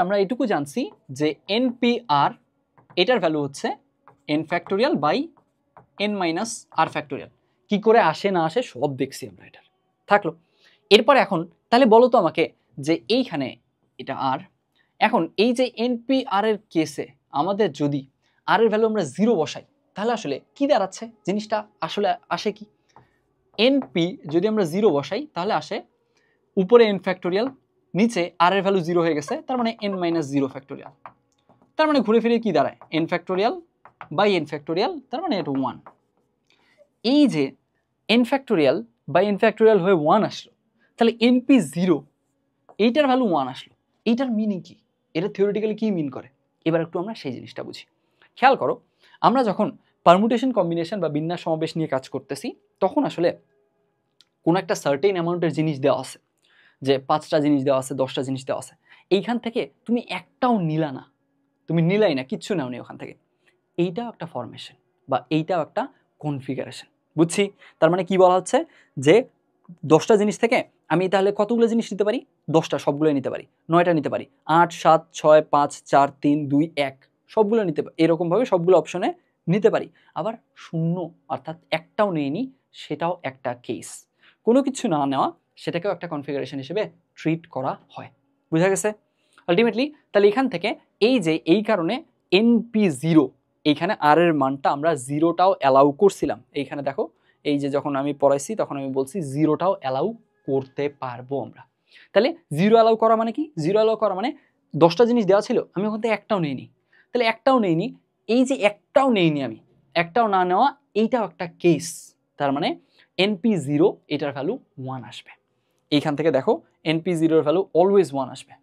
আমরা এটুকু জানছি যে NPR এটার ভ্যালু হচ্ছে n factorial by n - r factorial. কি করে আসে না আসে সব দেখছি আমরা, এটার থাকলো। এরপর এখন তাহলে বলো তো আমাকে যে এইখানে এটা r, এখন এই যে NPR এর কেসে আমাদের যদি r এর ভ্যালু আমরা 0 বসাই তাহলে আসলে কি দাঁড়াচ্ছে, জিনিসটা আসলে আসে কি? NP যদি আমরা 0 বসাই তাহলে আসে উপরে n ফ্যাক্টোরিয়াল, নিচে r এর ভ্যালু 0 হয়ে গেছে, তার মানে n - 0 ফ্যাক্টোরিয়াল। তার মানে ঘুরে ফিরে কি দাঁড়ায় n factorial by n factorial, তার মানে এটা 1। এই যে n factorial by n factorial হয়ে 1 আসলো, তাহলে np0 এইটার ভ্যালু 1 আসলো, এইটার মিনিং কি, এটা থিওরিটিক্যালি কি মিন করে, এবার একটু আমরা সেই জিনিসটা বুঝি। খেয়াল করো, আমরা যখন পারমুটেশন কম্বিনেশন বা বিন্যাস সমাবেশ নিয়ে কাজ করতেছি, তখন আসলে কোনো একটা সার্টেন অ্যামাউন্টের জিনিস দেওয়া আছে, যে 5টা জিনিস দেওয়া আছে, 10টা জিনিস দেওয়া আছে, এইখান থেকে তুমি একটাও নিলা না, তুমি নিলাই না, কিচ্ছু নাও নি ওখান থেকে, এইটাও একটা ফরমেশন বা এইটাও একটা কনফিগারেশন, বুঝছি? তার মানে কি বলা হচ্ছে যে 10টা জিনিস থেকে আমি তাহলে কতগুলো জিনিস নিতে পারি, 10টা সবগুলো নিতে পারি, 9টা নিতে পারি, 8 7 6 5 4 3 2 1 সবগুলো নিতে পারি, এরকমভাবে সবগুলো অপশনে নিতে পারি। আবার শূন্য অর্থাৎ একটাও নেইনি, সেটাও একটা কেস, কোনো কিছু না নেওয়া সেটাকেও একটা কনফিগারেশন হিসেবে ট্রিট করা হয়। বুঝা গেছে? আলটিমেটলি তাহলে এখান থেকে এই যে এই কারণে np0 এইখানে আর এর মানটা আমরা জিরোটাও অ্যালাউ করছিলাম, এইখানে দেখো এই যে যখন আমি পড়াইছি তখন আমি বলছি জিরোটাও অ্যালাউ করতে পারবো আমরা। তাহলে জিরো অ্যালাউ করা মানে কি, জিরো অ্যালাউ করা মানে 10টা জিনিস দেওয়া ছিল, আমি ওখান থেকে একটাও নেইনি, তাহলে একটাও নেইনি, এই যে একটাও নেইনি আমি, একটাও না নেওয়া এইটাও একটা কেস, তার মানে np0 এটার ভ্যালু 1 আসবে। এইখান থেকে দেখো np0 এর ভ্যালু অলওয়েজ 1 আসবে।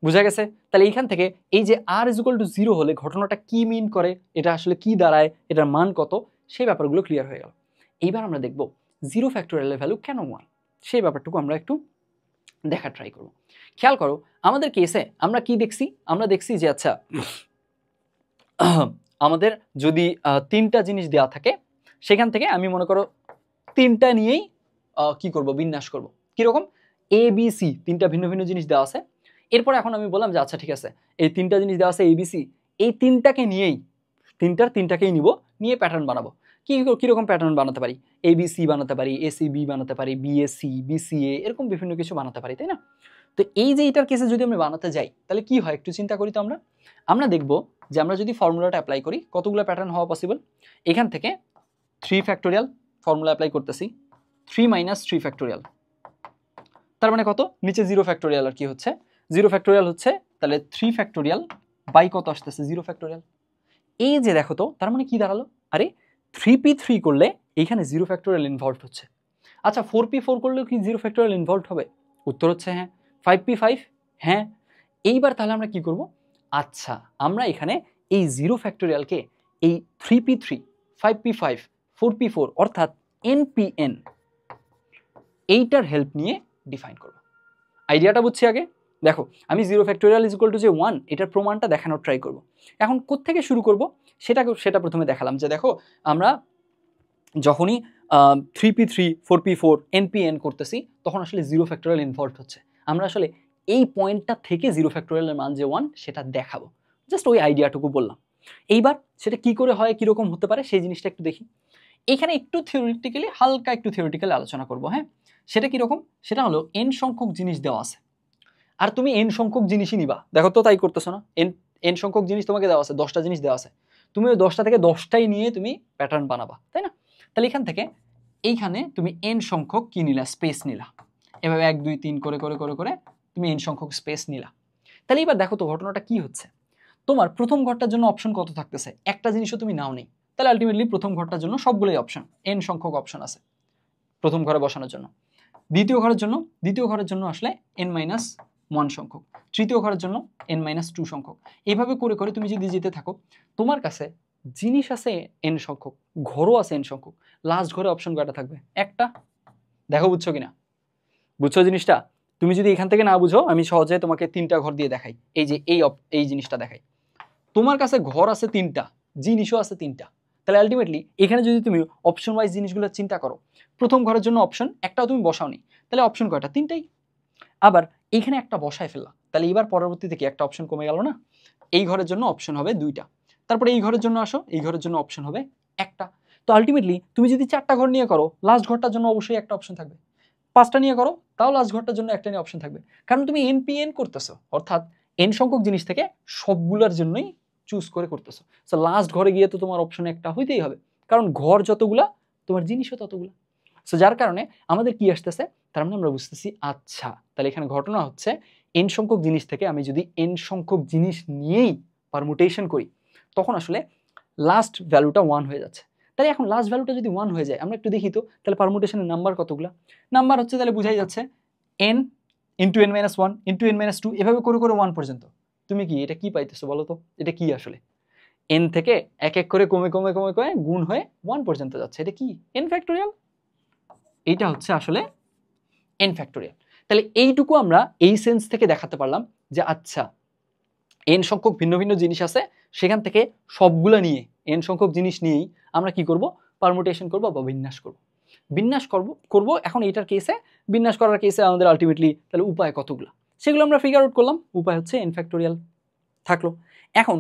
বুঝা গেছে? তাহলে এইখান থেকে এই যে r = 0 হলে ঘটনাটা কি মিন করে, এটা আসলে কি দাঁড়ায়, এটার মান কত, সেই ব্যাপারগুলো ক্লিয়ার হয়ে গেল। এইবার আমরা দেখব 0 ফ্যাক্টোরিয়ালের ভ্যালু কেন 1, সেই ব্যাপারটুকু আমরা একটু দেখা ট্রাই করব। খেয়াল করো আমাদের কেসে আমরা কি দেখছি, আমরা দেখছি যে আচ্ছা আমাদের যদি 3টা জিনিস দেওয়া থাকে, সেখান থেকে আমি মনে করো 3টা নিয়েই কি করব, বিন্যাস করব। কিরকম, এ বি সি 3টা ভিন্ন ভিন্ন জিনিস দেওয়া আছে, এরপর এখন আমি বললাম যে আচ্ছা ঠিক আছে এই 3টা জিনিস দেওয়া আছে এবিসি, এই 3টাকে নিয়েই 3টাকেই নিব, নিয়ে প্যাটার্ন বানাবো। কীরকম প্যাটার্ন বানাতে পারি, এবিসি বানাতে পারি, এসিবি বানাতে পারি, বিএসসি বিসিএ, এরকম বিভিন্ন কিছু বানাতে পারি, তাই না? তো এই যে এটার কেসে যদি আমি বানাতে যাই তাহলে কি হয় একটু চিন্তা করি তো। আমরা দেখব যে আমরা যদি ফর্মুলাটা অ্যাপ্লাই করি কতগুলো প্যাটার্ন হওয়া পসিবল। এখান থেকে 3 ফ্যাক্টোরিয়াল ফর্মুলা অ্যাপ্লাই করতেছি, 3 - 3 ফ্যাক্টোরিয়াল, তার মানে কত, নিচে 0 ফ্যাক্টোরিয়াল, আর কি হচ্ছে 0 ফ্যাক্টোরিয়াল হচ্ছে, তাহলে 3 ফ্যাক্টোরিয়াল বাই কত আসতেছে 0 ফ্যাক্টোরিয়াল। এই যে দেখো তো, তার মানে কি দাঁড়ালো, আরে 3p3 করলে এইখানে 0 ফ্যাক্টোরিয়াল ইনভলভ হচ্ছে। আচ্ছা 4p4 করলেও কি 0 ফ্যাক্টোরিয়াল ইনভলভ হবে? উত্তর হচ্ছে হ্যাঁ। 5p5 হ্যাঁ। এইবার তাহলে আমরা কি করব, আচ্ছা আমরা এখানে এই 0 ফ্যাক্টোরিয়ালকে এই 3p3 5p5 4p4 অর্থাৎ npn এইটার হেল্প নিয়ে ডিফাইন করব। আইডিয়াটা বুঝছি আগে? দেখো আমি 0 ফ্যাক্টোরিয়াল = যে 1 এটার প্রমাণটা দেখানোর ট্রাই করব। এখন কোত্থেকে শুরু করব সেটা প্রথমে দেখালাম, যে দেখো আমরা যখনই 3p3 4p4 npn করতেছি তখন আসলে 0 ফ্যাক্টোরিয়াল ইনভলভ হচ্ছে। আমরা আসলে এই পয়েন্টটা থেকে 0 ফ্যাক্টোরিয়ালের মান যে 1 সেটা দেখাবো, জাস্ট ওই আইডিয়াটুকু বললাম। এইবার সেটা কি করে হয়, কীরকম হতে পারে সেই জিনিসটা একটু দেখি। এখানে একটু থিওরিটিক্যালি, হালকা একটু থিওরিটিক্যালি আলোচনা করব। হ্যাঁ, সেটা কীরকম, সেটা হলো n সংখ্যক জিনিস দেওয়া আছে, আর তুমি n সংখ্যক জিনিসই নিবা। দেখো তো তাই করতেছো না, n সংখ্যক জিনিস তোমাকে দেওয়া আছে, 10টা জিনিস দেওয়া আছে, তুমি ওই 10টা থেকে 10টাই নিয়ে তুমি প্যাটার্ন বানাবা, তাই না? তাহলে এখান থেকে এইখানে তুমি n সংখ্যক কি নিলা, স্পেস নিলা, এভাবে 1 2 3 করে করে করে করে তুমি n সংখ্যক স্পেস নিলা। তাহলে এবার দেখো তো ঘটনাটা কি হচ্ছে, তোমার প্রথম ঘরটার জন্য অপশন কত থাকতেছে, একটা জিনিসও তুমি নাও নেই, তাহলে আলটিমেটলি প্রথম ঘরটার জন্য সবগুলোই অপশন, n সংখ্যক অপশন আছে প্রথম ঘরে বসানোর জন্য। দ্বিতীয় ঘরের জন্য আসলে n-1 সংখ্যক, তৃতীয় ঘরের জন্য n-2 সংখ্যক। এইভাবে করে করে তুমি যদি যেতে থাকো, তোমার কাছে জিনিস আছে n সংখ্যক, ঘরও আছে n সংখ্যক, লাস্ট ঘরে অপশন কয়টা থাকবে, একটা। দেখো বুঝছো কিনা, বুঝছো জিনিসটা? তুমি যদি এখান থেকে না বুঝো, আমি সহজে তোমাকে 3টা ঘর দিয়ে দেখাই। এই যে এই জিনিসটা দেখাই, তোমার কাছে ঘর আছে 3টা, জিনিসও আছে 3টা, তাহলে আলটিমেটলি এখানে যদি তুমি অপশন ওয়াইজ জিনিসগুলো চিন্তা করো, প্রথম ঘরের জন্য অপশন একটাও তুমি বসাওনি, তাহলে অপশন কয়টা, 3টাই। আবার এইখানে একটা বসায় ফেললা, তাহলে এবার পরবর্তীতে কি একটা অপশন কমে গেল না? এই ঘরের জন্য অপশন হবে 2টা, তারপরে এই ঘরের জন্য আসো, এই ঘরের জন্য অপশন হবে একটা। তো আলটিমেটলি তুমি যদি 4টা ঘর নিয়ে করো, লাস্ট ঘরটার জন্য অবশ্যই একটা অপশন থাকবে। 5টা নিয়ে করো, তাও লাস্ট ঘরটার জন্য একটা নিয়ে অপশন থাকবে, কারণ তুমি npn করতেছো, অর্থাৎ n সংখ্যক জিনিস থেকে সবগুলোর জন্যই চুজ করে করতেছো। সো লাস্ট ঘরে গিয়ে তো তোমার অপশন একটা হইতেই হবে, কারণ ঘর যতগুলা তোমার জিনিসও ততগুলা। সো যার কারণে আমাদের কি আসতেছে, তার মানে আমরা বুঝতেছি আচ্ছা তাহলে এখানে ঘটনা হচ্ছে n সংখ্যক জিনিস থেকে আমি যদি n সংখ্যক জিনিস নিয়েই পারমুটেশন করি তখন আসলে লাস্ট ভ্যালুটা 1 হয়ে যাচ্ছে। তাহলে এখন লাস্ট ভ্যালুটা যদি 1 হয়ে যায়, আমরা একটু দেখি তো তাহলে পারমুটেশনের নাম্বার কতগুলো। নাম্বার হচ্ছে তাহলে বোঝাই যাচ্ছে n into n minus 1 into n minus 2 এভাবে করে করে 1 পর্যন্ত। তুমি কি এটা কি পাইতেছো বলো তো, এটা কি আসলে? n থেকে এক এক করে কমে কমে কমে কমে গুণ হয়ে 1 পর্যন্ত যাচ্ছে, এটা কি n ফ্যাক্টোরিয়াল। এইটা হচ্ছে আসলে n ফ্যাক্টোরিয়াল। তাহলে এইটুকু আমরা এই সেন্স থেকে দেখাতে পারলাম যে আচ্ছা n সংখ্যক ভিন্ন ভিন্ন জিনিস আছে, সেখান থেকে সবগুলা নিয়ে n সংখ্যক জিনিস নিয়েই আমরা কি করব, পারমুটেশন করব বা বিন্যাস করব। বিন্যাস করব এখন এইটার কেসে, বিন্যাস করার কেসে আমাদের আলটিমেটলি তাহলে উপায় কতগুলো সেগুলো আমরা ফিগার আউট করলাম। উপায় হচ্ছে n ফ্যাক্টোরিয়াল থাকলো। এখন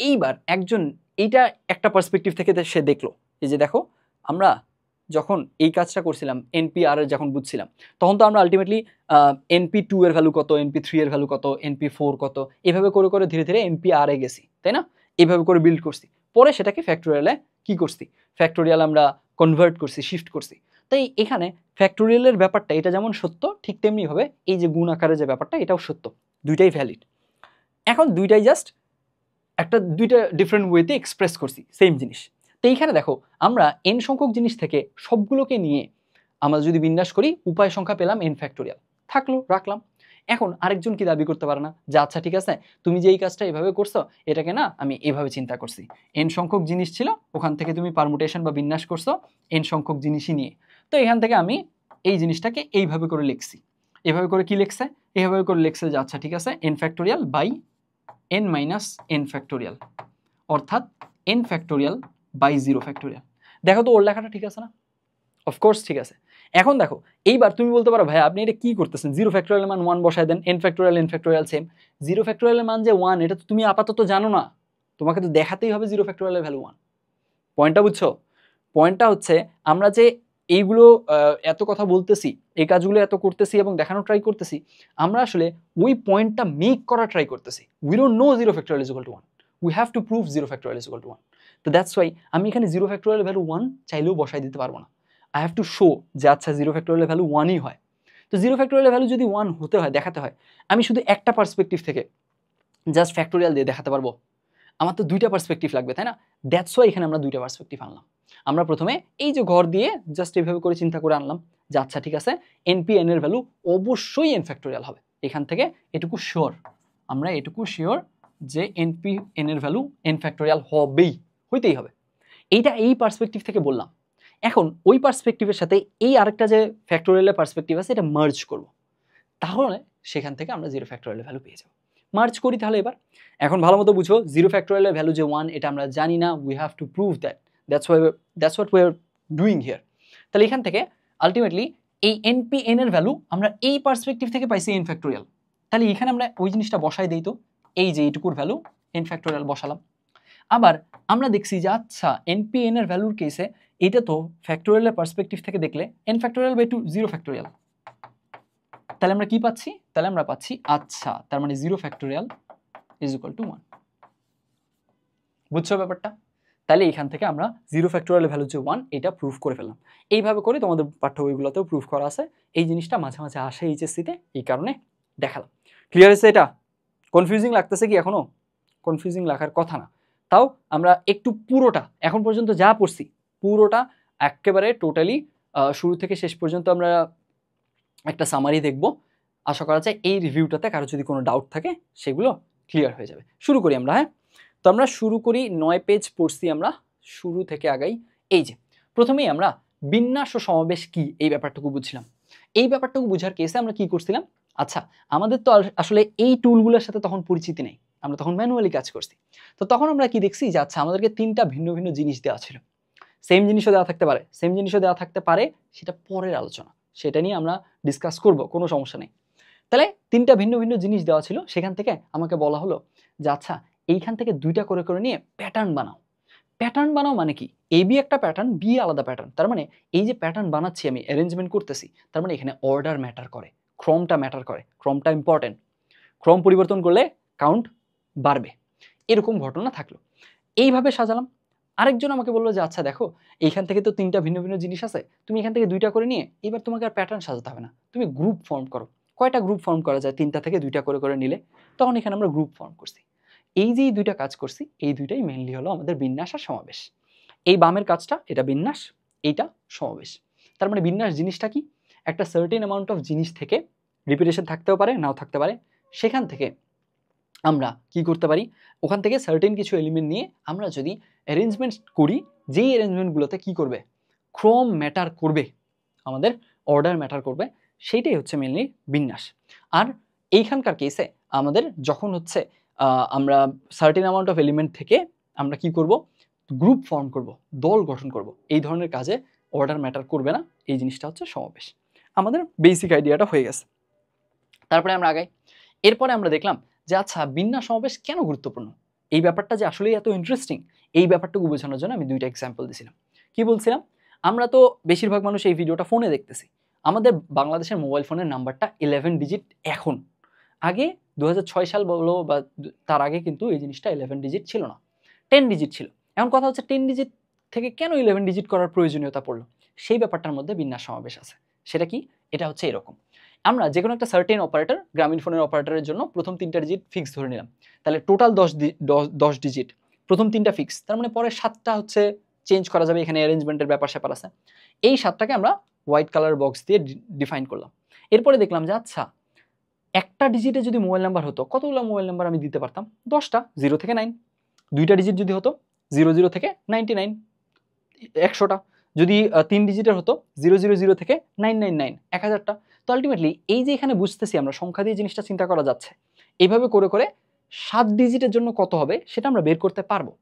এইবার একজন এইটা একটা পার্সপেক্টিভ থেকে সে দেখলো, এই যে দেখো আমরা যখন এই কাজটা করছিলাম NP-r এর যখন বুঝছিলাম তখন তো আমরা আলটিমেটলি NP2 এর ভ্যালু কত, NP3 এর ভ্যালু কত, NP4 কত, এভাবে করে করে ধীরে ধীরে NP-r এ গেছি, তাই না? এভাবে করে বিল্ড করছি, পরে সেটাকে ফ্যাক্টোরিয়ালে কি করছি, ফ্যাক্টোরিয়াল আমরা কনভার্ট করছি, শিফট করছি। তাই এখানে ফ্যাক্টোরিয়ালের ব্যাপারটা এটা যেমন সত্য ঠিক তেমনিভাবে এই যে গুণ আকারে যে ব্যাপারটা এটাও সত্য, দুইটাই ভ্যালিড। এখন দুইটাই জাস্ট দুইটা ডিফারেন্ট ওয়েতে এক্সপ্রেস করছি সেম জিনিস। তো এইখানে দেখো আমরা n সংখ্যক জিনিস থেকে সবগুলোকে নিয়ে আমরা যদি বিন্যাস করি উপায় সংখ্যা পেলাম n ফ্যাক্টোরিয়াল, থাকলো রাখলাম। এখন আরেকজন কি দাবি করতে পারে না যে আচ্ছা ঠিক আছে তুমি যে এই কাজটা এভাবে করছো এটাকে না আমি এভাবে চিন্তা করছি, n সংখ্যক জিনিস ছিল ওখান থেকে তুমি পারমুটেশন বা বিন্যাস করছো n সংখ্যক জিনিসই নিয়ে, তো এখান থেকে আমি এই জিনিসটাকে এইভাবে করে লিখছি। এভাবে করে কি লিখছে, এইভাবে করে লিখছে যে আচ্ছা ঠিক আছে n factorial by n minus n factorial, অর্থাৎ n ফ্যাক্টোরিয়াল বাই 0 ফ্যাক্টোরিয়াল। দেখো তো ওর লেখাটা ঠিক আছে না? অফকোর্স ঠিক আছে। এখন দেখো এইবার তুমি বলতে পারো ভাই আপনি এটা কি করতেছেন, 0 ফ্যাক্টোরিয়ালের মান 1 বসায় দেন, n ফ্যাক্টোরিয়াল সেম। 0 ফ্যাক্টোরিয়ালের মান যে 1 এটা তো তুমি আপাতত জানো না, তোমাকে তো দেখাতেই হবে 0 ফ্যাক্টোরিয়ালের ভ্যালু 1। পয়েন্টটা বুঝছো? পয়েন্টটা হচ্ছে আমরা যে এইগুলো এত কথা বলতেছি, এই কাজগুলো এত করতেছি এবং দেখানোর ট্রাই করতেছি, আমরা আসলে ওই পয়েন্টটা মেক করা ট্রাই করতেছি। We don't know 0 factorial is equal to 1, we have to prove 0 factorial is equal to 1। তো দ্যাটস ওয়াই আমি এখানে 0 ফ্যাক্টোরিয়াল ভ্যালু 1 চাইলেও বসাই দিতে পারবো না, আই হ্যাভ টু শো যে আচ্ছা 0 ফ্যাক্টোরিয়াল ভ্যালু 1ই হয়। তো 0 ফ্যাক্টোরিয়াল ভ্যালু যদি 1 হতে হয়, দেখাতে হয়, আমি শুধু একটা পার্সপেক্টিভ থেকে জাস্ট ফ্যাক্টোরিয়াল দিয়ে দেখাতে পারবো? আমার তো দুইটা পার্সপেক্টিভ লাগবে, তাই না? দ্যাটস ওয়াই এখানে আমরা দুইটা পার্সপেক্টিভ আনলাম। আমরা প্রথমে এই যে ঘর দিয়ে জাস্ট এইভাবে করে চিন্তা করে আনলাম যে আচ্ছা ঠিক আছে NP-n এর ভ্যালু অবশ্যই n ফ্যাক্টোরিয়াল হবে, এখান থেকে এটুকু শিওর, আমরা এটুকু শিওর যে NP-n এর ভ্যালু n ফ্যাক্টোরিয়াল হবেই, হইতেই হবে। এইটা এই পার্সপেক্টিভ থেকে বললাম। এখন ওই পার্সপেক্টিভের সাথে এই আরেকটা যে ফ্যাক্টোরিয়ালের পার্সপেক্টিভ আছে এটা মার্জ করব, তাহলে সেখান থেকে আমরা 0 ফ্যাক্টোরিয়ালের ভ্যালু পেয়ে যাব। মার্জ করি তাহলে এবার। এখন ভালো মতো বুঝো 0 ফ্যাক্টোরিয়ালের ভ্যালু যে 1 এটা আমরা জানি না, we have to prove that, that's what we are doing here. তাহলে এখান থেকে আলটিমেটলি এই NP-n এর ভ্যালু আমরা এই পার্সপেক্টিভ থেকে পাইছি n ফ্যাক্টোরিয়াল। তাহলে এখানে আমরা ওই জিনিসটা বসাই দেই তো, এই যে এইটুকুর ভ্যালু n ফ্যাক্টোরিয়াল বসালাম। আবার আমরা দেখছি যে আচ্ছা NP-n এর ভ্যালুর কেসে এটা তো ফ্যাক্টোরিয়ালের পার্সপেক্টিভ থেকে দেখলে n ফ্যাক্টোরিয়াল বাই 2 0 ফ্যাক্টোরিয়াল। তাহলে আমরা কি পাচ্ছি, তাহলে আমরা পাচ্ছি আচ্ছা তার মানে 0 ফ্যাক্টোরিয়াল ইজ ইকুয়াল টু 1। বুঝছো ব্যাপারটা? তাহলে এখান থেকে আমরা 0 ফ্যাক্টোরিয়াল ভ্যালু যে 1 এটা প্রুফ করে ফেললাম। এইভাবে করে তোমাদের পাঠ্য বইগুলোতেও প্রুফ করা আছে, এই জিনিসটা মাঝে মাঝে আসে এইচএসসিতে, এই কারণে দেখালাম। ক্লিয়ার হয়েছে? এটা কনফিউজিং লাগতেছে কি এখনো? কনফিউজিং লাগার কথা না। তাও আমরা একটু পুরোটা এখন পর্যন্ত যা পড়ছি পুরোটা একেবারে টোটালি শুরু থেকে শেষ পর্যন্ত আমরা একটা সামারি দেখব। আশা করা যায় এই রিভিউটাতে কারো যদি কোনো ডাউট থাকে সেগুলো ক্লিয়ার হয়ে যাবে। শুরু করি আমরা। হ্যাঁ, তো আমরা শুরু করি, 9 পেজ পড়ছি আমরা, শুরু থেকে আগাই। এই যে প্রথমেই আমরা বিন্যাস ও সমাবেশ কি এই ব্যাপারটুকু বুঝছিলাম। এই ব্যাপারটুকু বুঝার কেসে আমরা কি করছিলাম, আচ্ছা আমাদের তো আসলে এই টুলগুলোর সাথে তখন পরিচিতি নেই, আমরা তখন ম্যানুয়ালি কাজ করছি। তো তখন আমরা কি দেখছি যে আচ্ছা আমাদেরকে 3টা ভিন্ন ভিন্ন জিনিস দেওয়া ছিল, সেম জিনিসও দেওয়া থাকতে পারে, সেম জিনিসও দেওয়া থাকতে পারে, সেটা পরের আলোচনা, সেটা নিয়ে আমরা ডিসকাস করব, কোনো সমস্যা নেই। তাহলে 3টা ভিন্ন ভিন্ন জিনিস দেওয়া ছিল, সেখান থেকে আমাকে বলা হলো যে আচ্ছা এইখান থেকে 2টা করে করে নিয়ে প্যাটার্ন বানাও। প্যাটার্ন বানাও মানে কি, এ বি একটা প্যাটার্ন, বি আলাদা প্যাটার্ন। তার মানে এই যে প্যাটার্ন বানাচ্ছি আমি, অ্যারেঞ্জমেন্ট করতেছি, তার মানে এখানে অর্ডার ম্যাটার করে, ক্রমটা ম্যাটার করে, ক্রমটা ইম্পর্টেন্ট। ক্রম পরিবর্তন করলে কাউন্ট বাড়বে, এরকম ঘটনা থাকলো। এইভাবে সাজালাম। আরেকজন আমাকে বললো যে আচ্ছা দেখো এইখান থেকে তো 3টা ভিন্ন ভিন্ন জিনিস আছে, তুমি এখান থেকে 2টা করে নিয়ে এবার তোমাকে আর প্যাটার্ন সাজাতে হবে না, তুমি গ্রুপ ফর্ম করো। কয়টা গ্রুপ ফর্ম করা যায়, 3টা থেকে 2টা করে করে নিলে, তখন এখানে আমরা গ্রুপ ফর্ম করছি। এই যে 2টা কাজ করছি, এই 2টাই মেইনলি হলো আমাদের বিন্যাস আর সমাবেশ। এই বামের কাজটা এটা বিন্যাস, এইটা সমাবেশ। তার মানে বিন্যাস জিনিসটা কি, একটা সার্টেন অ্যামাউন্ট অফ জিনিস থেকে রিপিটেশন থাকতেও পারে নাও থাকতে পারে, সেখান থেকে আমরা কি করতে পারি, ওখান থেকে সার্টেন কিছু এলিমেন্ট নিয়ে আমরা যদি অ্যারেঞ্জমেন্ট করি, যেই অ্যারেঞ্জমেন্টগুলোতে কি করবে, ক্রম ম্যাটার করবে, আমাদের অর্ডার ম্যাটার করবে, সেইটাই হচ্ছে মেনলি বিন্যাস। আর এইখানকার কেসে আমাদের যখন হচ্ছে আমরা সার্টেন অ্যামাউন্ট অফ এলিমেন্ট থেকে আমরা কি করব, গ্রুপ ফর্ম করব, দল গঠন করব, এই ধরনের কাজে অর্ডার ম্যাটার করবে না, এই জিনিসটা হচ্ছে সমাবেশ। আমাদের বেসিক আইডিয়াটা হয়ে গেছে। তারপরে আমরা আগাই। এরপরে আমরা দেখলাম যে আচ্ছা বিন্যাস সমাবেশ কেন গুরুত্বপূর্ণ, এই ব্যাপারটা যে আসলেই এত ইন্টারেস্টিং, এই ব্যাপারটুকু বোঝানোর জন্য আমি 2টা এক্সাম্পল দিয়েছিলাম। কি বলছিলাম, আমরা তো বেশিরভাগ মানুষ এই ভিডিওটা ফোনে দেখতেছি, আমাদের বাংলাদেশের মোবাইল ফোনের নাম্বারটা 11 ডিজিট এখন। আগে 2006 সাল বলো বা তার আগে কিন্তু এই জিনিসটা 11 ডিজিট ছিল না, 10 ডিজিট ছিল। এখন কথা হচ্ছে 10 ডিজিট থেকে কেন 11 ডিজিট করার প্রয়োজনীয়তা পড়লো, সেই ব্যাপারটার মধ্যে বিন্যাস সমাবেশ আছে। সেটা কি, এটা হচ্ছে এরকম, আমরা যে কোনো একটা সার্টেন অপারেটর, গ্রামীণ ফোনের অপারেটরের জন্য প্রথম 3টা ডিজিট ফিক্স ধরে নিলাম, তাহলে টোটাল 10 ডিজিট, প্রথম 3টা ফিক্স, তার মানে পরে 7টা হচ্ছে চেঞ্জ করা যাবে, এখানে অ্যারেঞ্জমেন্টের ব্যাপার স্যাপার আছে। এই 7টাকে আমরা হোয়াইট কালার বক্স দিয়ে ডিফাইন করলাম। এরপরে দেখলাম যে আচ্ছা একটা ডিজিটে যদি মোবাইল নাম্বার হতো, কতগুলো মোবাইল নাম্বার আমি দিতে পারতাম, 10টা, 0 থেকে 9। 2টা ডিজিট যদি হতো, 00 থেকে 99, 100টা। যদি 3 ডিজিটের হতো, 000 থেকে 999, 1000টা। তো আলটিমেটলি এই যে এখানে বুঝতেছি আমরা সংখ্যা দিয়ে জিনিসটা চিন্তা করা যাচ্ছে, এইভাবে করে করে 7 ডিজিটের জন্য কত হবে সেটা আমরা বের করতে পারবো।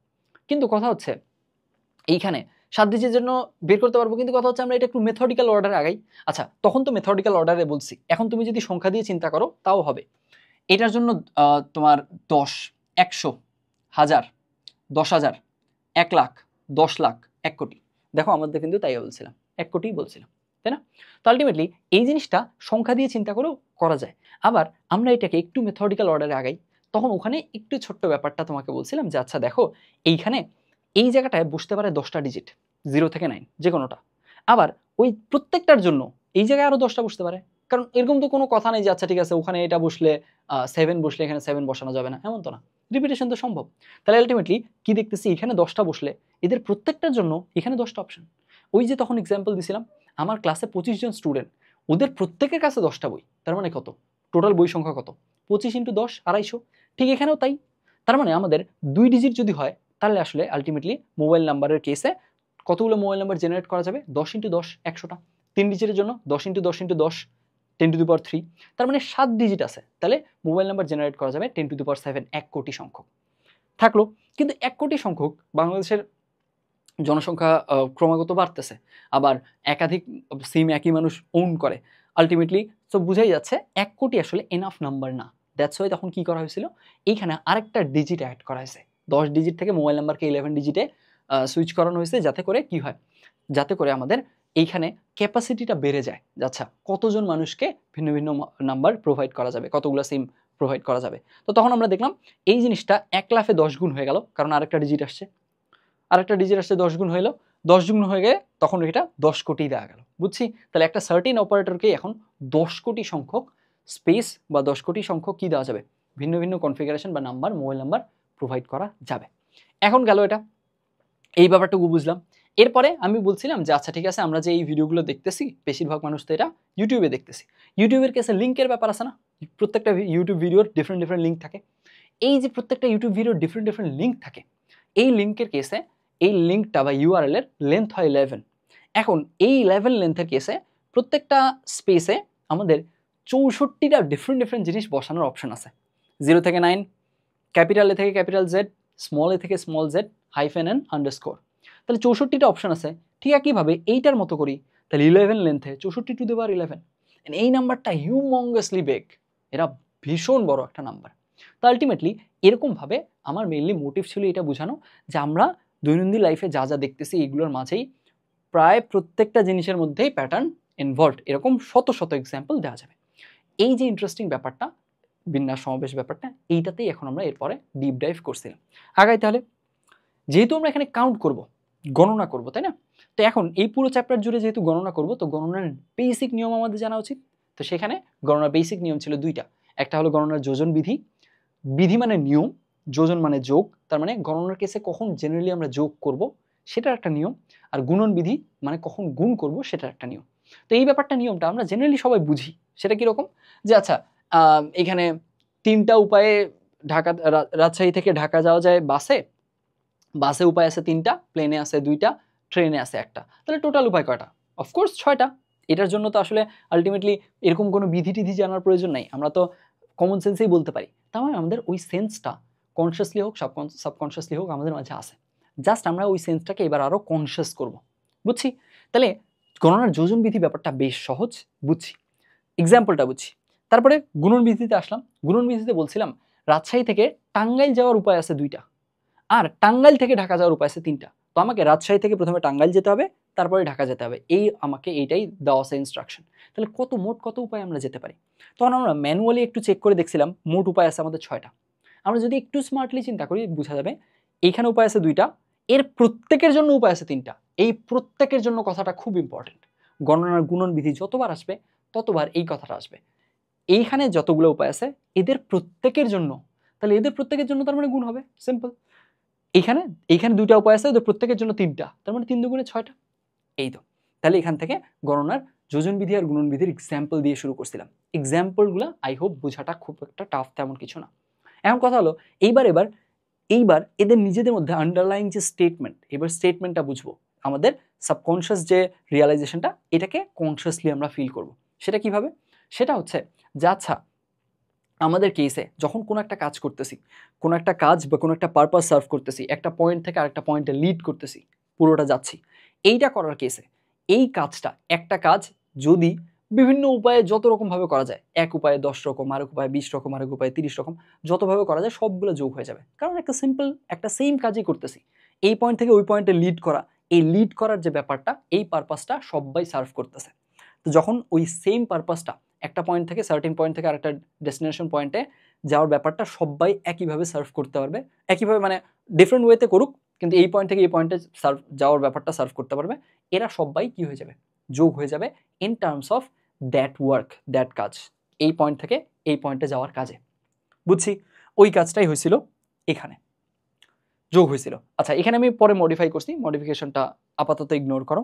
কিন্তু কথা হচ্ছে এইখানে 7 ডিজিটের জন্য বের করতে পারবো, কিন্তু কথা হচ্ছে আমরা এটা একটু মেথডিক্যাল অর্ডারে আগাই। আচ্ছা তখন তো মেথডিক্যাল অর্ডারে বলছি, এখন তুমি যদি সংখ্যা দিয়ে চিন্তা করো তাও হবে। এটার জন্য তোমার 10, 100, 1000, 10,000, 1 লাখ, 10 লাখ, 1 কোটি। দেখো আমাদের কিন্তু তাই বলছিলাম, 1 কোটি বলছিলাম, তাই না? তো আলটিমেটলি এই জিনিসটা সংখ্যা দিয়ে চিন্তা করেও করা যায়। আবার আমরা এটাকে একটু মেথডিক্যাল অর্ডারে আগাই, তখন ওখানে একটু ছোট্ট ব্যাপারটা তোমাকে বলছিলাম যে আচ্ছা দেখো এইখানে এই জায়গাটায় বসতে পারে 10টা ডিজিট, 0 থেকে 9 যে কোনোটা। আবার ওই প্রত্যেকটার জন্য এই জায়গায় আরো 10টা বসতে পারে, কারণ এরকম তো কোনো কথা নেই যে আচ্ছা ঠিক আছে ওখানে এটা বসলে 7 বসলে এখানে 7 বসানো যাবে না, এমন তো না, রিপিটেশন তো সম্ভব। তাহলে আলটিমেটলি কি দেখতেছি, এখানে 10টা বসলে এদের প্রত্যেকটার জন্য এখানে 10টা অপশন। ওই যে তখন এক্সাম্পল দিছিলাম, আমার ক্লাসে 25 জন স্টুডেন্ট, ওদের প্রত্যেকের কাছে 10টা বই, তার মানে কত, টোটাল বই সংখ্যা কত, 25 × 10, 250। ঠিক এখানেও তাই, তার মানে আমাদের 2 ডিজিট যদি হয় তাহলে আসলে আলটিমেটলি মোবাইল নাম্বারের কেসে কতগুলো মোবাইল নাম্বার জেনারেট করা যাবে, 10 × 10, 100টা। 3 ডিজিটের জন্য 10 × 10 × 10, 10⁻3, তার মানে 7 ডিজিট আছে, তাহলে মোবাইল নাম্বার জেনারেট করা যাবে 10⁻7, 1 কোটি সংখ্যক থাকলো। কিন্তু 1 কোটি সংখ্যক বাংলাদেশের জনসংখ্যা ক্রমাগত বাড়তেছে, আবার একাধিক সিম একই মানুষ ওন করে, আলটিমেটলি তো বুঝাই যাচ্ছে 1 কোটি আসলে এনাফ নাম্বার না। দ্যাটস ওয়াই তখন কি করা হয়েছিল, এইখানে আরেকটা ডিজিট অ্যাড করা হয়েছে, 10 ডিজিট থেকে মোবাইল নাম্বারকে 11 ডিজিটে সুইচ করানো হয়েছে, যাতে করে কি হয়, যাতে করে আমাদের এইখানে ক্যাপাসিটিটা বেড়ে যায়। আচ্ছা কতজন মানুষকে ভিন্ন ভিন্ন নাম্বার প্রোভাইড করা যাবে, কতগুলো সিম প্রোভাইড করা যাবে। তো তখন আমরা দেখলাম এই জিনিসটা 1 লাফে 10 গুণ হয়ে গেল, কারণ আরেকটা ডিজিট আসছে, 10 গুণ হইলো, 10 গুণ হয়ে গেলে তখন এটা 10 কোটি দেওয়া গেল, বুঝছি? তাহলে একটা সার্টেন অপারেটরকে এখন 10 কোটি সংখ্যক স্পেস বা 10 কোটি সংখ্যক কি দেওয়া যাবে, ভিন্ন ভিন্ন কনফিগারেশন বা নাম্বার, মোবাইল নাম্বার প্রোভাইড করা যাবে। এখন গেল এটা, এই ব্যাপারটুকু বুঝলাম। এরপরে আমি বলছিলাম যে আচ্ছা ঠিক আছে, আমরা যে এই ভিডিওগুলো দেখতেছি বেশিরভাগ মানুষ তো এটা ইউটিউবে দেখতেছি, ইউটিউবের কেসে লিঙ্কের ব্যাপার আছে না, প্রত্যেকটা ইউটিউব ভিডিওর ডিফারেন্ট লিঙ্ক থাকে। এই যে প্রত্যেকটা ইউটিউব ভিডিওর ডিফারেন্ট লিঙ্ক থাকে, এই লিঙ্কের কেসে এই লিঙ্কটা বা ইউআরএল এর লেন্থ হয় 11। এখন এই 11 লেন্থের কেসে প্রত্যেকটা স্পেসে আমাদের 64টা ডিফারেন্ট জিনিস বসানোর অপশন আছে, 0 থেকে 9, ক্যাপিটাল এ থেকে ক্যাপিটাল জেড, স্মল এ থেকে small Z, hyphen N underscore. তাহলে 64টা অপশন আছে। ঠিক একইভাবে এইটার মতো করি, তাহলে 11 লেন্থে 64⁻11, এই নাম্বারটা হিউমঙ্গাসলি বেগ, এটা ভীষণ বড় একটা নাম্বার। তো আলটিমেটলি এরকমভাবে আমার মেইনলি মোটিভ ছিল এটা বোঝানো যে আমরা দৈনন্দিন লাইফে যা যা দেখতেছি এগুলোর মাঝেই প্রায় প্রত্যেকটা জিনিসের মধ্যেই প্যাটার্ন ইনভলভড, এরকম শত শত এক্সাম্পল দেওয়া যাবে। এই যে ইন্টারেস্টিং ব্যাপারটা, বিন্যাস সমাবেশ ব্যাপারটা, এইটাতেই এখন আমরা এরপরে ডিপ ডাইভ করছিলাম। আগাই তাহলে, যেহেতু আমরা এখানে কাউন্ট করব, গণনা করব, তাই না? তো এখন এই পুরো চ্যাপ্টার জুড়ে যেহেতু গণনা করব, তো গণনার বেসিক নিয়ম আমাদের জানা উচিত। তো সেখানে গণনার বেসিক নিয়ম ছিল দুইটা, একটা হলো গণনার যোজন বিধি, বিধি মানে নিয়ম, যোজন মানে যোগ, তার মানে গণনার কেসে কখন জেনারেলি আমরা যোগ করব সেটার একটা নিয়ম, আর গুণন বিধি মানে কখন গুণ করব সেটার একটা নিয়ম। তো এই ব্যাপারটা নিয়মটা আমরা জেনারেলি সবাই বুঝি। সেটা কিরকম, যে আচ্ছা এখানে 3টা উপায়ে রাজশাহী থেকে ঢাকা যাওয়া যায় বাসে, বাসে উপায় আছে 3টা, প্লেনে আছে 2টা, ট্রেনে আছে 1টা, তাহলে টোটাল উপায় কয়টা? অফকোর্স 6টা। এটার জন্য তো আসলে আলটিমেটলি এরকম কোনো বিধি টিধি জানার প্রয়োজন নাই, আমরা তো কমন সেন্সেই বলতে পারি। তার মানে আমাদের ওই সেন্সটা কনসিয়াসলি হোক সাবকনসিয়াসলি হোক আমাদের মাঝে আছে, জাস্ট আমরা ওই সেন্সটাকে এবার আরও কনসিয়াস করব। বুঝছি? তাহলে গণনার যোজন বিধি ব্যাপারটা বেশ সহজ, বুঝছি, এক্সাম্পলটা বুঝছি। তারপরে গুণন বিধিতে আসলাম। গুণন বিধিতে বলছিলাম রাজশাহী থেকে টাঙ্গাইল যাওয়ার উপায় আছে 2টা, আর টাঙ্গাইল থেকে ঢাকা যাওয়ার উপায় আছে 3টা। তো আমাকে রাজশাহী থেকে প্রথমে টাঙ্গাইল যেতে হবে, তারপরে ঢাকা যেতে হবে, এই আমাকে এইটাই দেওয়া আছে ইনস্ট্রাকশন। তাহলে মোট কত উপায় আমরা যেতে পারি? তখন আমরা ম্যানুয়ালি একটু চেক করে দেখছিলাম, মোট উপায় আছে আমাদের 6টা। আমরা যদি একটু স্মার্টলি চিন্তা করি বোঝা যাবে এইখানে উপায় আছে 2টা, এর প্রত্যেকের জন্য উপায় আছে 3টা। এই প্রত্যেকের জন্য কথাটা খুব ইম্পর্টেন্ট। গণনার গুণন বিধি যতবার আসবে ততবার এই কথাটা আসবে। এইখানে যতগুলো উপায় আছে এদের প্রত্যেকের জন্য, তাহলে এদের প্রত্যেকের জন্য তার মানে গুণ হবে, সিম্পল। এইখানে 2টা উপায় আছে, ওদের প্রত্যেকের জন্য 3টা, তার মানে 3 দুগুণে 6টা। এই তো, তাহলে এখান থেকে গণনার যোজন বিধি আর গুণন বিধির এক্সাম্পল দিয়ে শুরু করছিলাম। এক্সাম্পলগুলো আই হোপ বোঝাটা খুব একটা টাফ তেমন কিছু না। এখন কথা হলো এইবার এদের নিজেদের মধ্যে আন্ডারলাইং যে স্টেটমেন্ট, এবার স্টেটমেন্টটা বুঝবো, আমাদের সাবকনশিয়াস যে রিয়ালাইজেশনটা এটাকে কনসিয়াসলি আমরা ফিল করব। সেটা কিভাবে? সেটা হচ্ছে যে আচ্ছা আমাদের কেসে যখন কোনো একটা কাজ করতেছি, কোনো একটা কাজ বা কোনো একটা পারপাস সার্ভ করতেছি, একটা পয়েন্ট থেকে আরেকটা পয়েন্টে লিড করতেছি, পুরোটা যাচ্ছি, এইটা করার কেসে এই কাজটা একটা কাজ যদি বিভিন্ন উপায়ে যত রকমভাবে করা যায়, এক উপায়ে 10 রকম, আরেক উপায়ে 20 রকম, আরেক উপায়ে 30 রকম, যতভাবে করা যায় সবগুলো যোগ হয়ে যাবে, কারণ একটা সিম্পল একটা সেম কাজই করতেছি। এই পয়েন্ট থেকে ওই পয়েন্টে লিড করা, এই লিড করার যে ব্যাপারটা, এই পারপাসটা সবাই সার্ভ করতেছে। তো যখন ওই সেম পারপাসটা একটা পয়েন্ট থেকে সার্টেন পয়েন্ট থেকে আরেকটা ডেস্টিনেশন পয়েন্টে যাওয়ার ব্যাপারটা সবাই একইভাবে সার্ভ করতে পারবে, একইভাবে মানে ডিফারেন্ট ওয়েতে করুক, কিন্তু এই পয়েন্ট থেকে এই পয়েন্টে সার্ভ যাওয়ার ব্যাপারটা সার্ভ করতে পারবে, এরা সবাই কি হয়ে যাবে? যোগ হয়ে যাবে in terms of that work, that কাজ, এই পয়েন্ট থেকে এই পয়েন্টে যাওয়ার কাজে। বুঝছি? ওই কাজটাই হয়েছিল এখানে, যোগ হয়েছিল। আচ্ছা এখানে আমি পরে মডিফাই করছি, মডিফিকেশনটা আপাতত ইগনোর করো।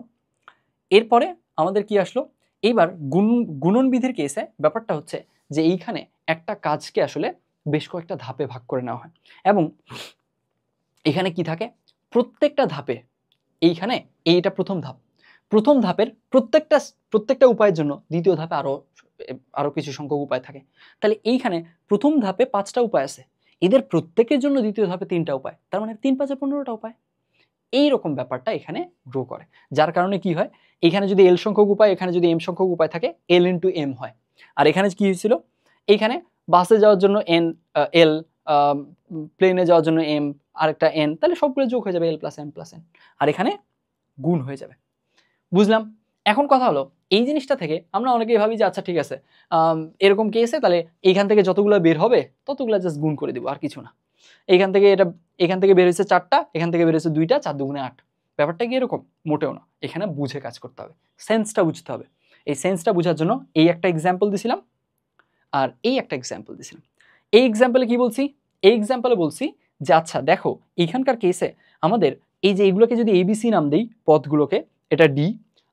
এরপরে আমাদের কি আসলো? এইবার গুণন বিধির কেসে ব্যাপারটা হচ্ছে যে এইখানে একটা কাজকে আসলে বেশ কয়েকটা ধাপে ভাগ করে নেওয়া হয়, এবং এখানে কি থাকে? প্রত্যেকটা ধাপে এইখানে এইটা প্রথম ধাপের প্রত্যেকটা উপায়ের জন্য দ্বিতীয় ধাপে আরো কিছু সংখ্যক উপায় থাকে। তাহলে এইখানে প্রথম ধাপে 5টা উপায় আছে, এদের প্রত্যেকের জন্য দ্বিতীয় ধাপে 3টা উপায়, তার মানে 3 5 15টা উপায়। এইরকম ব্যাপারটা এখানে গ্রো করে, যার কারণে কি হয়, এখানে যদি এল সংখ্যক উপায়, এখানে যদি এম সংখ্যক উপায় থাকে, এল ইন্টু এম হয়। আর এখানে কি হয়েছিল? এইখানে বাসে যাওয়ার জন্য এল, প্লেনে যাওয়ার জন্য এম, আরেকটা এন, তাহলে সবগুলো যোগ হয়ে যাবে এল প্লাস এম প্লাস এন, আর এখানে গুণ হয়ে যাবে। বুঝলাম? এখন কথা হলো এই জিনিসটা থেকে আমরা অনেকেই ভাবি যে আচ্ছা ঠিক আছে, এরকম কেসে তাহলে এইখান থেকে যতগুলো বের হবে ততগুলো জাস্ট গুণ করে দিব, আর কিছু না। এখান থেকে বের হয়েছে 4টা, এখান থেকে বের হয়েছে 2টা, 4 দুগুণে 8। ব্যাপারটা কি এরকম? মোটেও না। এখানে বুঝে কাজ করতে হবে, সেন্সটা বুঝতে হবে। এই সেন্সটা বোঝার জন্য এই একটা এক্সাম্পল দিছিলাম, আর এই একটা এক্সাম্পল দিছিলাম। এই এক্সাম্পলে কি বলছি? এই এক্সাম্পলে বলছি যে আচ্ছা দেখো এখানকার কেসে আমাদের এই যে এইগুলোকে যদি এবিসি নাম দেই পদগুলোকে, এটা ডি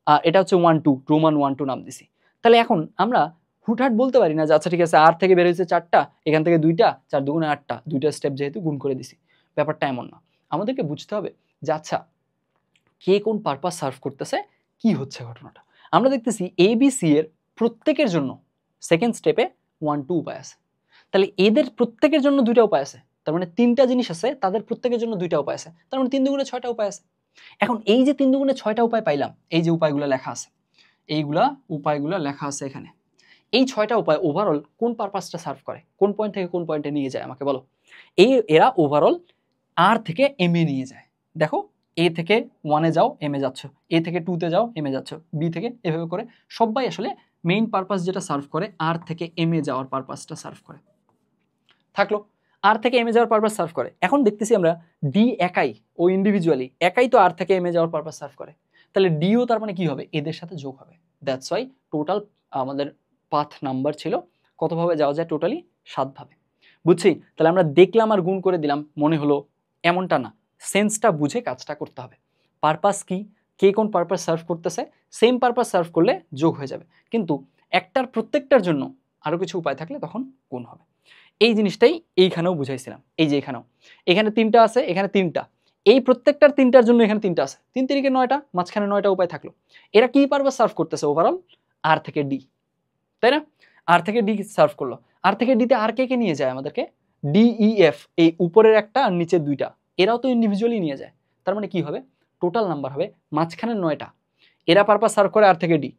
আর এটা হচ্ছে 1 2, রোমান 1 2 নাম দিছি, তাহলে এখন আমরা হুটহাট বলতে পারি না যে আচ্ছা ঠিক আছে আর থেকে বের হয়েছে 4টা, এখান থেকে 2টা, 4 দুগুণে 8টা, 2টা স্টেপ যেহেতু গুণ করে দিছি। ব্যাপারটা এমন না, আমাদেরকে বুঝতে হবে যে আচ্ছা কে কোন পারপাস সার্ভ করতেছে, কি হচ্ছে ঘটনাটা। আমরা দেখতেছি এবিসি এর প্রত্যেকের জন্য সেকেন্ড স্টেপে 1 2 উপায় আছে, তাহলে এদের প্রত্যেকের জন্য 2টা উপায় আছে, তার মানে 3টা জিনিস আছে, তাদের প্রত্যেকের জন্য 2টা উপায় আছে, তার মানে 3 দুগুণে 6টা উপায় আছে। এখন এই যে 3 দুগুণে 6টা উপায় পাইলাম, এই যে উপায়গুলো লেখা আছে, উপায়গুলো লেখা আছে এখানে, এই 6টা উপায় ওভারঅল কোন পারপাসটা সার্ভ করে, কোন পয়েন্ট থেকে কোন পয়েন্টে নিয়ে যায় আমাকে বলো। এরা ওভারঅল আর থেকে এম এ নিয়ে যায়। দেখো এ থেকে 1-এ যাও এম এ যাচ্ছ, এ থেকে 2-তে যাও এম এ যাচ্ছ, বি থেকে, এভাবে করে সবাই আসলে মেইন পারপাস যেটা সার্ভ করে আর থেকে এম এ যাওয়ার পারপাসটা সার্ভ করে। থাকলো আর থেকে এম এ যাওয়ার পারপাস সার্ভ করে। এখন দেখতেছি আমরা ডি একাই, ও ইন্ডিভিজুয়ালি একাই তো আর থেকে এম এ যাওয়ার পারপাস সার্ভ করে, তাহলে ডিও তার মানে কি হবে? এদের সাথে যোগ হবে। দ্যাটস ওয়াই টোটাল আমাদের পাথ নাম্বার ছিল, কতভাবে যাওয়া যায়? টোটালি 7 ভাবে। বুঝছি? তাহলে আমরা দেখলাম আর গুণ করে দিলাম মনে হলো, এমনটা না। সেন্সটা বুঝে কাজটা করতে হবে। পারপাস কি, কে কোন পারপাস সার্ভ করতেছে, সেম পারপাস সার্ভ করলে যোগ হয়ে যাবে, কিন্তু একটার প্রত্যেকটার জন্য আরও কিছু উপায় থাকলে তখন গুণ হবে। এই জিনিসটাই এইখানেও বুঝাইছিলাম। এই যে এখানে 3টা আছে, এখানে 3টা, এই প্রত্যেকটার 3টার জন্য এখানে 3টা আছে, 3 তিরিকে 9টা, মাঝখানে 9টা উপায় থাকলো। এরা কি পারপাস সার্ভ করতেছে? ওভারঅল আর থেকে ডি, তাই না? আর থেকে ডি সার্ভ করলো, আর থেকে ডিতে আর কে কে নিয়ে যায় আমাদেরকে? ডি ই এফ, এই উপরের একটা আর নিচের 2টা, এরাও তো ইন্ডিভিজুয়ালি নিয়ে যায়। তার মানে কি হবে? টোটাল নাম্বার হবে মাঝখানে 9টা, এরা পারপাস সার্ভ করে আর থেকে ডি,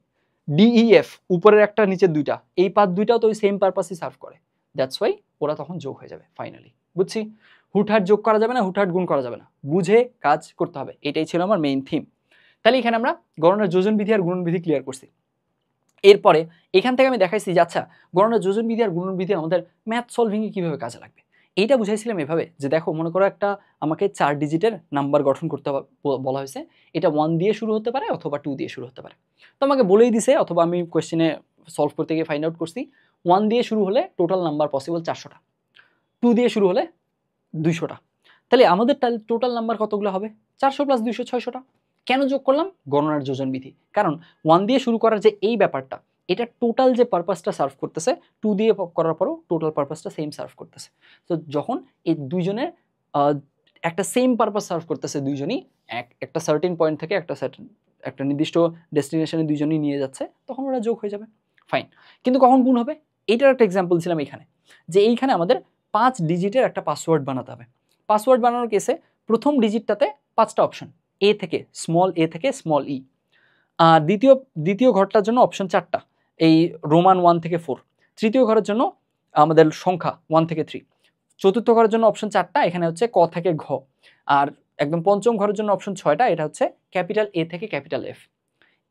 ডিইএফ উপরের একটা নিচের 2টা, এই পাথ 2টাও তো ওই সেম পারপাসই সার্ভ করে। দ্যাটস ওয়াই ওরা তখন যোগ হয়ে যাবে ফাইনালি। বুঝছি? হুটহাট যোগ করা যাবে না, হুটহাট গুণ করা যাবে না, বুঝে কাজ করতে হবে। এটাই ছিল আমার মেইন থিম। তাহলে এখানে আমরা গণনার যোজন বিধি আর গুণন বিধি ক্লিয়ার করছি। এরপরে এখান থেকে আমি দেখাইছি যে আচ্ছা, গণনার যোজন বিধি আর গুণন বিধি আমাদের ম্যাথ সলভিংয়ে কীভাবে কাজে লাগবে। এইটা বুঝাইছিলাম এভাবে যে দেখো, মনে করো একটা আমাকে 4 ডিজিটের নাম্বার গঠন করতে বলা হয়েছে, এটা 1 দিয়ে শুরু হতে পারে অথবা 2 দিয়ে শুরু হতে পারে। তো আমাকে বলেই দিছে, অথবা আমি কোয়েশ্চেনে সলভ করতে গিয়ে ফাইন্ড আউট করছি, 1 দিয়ে শুরু হলে টোটাল নাম্বার পসিবল 400টা, 2 দিয়ে শুরু হলে 200টা। তাহলে আমাদের টোটাল নাম্বার কতগুলো হবে? 400 + 200 600টা। কেন যোগ করলাম? গণনার যোজন বিধি। কারণ 1 দিয়ে শুরু করার যে এই ব্যাপারটা, এটা টোটাল যে পারপাসটা সার্ভ করতেছে, 2 দিয়ে করার পরও টোটাল পারপাসটা সেম সার্ভ করতেছে। তো যখন এই দুইজনের একটা সেম পারপাস সার্ভ করতেছে, দুইজনই একটা সার্টেন পয়েন্ট থেকে একটা নির্দিষ্ট ডেস্টিনেশনে দুইজনই নিয়ে যাচ্ছে, তখন ওরা যোগ হয়ে যাবে। ফাইন। কিন্তু কখন গুণ হবে? এটার একটা এক্সাম্পল ছিলাম এইখানে, যে এইখানে আমাদের 5 ডিজিটের একটা পাসওয়ার্ড বানাতে হবে। পাসওয়ার্ড বানানোর কেসে প্রথম ডিজিটটাতে 5টা অপশন, এ থেকে স্মল ই। আর দ্বিতীয় ঘরটার জন্য অপশন 4টা, এই রোমান 1 থেকে 4। তৃতীয় ঘরের জন্য আমাদের সংখ্যা 1 থেকে 3। চতুর্থ ঘরের জন্য অপশন 4টা, এখানে হচ্ছে ক থেকে ঘ। আর একদম পঞ্চম ঘরের জন্য অপশন 6টা, এটা হচ্ছে ক্যাপিটাল এ থেকে ক্যাপিটাল এফ।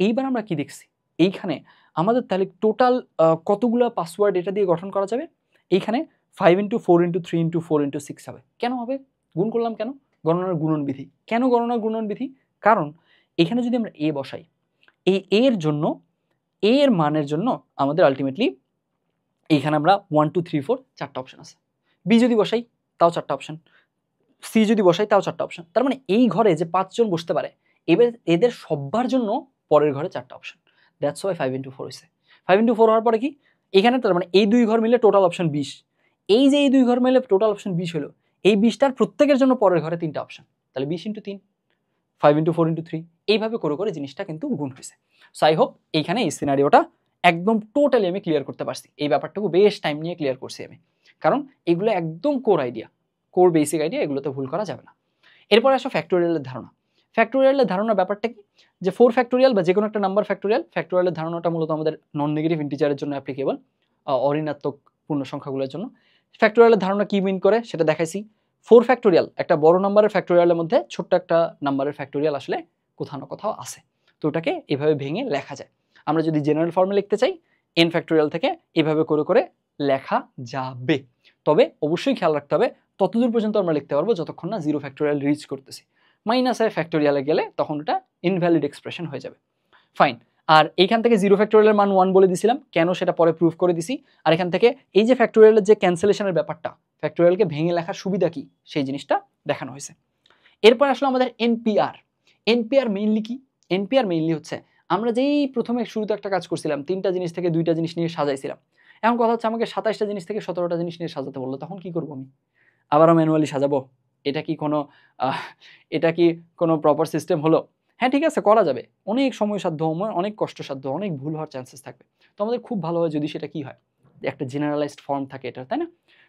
এইবার আমরা কি দেখছি, এইখানে আমাদের তাহলে টোটাল কতগুলো পাসওয়ার্ড এটা দিয়ে গঠন করা যাবে? এইখানে 5 × 4 × 3 × 4 × 6 হবে। কেন হবে? গুণ করলাম কেন? গণনার গুণন বিধি। কেন গণনার গুণন বিধি? কারণ এখানে যদি আমরা এ বসাই, এই এর জন্য, এ এর মানের জন্য আমাদের আলটিমেটলি এইখানে আমরা 1 2 3 4 4টা অপশন আছে। বি যদি বসাই তাও 4টা অপশন, সি যদি বসাই তাও 4টা অপশন। তার মানে এই ঘরে যে 5 জন বসতে পারে, এবার এদের সবার জন্য পরের ঘরে 4টা অপশন। দ্যাটস ওয়াই 5 × 4 হয়েছে। 5 × 4 হওয়ার পরে কি, এখানে তার মানে এই 2 ঘর মিলে টোটাল অপশন 20। এই যে এই 2 ঘর মিলে টোটাল অপশন 20 হলো, এই 20টার প্রত্যেকের জন্য পরের ঘরে 3টা অপশন, তাহলে 20 × 3, 5 × 4 × 3, এইভাবে করে করে জিনিসটা কিন্তু গুণ হয়েছে। সো আই হোপ এইখানে এই সিনারিওটা একদম টোটালি আমি ক্লিয়ার করতে পারছি। এই ব্যাপারটাকে বেশ টাইম নিয়ে ক্লিয়ার করছি আমি, কারণ এগুলো একদম core idea, core basic idea, এগুলোতে ভুল করা যাবে না। এরপর আসো ফ্যাক্টোরিয়ালের ধারণা। ফ্যাক্টোরিয়ালের ধারণার ব্যাপারটা কি, যে 4 ফ্যাক্টোরিয়াল বা যে কোনো একটা নাম্বার ফ্যাক্টোরিয়ালের ধারণাটা মূলত আমাদের নন নেগেটিভ ইন্টিজারের জন্য অ্যাপ্লিকেবল, অঋণাত্মক পূর্ণ সংখ্যাগুলোর জন্য। ফ্যাক্টোরিয়ালের ধারণা কি মিন করে সেটা দেখাইছি। 4 ফ্যাক্টোরিয়াল একটা বড় নাম্বারের ফ্যাক্টোরিয়ালের মধ্যে ছোট্ট একটা নাম্বারের ফ্যাক্টোরিয়াল আসলে কোথাও না কোথাও আছে, তো ওটাকে এভাবে ভেঙে লেখা যায়। আমরা যদি জেনারেল ফর্মে লিখতে চাই, n ফ্যাক্টোরিয়াল থেকে এভাবে করে করে লেখা যাবে। তবে অবশ্যই খেয়াল রাখতে হবে ততদূর পর্যন্ত আমরা লিখতে পারবো যতক্ষণ না 0 ফ্যাক্টোরিয়াল রিচ করতেছি। -i ফ্যাক্টোরিয়ালে গেলে তখন ওটা ইনভ্যালিড এক্সপ্রেশন হয়ে যাবে। ফাইন। আর এইখান থেকে 0 ফ্যাক্টোরিয়ালের মান 1 বলে দিছিলাম, কেন সেটা পরে প্রুফ করে দিছি। আর এখান থেকে এই যে ফ্যাক্টোরিয়ালের যে ক্যান্সেলেশনের ব্যাপারটা, ফ্যাক্টোরিয়ালকে ভেঙে লেখার সুবিধা কি সেই জিনিসটা দেখানো হয়েছে। এরপর আসলে আমাদের এনপিআর। এনপিআর মেইনলি কি? এনপিআর মেইনলি হচ্ছে আমরা যেই প্রথমে শুরুতে একটা কাজ করছিলাম, 3টা জিনিস থেকে 2টা জিনিস নিয়ে সাজাইছিলাম। এখন কথা হচ্ছে আমাকে 27টা জিনিস থেকে 17টা জিনিস নিয়ে সাজাতে বললো, তখন কি করবো আমি? আবারও ম্যানুয়ালি সাজাবো? এটা কি কোনো প্রপার সিস্টেম হলো? হ্যাঁ ঠিক আছে, করা যাবে, অনেক সময়সাধ্য, অনেক কষ্টসাধ্য, অনেক ভুল হওয়ার চান্সেস থাকবে। তো আমাদের খুব ভালো হয় যদি সেটা কি হয়, একটা জেনারেলাইজড ফর্ম থাকে এটা, তাই না?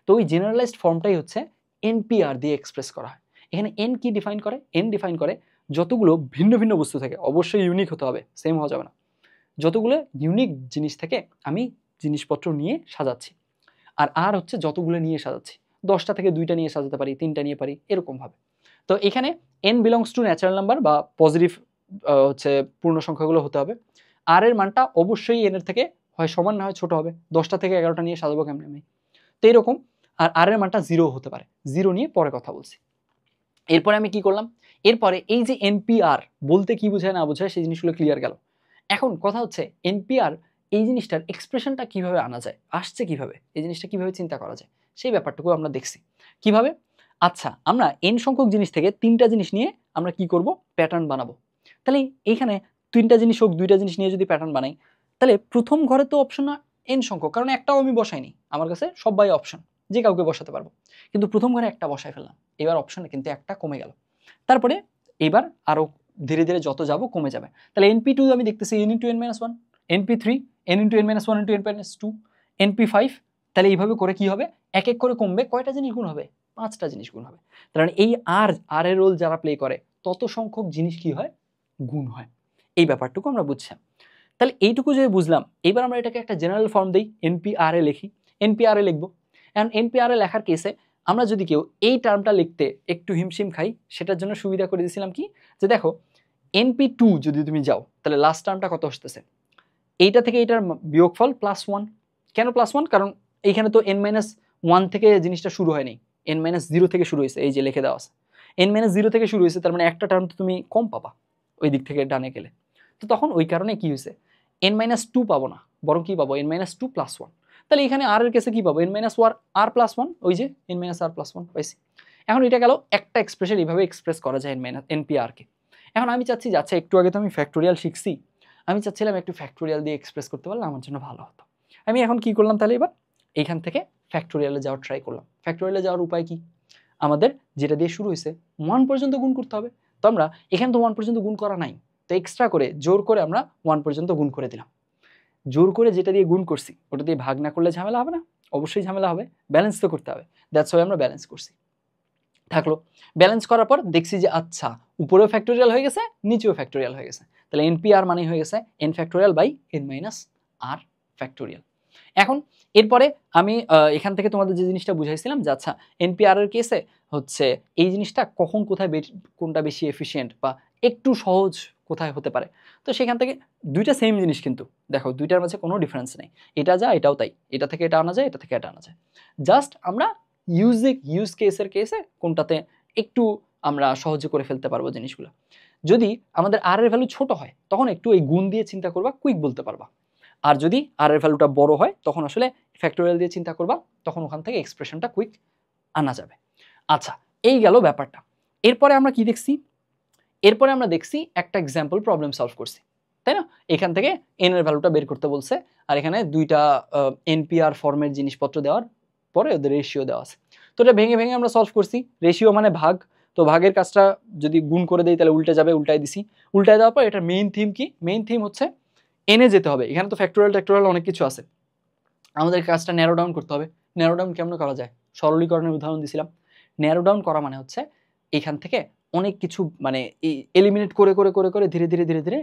তো ওই জেনারেলাইজড ফর্মটাই হচ্ছে এনপিআর দিয়ে এক্সপ্রেস করা হয়। এখানে এন কি ডিফাইন করে? এন ডিফাইন করে যতগুলো ভিন্ন ভিন্ন বস্তু থাকে, অবশ্যই ইউনিক হতে হবে, সেম হওয়া যাবে না, যতগুলো ইউনিক জিনিস থেকে আমি জিনিসপত্র নিয়ে সাজাচ্ছি। আর হচ্ছে যতগুলো নিয়ে সাজাচ্ছি, 10টা থেকে 2টা নিয়ে সাজাতে পারি, 3টা নিয়ে পারি, এরকমভাবে। তো এখানে n belongs to natural number বা পজিটিভ হচ্ছে পূর্ণ সংখ্যাগুলো হতে হবে। আর এর মানটা অবশ্যই n এর থেকে হয় সমান না হয় ছোট হবে। 10টা থেকে 11টা নিয়ে সাজাবো কেমনে আমি? তো এরকম। আর এর মানটা 0 হতে পারে, 0 নিয়ে পরে কথা বলছি। এরপরে আমি কি করলাম, এরপরে এই যে এনপিআর বলতে কি বোঝায় না বোঝায় সেই জিনিসগুলো ক্লিয়ার গেল। এখন কথা হচ্ছে এনপিআর এই জিনিসটার এক্সপ্রেশনটা কিভাবে আনা যায়, আসছে কিভাবে, এই জিনিসটা কিভাবে চিন্তা করা যায়, সেই ব্যাপারটুকু আমরা দেখছি। কিভাবে? আচ্ছা, আমরা n সংখ্যক জিনিস থেকে 3টা জিনিস নিয়ে আমরা কি করব, প্যাটার্ন বানাবো। তাহলে এইখানে 3টা জিনিস হোক 2টা জিনিস নিয়ে যদি প্যাটার্ন বানাই, তাহলে প্রথম ঘরে তো অপশন না n সংখ্যক, কারণ একটাও আমি বসাইনি, আমার কাছে সবাই অপশন, যে কাউকে বসাতে পারবো। কিন্তু প্রথম ঘরে একটা বসাই ফেললাম, এবার অপশনে কিন্তু একটা কমে গেল। তারপরে এবার আরো ধীরে ধীরে যত যাব কমে যাবে। তাহলে np2 আমি দেখতেছি n × n-1, np3 n × n-1 × n-2, np5, তাহলে এইভাবে করে কি হবে, এক এক করে কমবে, কয়টা জিনিস গুণ হবে, 5টা জিনিস গুণ হবে। কারণ এই আর এর রোল যারা প্লে করে তত সংখ্যক জিনিস কি হয়, গুণ হয়। এই ব্যাপারটুকু আমরা বুঝছিলাম। তাহলে এইটুকু যে বুঝলাম, এবার আমরা এটাকে একটা জেনারেল ফর্ম দিই, npr লিখি, npr লিখবো। এখন npr লেখার কেসে আমরা যদি কেউ এই টার্মটা লিখতে একটু হিমশিম খাই, সেটার জন্য সুবিধা করে দিয়েছিলাম কি, যে দেখো np2 যদি তুমি যাও তাহলে লাস্ট টার্মটা কত আসতেছে, এইটা থেকে এইটার বিয়োগফল +1। কেন +1? কারণ এইখানে তো n-1 থেকে জিনিসটা শুরু হয়নি, n-0 থেকে শুরু হয়েছে, এই যে লিখে দেওয়া আছে n-0 থেকে শুরু হয়েছে, তার মানে একটা টার্ম তো তুমি কম পাবা ওই দিক থেকে ডানে গেলে। তো তখন ওই কারণে কি হয়েছে, n-2 পাবো না, বরং কি পাবো, n-2 + 1। তাহলে এখানে আর এর কেসে কি পাবো, n-r +1, ওই যে n-r +1 পাইছি। এখন এটা গেল একটা এক্সপ্রেশন, এইভাবে এক্সপ্রেস করা যায় npr কে। এখন আমি চাচ্ছি যে আচ্ছা একটু আগে তো আমি ফ্যাক্টোরিয়াল শিখছি, আমি চাচ্ছিলাম একটু ফ্যাক্টোরিয়াল দিয়ে এক্সপ্রেস করতে পারলে আমার জন্য ভালো হতো। আমি এখন কি করলাম, তাহলে এবার এইখান থেকে ফ্যাক্টোরিয়ালে যাওয়ার ট্রাই করলাম। ফ্যাক্টোরিয়ালে যাওয়ার উপায় কি, আমাদের যেটা দিয়ে শুরু হয়েছে 1 পর্যন্ত গুণ করতে হবে। তো আমরা এখানে তো 1 পর্যন্ত গুণ করা নাই, তো এক্সট্রা করে জোর করে আমরা 1 পর্যন্ত গুণ করে দিলাম। জোর করে যেটা দিয়ে গুণ করছি ওটা দিয়ে ভাগ না করলে ঝামেলা হবে না? অবশ্যই ঝামেলা হবে, ব্যালেন্স তো করতে হবে। দ্যাটস ওয়াই আমরা ব্যালেন্স করছি। থাকলো, ব্যালেন্স করার পর দেখছি যে আচ্ছা উপরেও ফ্যাক্টোরিয়াল হয়ে গেছে, নিচেও ফ্যাক্টোরিয়াল হয়ে গেছে, তাহলে npr মানে হয়ে গেছে n factorial by n-r factorial. এখন এরপরে আমি এখান থেকে তোমাদের যে জিনিসটা বুঝাইছিলাম যে আচ্ছা npr এর কেসে হচ্ছে এই জিনিসটা কখন কোথায় কোনটা বেশি এফিশিয়েন্ট বা একটু সহজ কোথায় হতে পারে, তো সেখান থেকে দুইটা সেম জিনিস, কিন্তু দেখো দুইটার মাঝে কোনো ডিফারেন্স নেই, এটা যা এটাও তাই, এটা থেকে এটা আনা যায়, এটা থেকে এটা আনা যায়, জাস্ট আমরা ইউজ কেসের কেসে কোনটাতে একটু আমরা সহজে করে ফেলতে পারবো জিনিসগুলো। যদি আমাদের আর এর ভ্যালু ছোট হয় তখন একটু এই গুণ দিয়ে চিন্তা করবা, কুইক বলতে পারবা। আর যদি আর এর ভ্যালুটা বড় হয় তখন আসলে ফ্যাক্টোরিয়াল দিয়ে চিন্তা করবা, তখন ওখান থেকে এক্সপ্রেশনটা কুইক আনা যাবে। আচ্ছা, এই গেল ব্যাপারটা। এরপরে আমরা কি দেখছি, এরপরে আমরা দেখছি একটা এক্সাম্পল প্রবলেম সলভ করছি, তাই না? এখান থেকে এন এর ভ্যালুটা বের করতে বলছে, আর এখানে দুইটা এনপিআর ফর্মের জিনিসপত্র দেওয়ার পরে ওদের রেশিও দেওয়া আছে। তো এটা ভেঙে ভেঙে আমরা সলভ করছি, রেশিও মানে ভাগ, তো ভাগের কাজটা যদি গুণ করে দেই তাহলে উল্টে যাবে, উল্টাই দিছি। উল্টাই দেওয়ার পর এটার মেইন থিম কি, মেইন থিম হচ্ছে এনে যেতে হবে, এখানে তো ফ্যাক্টোরিয়াল অনেক কিছু আছে, আমাদের কাজটা ন্যারো ডাউন করতে হবে। ন্যারো ডাউন কেমন করা যায়, সরলীকরণের উদাহরণ দিছিলাম। ন্যারো ডাউন করা মানে হচ্ছে এখান থেকে অনেক কিছু মানে এলিমিনেট করে করে করে করে ধীরে ধীরে ধীরে ধীরে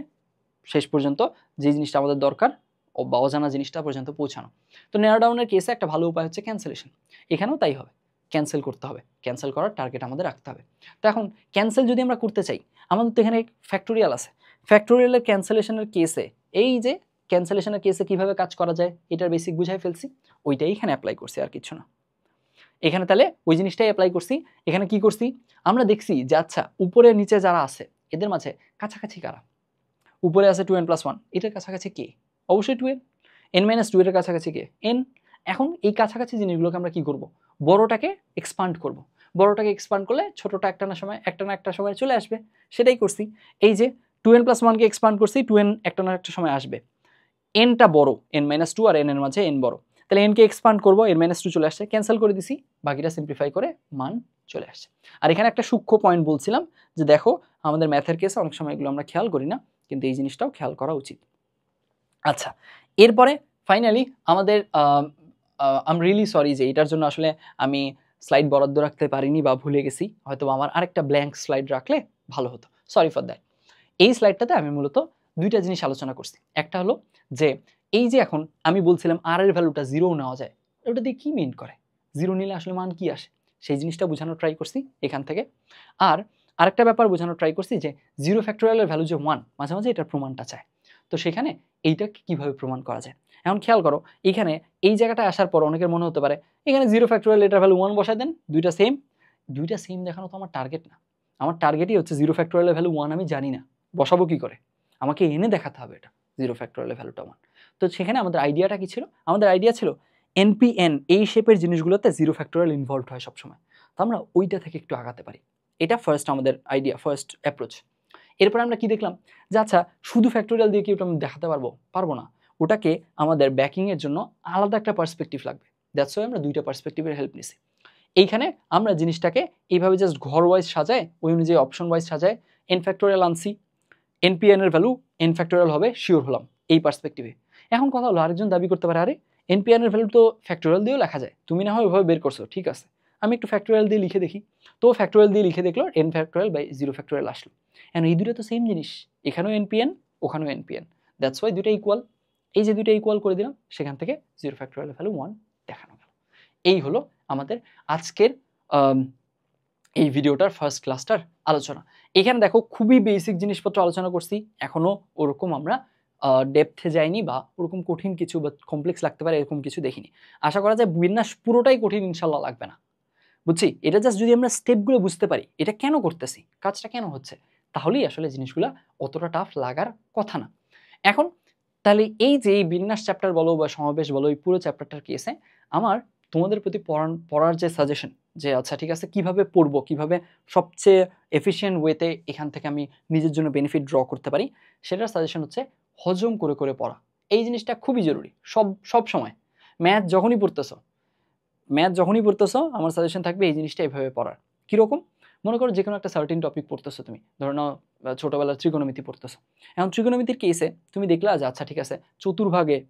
শেষ পর্যন্ত যে জিনিসটা আমাদের দরকার বা অজানা জিনিসটা পর্যন্ত পৌঁছানো। তো ন্যারো ডাউনের কেসে একটা ভালো উপায় হচ্ছে ক্যান্সেলেশন, এখানেও তাই হবে, ক্যান্সেল করতে হবে, ক্যান্সেল করার টার্গেট আমাদের রাখতে হবে। তো এখন ক্যান্সেল যদি আমরা করতে চাই, আমাদের তো এখানে ফ্যাক্টোরিয়াল আছে, ফ্যাক্টোরিয়ালের ক্যান্সেলেশনের কেসে এই যে ক্যান্সেলেশনের কেসে কিভাবে কাজ করা যায় এটার বেসিক বুঝাই ফেলছি, ওইটাই এখানে অ্যাপ্লাই করছি, আর কিছু না। এখানে তাহলে ওই জিনিসটাই অ্যাপ্লাই করছি। এখানে কি করছি, আমরা দেখছি যে আচ্ছা উপরে নিচে যারা আছে এদের মাঝে কাছাকাছি কারা, উপরে আছে 2n+1, এটার কাছাকাছি কে, অবশ্যই 2n, n-2 এর কাছাকাছি কে, n। এখন এই কাছাকাছি জিনিসগুলোকে আমরা কি করব, বড়টাকে এক্সপান্ড করব, বড়টাকে এক্সপান্ড করলে ছোটটা একটা না একটা সময় চলে আসবে, সেটাই করছি। এই যে 2n+1 কে এক্সপান্ড করছি, 2n একটা না একটা সময় আসবে, nটা বড়, n-2 আর n এর মাঝে n বড়, তাহলে n কে এক্সপান্ড করব, n-2 চলে আসছে, ক্যান্সেল করে দিছি, বাকিটা সিম্পলিফাই করে মান চলে আসছে। আর এখানে একটা সূক্ষ্ম পয়েন্ট বলছিলাম যে দেখো আমাদের ম্যাথের কেসে অনেক সময় এগুলো আমরা খেয়াল করি না, কিন্তু এই জিনিসটাও খেয়াল করা উচিত। আচ্ছা, এরপরে ফাইনালি আমাদের আই এম রিয়েলি সরি যে এটার জন্য আসলে আমি স্লাইড বরাদ্দ রাখতে পারিনি বা ভুলে গেছি, হয়তো আমার আরেকটা ব্ল্যাঙ্ক স্লাইড রাখলে ভালো হতো, সরি ফর দ্যাট। এই স্লাইডটাতে আমি মূলত দুইটা জিনিস আলোচনা করছি, একটা হলো যে এই যে এখন আমি বলছিলাম আর এর ভ্যালুটা 0 নেওয়া যায়, ওটা দিয়ে কি মিন করে, 0 নিলে আসলে মান কি আসে, সেই জিনিসটা বোঝানোর ট্রাই করছি এখান থেকে। আর আরেকটা ব্যাপার বোঝানোর ট্রাই করছি যে 0 ফ্যাক্টোরিয়ালের ভ্যালু যে 1, মাঝে মাঝে এটার প্রমাণটা চায়, তো সেখানে এইটাকে কিভাবে প্রমাণ করা যায়। এখন খেয়াল করো এখানে এই জায়গাটায় আসার পর অনেকের মনে হতে পারে এখানে 0 ফ্যাক্টোরিয়াল এটার ভ্যালু 1 বসায় দেন, দুইটা সেম দেখানো তো আমার টার্গেট না, আমার টার্গেটই হচ্ছে 0 ফ্যাক্টোরিয়ালের ভ্যালু 1 আমি জানি না, বসাবো কি করে, আমাকে এনে দেখাতে হবে এটা 0 ফ্যাক্টোরিয়ালের ভ্যালুটা 1। তো সেখানে আমাদের আইডিয়াটা কি ছিল? আমাদের আইডিয়া ছিল NPN এই শেপের জিনিসগুলোতে 0 ফ্যাক্টোরিয়াল ইনভলভড হয় সবসময়। তো আমরা ওইটা থেকে একটু আগাতে পারি। এটা ফার্স্ট আমাদের আইডিয়া, ফার্স্ট অ্যাপ্রোচ। এরপর আমরা কি দেখলাম যে আচ্ছা শুধু ফ্যাক্টোরিয়াল দিয়ে কি ওটা আমি দেখাতে পারবো না, ওটাকে আমাদের ব্যাকিংয়ের জন্য আলাদা একটা পার্সপেক্টিভ লাগবে। দ্যাটস ওয়াই আমরা দুইটা পার্সপেক্টিভের হেল্প নিছি। এইখানে আমরা জিনিসটাকে এইভাবে জাস্ট ঘর ওয়াইজ সাজায়, ওই অনুযায়ী অপশন ওয়াইজ সাজায়, n ফ্যাক্টোরিয়াল আনছি, NPN এর ভ্যালু n ফ্যাক্টোরিয়াল হবে, শিওর হলাম এই পার্সপেক্টিভে। এখন কথা হলো আরেকজন দাবি করতে পারে আরে NPN এর ভ্যালু তো ফ্যাক্টোরিয়াল দিয়েও লেখা যায়, তুমি না হয় ওইভাবে বের করছো, ঠিক আছে আমি একটু ফ্যাক্টোরিয়াল দিয়ে লিখে দেখি। তো ফ্যাক্টোরিয়াল দিয়ে লিখে দেখলো n ফ্যাক্টোরিয়াল বাই 0 ফ্যাক্টোরিয়াল আসলো। এখন এই দুটো তো সেম জিনিস, এখানেও NPN ওখানেও NPN, দ্যাটস ওয়াই দুটো ইকুয়াল। এই যে দুটো ইকুয়াল করে দিলাম, সেখান থেকে 0 ফ্যাক্টোরিয়াল ভ্যালু 1 দেখানো গেল। এই হলো আমাদের আজকের এই ভিডিওটার ফার্স্ট ক্লাসটার আলোচনা। এখানে দেখো খুবই বেসিক জিনিসপত্র আলোচনা করছি, এখনো ওরকম আমরা ডেপথে যাইনি বা ওরকম কঠিন কিছু বা কমপ্লেক্স লাগতে পারে এরকম কিছু দেখিনি। আশা করা যায় বিন্যাস পুরোটাই কঠিন ইনশাল্লাহ লাগবে না, বুঝছি। এটা জাস্ট যদি আমরা স্টেপগুলো বুঝতে পারি, এটা কেন করতেছি, কাজটা কেন হচ্ছে, তাহলেই আসলে জিনিসগুলো অতটা টাফ লাগার কথা না। এখন তাহলে এই যে এই বিন্যাস চ্যাপ্টার বলো বা সমাবেশ বলো, এই পুরো চ্যাপ্টারটার কেসে আমার তোমাদের প্রতি পড়ার যে সাজেশন, যে আচ্ছা ঠিক আছে কিভাবে পড়বো, কিভাবে সবচেয়ে এফিশিয়েন্ট ওয়েতে এখান থেকে আমি নিজের জন্য বেনিফিট ড্র করতে পারি, সেটার সাজেশন হচ্ছে হজম করে করে পড়া। এই জিনিসটা খুবই জরুরি সব সময়। ম্যাথ যখনই পড়তেছো আমার সাজেশন থাকবে এই জিনিসটা এইভাবে পড়ার। কীরকম? মনে করো যে কোনো একটা সার্টিন টপিক পড়তেছো, তুমি ধরো না ছোটোবেলার ত্রিকোণমিতি পড়তেছো। এখন ত্রিকোণমিতির কেসে তুমি দেখলা যে আচ্ছা ঠিক আছে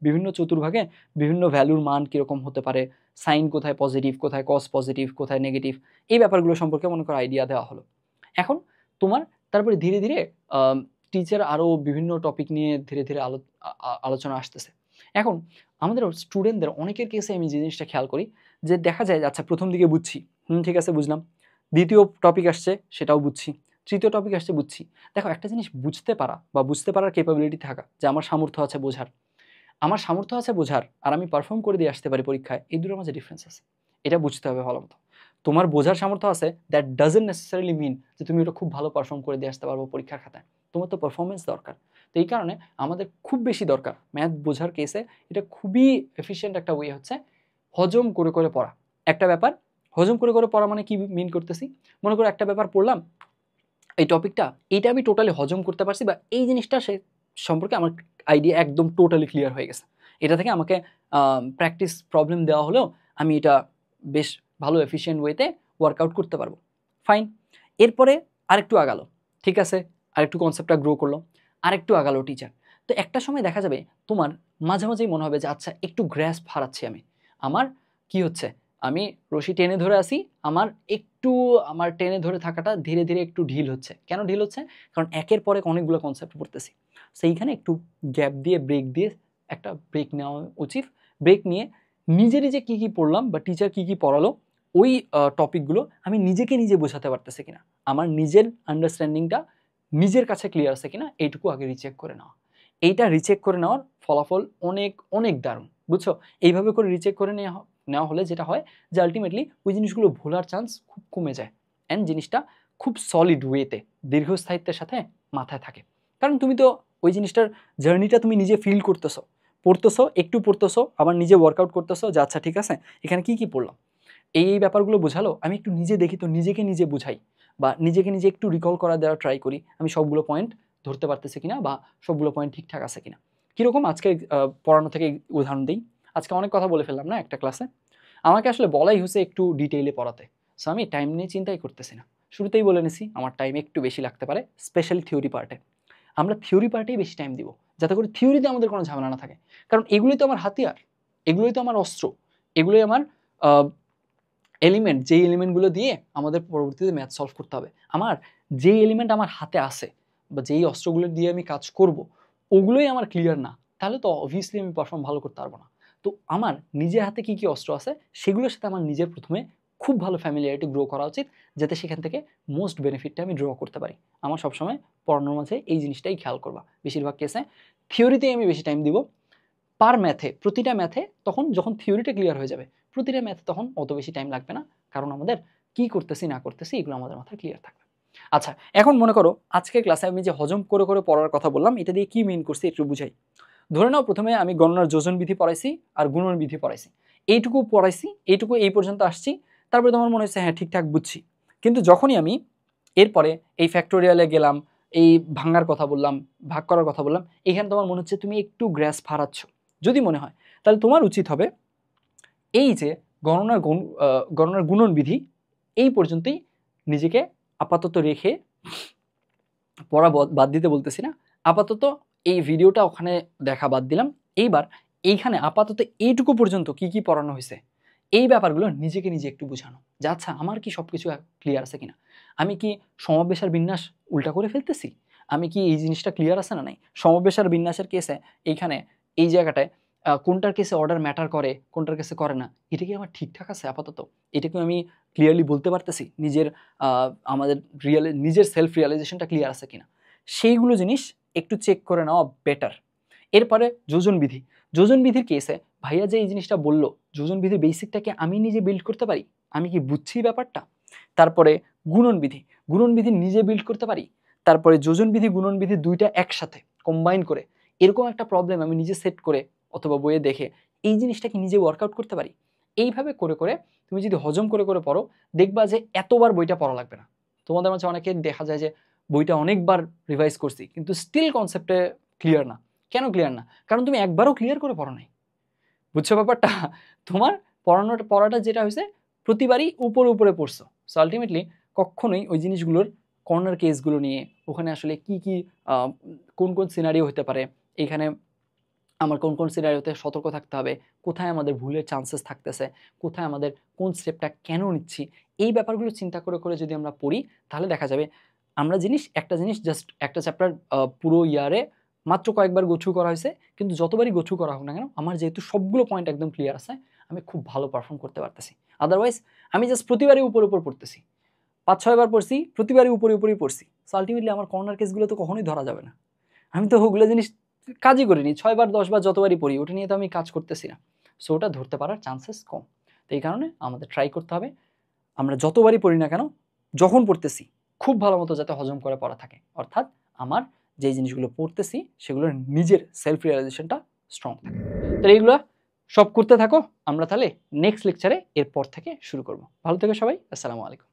বিভিন্ন চতুর্ভাগে বিভিন্ন ভ্যালুর মান কীরকম হতে পারে, সাইন কোথায় পজিটিভ, কোথায় কস পজিটিভ, কোথায় নেগেটিভ, এই ব্যাপারগুলো সম্পর্কে মনে করো আইডিয়া দেওয়া হলো। এখন তোমার তারপরে ধীরে ধীরে টিচার আরও বিভিন্ন টপিক নিয়ে ধীরে ধীরে আলোচনা আসতেছে। এখন আমাদের স্টুডেন্টদের অনেকের কেসে আমি যে জিনিসটা খেয়াল করি যে দেখা যায় আচ্ছা প্রথম দিকে বুঝছি, ঠিক আছে বুঝলাম, দ্বিতীয় টপিক আসছে সেটাও বুঝছি, তৃতীয় টপিক আসছে বুঝছি। দেখো একটা জিনিস বুঝতে পারা বা বুঝতে পারার ক্যাপাবিলিটি থাকা, যে আমার সামর্থ্য আছে বোঝার আর আমি পারফর্ম করে দিয়ে আসতে পারি পরীক্ষায়, এই দুটোর মাঝে ডিফারেন্স আছে, এটা বুঝতে হবে ভালো মতো। তোমার বোঝার সামর্থ্য আছে, দ্যাট ডাজন্ট নেসেসারিলি মিন যে তুমি ওটা খুব ভালো পারফর্ম করে দিয়ে আসতে পারবো পরীক্ষার খাতায়। তোমার তো পারফরমেন্স দরকার। তো এই কারণে আমাদের খুব বেশি দরকার ম্যাথ বোঝার কেসে, এটা খুবই এফিশিয়েন্ট একটা ওয়ে হচ্ছে হজম করে করে পড়া। একটা ব্যাপার হজম করে করে পড়া মানে কি মিন করতেছি, মনে করো একটা ব্যাপার পড়লাম, এই টপিকটা এইটা আমি টোটালি হজম করতে পারছি, বা এই জিনিসটা সে সম্পর্কে আমার আইডিয়া একদম টোটালি ক্লিয়ার হয়ে গেছে। এটা থেকে আমাকে প্র্যাকটিস প্রবলেম দেওয়া হলেও আমি এটা বেশ ভালো এফিশিয়েন্ট ওয়েতে ওয়ার্কআউট করতে পারবো। ফাইন, এরপরে আরেকটু আগালো, ঠিক আছে আরেকটু কনসেপ্টটা গ্রো করলো, আরেকটু আগালো টিচার। তো একটা সময় দেখা যাবে তোমার মাঝে মাঝেই মনে হবে যে আচ্ছা একটু গ্র্যাস্প হারাচ্ছি আমি, আমার কি হচ্ছে, আমি রশি টেনে ধরে আসি, আমার টেনে ধরে থাকাটা ধীরে ধীরে একটু ঢিল হচ্ছে। কেন ঢিল হচ্ছে? কারণ একের পরে অনেকগুলো কনসেপ্ট পড়তেছি, সেইখানে একটু গ্যাপ দিয়ে একটা ব্রেক নেওয়া উচিত। ব্রেক নিয়ে নিজে কী কী পড়লাম বা টিচার কী কী পড়ালো, ওই টপিকগুলো আমি নিজে বোঝাতে পারতেছি কিনা, আমার নিজের আন্ডারস্ট্যান্ডিংটা নিজের কাছে ক্লিয়ার আছে কিনা, এইটুকু আগে রিচেক করে নেওয়া। এইটা রিচেক করে নেওয়ার ফলাফল অনেক অনেক দারুণ, বুঝছো। এইভাবে করে রিচেক করে নেওয়া হলে যেটা হয় যে আলটিমেটলি ওই জিনিসগুলো ভোলার চান্স খুব কমে যায়, অ্যান্ড জিনিসটা খুব সলিড ওয়েতে দীর্ঘস্থায়িত্বের সাথে মাথায় থাকে। কারণ তুমি তো ওই জিনিসটার জার্নিটা তুমি নিজে ফিল পড়তেছো একটু পড়তেছো, আবার নিজে ওয়ার্কআউট করতেছো যে আচ্ছা ঠিক আছে এখানে কি কি পড়লাম, এই ব্যাপারগুলো বোঝালো, আমি একটু নিজে দেখি তো নিজেকে নিজে বুঝাই, বা নিজেকে নিজে একটু রিকল করা দেওয়ার ট্রাই করি আমি সবগুলো পয়েন্ট ধরতে পারতেছি কিনা বা সবগুলো পয়েন্ট ঠিকঠাক আছে কিনা। কীরকম আজকে পড়ানো থেকে উদাহরণ দিই। আজকে অনেক কথা বলে ফেললাম না একটা ক্লাসে, আমাকে আসলে বলাই হয়েছে একটু ডিটেইলে পড়াতে, সো আমি টাইম নিয়ে চিন্তাই করতেছি না। শুরুতেই বলে নিছি আমার টাইম একটু বেশি লাগতে পারে স্পেশালি থিওরি পার্টে। আমরা থিওরি পার্টেই বেশি টাইম দিব, যাতে করে থিওরিতে আমাদের কোনো ঝামেলা না থাকে। কারণ এগুলোই তো আমার হাতিয়ার, এগুলোই তো আমার অস্ত্র, এগুলোই আমার এলিমেন্ট, যেই এলিমেন্টগুলো দিয়ে আমাদের পরবর্তীতে ম্যাথ সলভ করতে হবে। আমার যেই এলিমেন্ট আমার হাতে আসে বা যেই অস্ত্রগুলো দিয়ে আমি কাজ করব, ওগুলোই আমার ক্লিয়ার না, তাহলে তো অবভিয়াসলি আমি পারফর্ম ভালো করতে পারবো না। তো আমার নিজের হাতে কী কী অস্ত্র আছে সেগুলোর সাথে আমার নিজের প্রথমে খুব ভালো ফ্যামিলিয়ারিটি গ্রো করা উচিত, যাতে সেখান থেকে মোস্ট বেনিফিটটা আমি ড্র করতে পারি। আমার সবসময় পড়ানোর মাঝে এই জিনিসটাই খেয়াল করবা। বেশিরভাগ কেসে থিওরিতেই আমি বেশি টাইম দিব প্রতিটা ম্যাথে, তখন যখন থিওরিটা ক্লিয়ার হয়ে যাবে প্রতিটা ম্যাথে তখন অত বেশি টাইম লাগবে না, কারণ আমাদের কি করতেছি না করতেছি এগুলো আমাদের মাথায় ক্লিয়ার থাকবে। আচ্ছা, এখন মনে করো আজকের ক্লাসে আমি যে হজম করে করে পড়ার কথা বললাম, এটা দিয়ে কি মিন করছি একটু বুঝাই। ধরে নাও প্রথমে আমি গণনার যোজন বিধি পড়াইছি আর গুণন বিধি পড়াইছি, এইটুকু পড়াইছি, এইটুকু এই পর্যন্ত আসছি, তারপরে তোমার মনে হচ্ছে হ্যাঁ ঠিকঠাক বুঝছি। কিন্তু যখনই আমি এরপরে এই ফ্যাক্টোরিয়ালে গেলাম, এই ভাঙার কথা বললাম, ভাগ করার কথা বললাম, এখানে তোমার মনে হচ্ছে তুমি একটু গ্র্যাস হারাচ্ছ। যদি মনে হয় তাহলে তোমার উচিত হবে এই যে গণনার গুণন বিধি এই পর্যন্তই নিজেকে আপাতত রেখে, পড়া বাদ দিতে বলতেছি না, আপাতত এই ভিডিওটা ওখানে দেখা বাদ দিলাম, এইবার এইখানে আপাতত এইটুকু পর্যন্ত কি কি পড়ানো হয়েছে এই ব্যাপারগুলো নিজেকে নিজে একটু বোঝানো যে আচ্ছা আমার কি সব কিছু ক্লিয়ার আছে কিনা, আমি কি সমাবেশ আর বিন্যাস উল্টা করে ফেলতেছি, আমি কি এই জিনিসটা ক্লিয়ার আছে না নাই, সমাবেশ আর বিন্যাসের কেসে এইখানে এই জায়গাটায় কোনটার কেসে অর্ডার ম্যাটার করে কোনটার কেসে করে না, এটা কি আমার ঠিকঠাক আছে আপাতত, এটা কি আমি ক্লিয়ারলি বলতে পারতেছি, আমাদের নিজের সেলফ রিয়ালাইজেশনটা ক্লিয়ার আছে কিনা, সেইগুলো জিনিস একটু চেক করে নেওয়া বেটার। এরপরে যোজন বিধি, যোজন বিধির কেসে ভাইয়া যে এই জিনিসটা বললো, যোজন বিধির বেসিকটাকে আমি নিজে বিল্ড করতে পারি, আমি কি বুঝছি ব্যাপারটা। তারপরে গুণন বিধি, গুণন বিধি নিজে বিল্ড করতে পারি। তারপরে যোজন বিধি গুণন বিধি দুইটা একসাথে কম্বাইন করে এরকম একটা প্রবলেম আমি নিজে সেট করে অথবা বইয়ে দেখে এই জিনিসটাকে নিজে ওয়ার্কআউট করতে পারি। এইভাবে করে করে তুমি যদি হজম করে করে পড়ো, দেখবা যে এতবার বইটা পড়া লাগবে না। তোমাদের মাঝে অনেকে দেখা যায় যে বইটা অনেকবার রিভাইজ করছি কিন্তু স্টিল কনসেপ্টে ক্লিয়ার না। কেন ক্লিয়ার না? কারণ তুমি একবারও ক্লিয়ার করে পড়ো নাই। বুঝছো ব্যাপারটা? তোমার পড়াটা যেটা হয়েছে প্রতিবারই উপরে উপরে পড়ছো। সো আলটিমেটলি কখনোই ওই জিনিসগুলোর কর্নার কেসগুলো নিয়ে ওখানে আসলে কি কি কোন কোন সিনারিও হতে পারে, এখানে আমার কোন কোন সিনারিওতে সতর্ক থাকতে হবে, কোথায় আমাদের ভুলের চান্সেস থাকতেছে, কোথায় আমাদের কোন স্টেপটা কেন নিচ্ছি, এই ব্যাপারগুলো চিন্তা করে করে যদি আমরা পড়ি তাহলে দেখা যাবে আমরা একটা জিনিস জাস্ট একটা চ্যাপ্টার পুরো ইয়ারে মাত্র কয়েকবার গোছু করা হয়েছে, কিন্তু যতবারই গোছু করা হোক না কেন আমার যেহেতু সবগুলো পয়েন্ট একদম ক্লিয়ার আছে আমি খুব ভালো পারফর্ম করতে পারতেছি। আদারওয়াইজ আমি জাস্ট প্রতিবারই উপর উপর পড়তেছি, 5-6 বার পড়ছি, প্রতিবারই উপরে উপরেই পড়ছি, সো আলটিমেটলি আমার কর্নার কেসগুলো তো কখনোই ধরা যাবে না। আমি তো ওগুলো জিনিস কাজই করিনি, 6 বার 10 বার যতবারই পড়ি ওটা নিয়ে তো আমি কাজ করতেছি না। সো ওটা ধরতে পারার চান্সেস কম। তো এই কারণে আমাদের ট্রাই করতে হবে আমরা যতবারই পড়ি না কেন যখন পড়তেছি খুব ভালো মতো যাতে হজম করে পড়া থাকে, অর্থাৎ আমার যেই জিনিসগুলো পড়তেছি সেগুলোর নিজের সেলফ রিয়ালাইজেশনটা স্ট্রং থাকে। তো এইগুলো সব করতে থাকো, আমরা তাহলে নেক্সট লেকচারে এরপর থেকে শুরু করব। ভালো থেকো সবাই, আসসালামু আলাইকুম।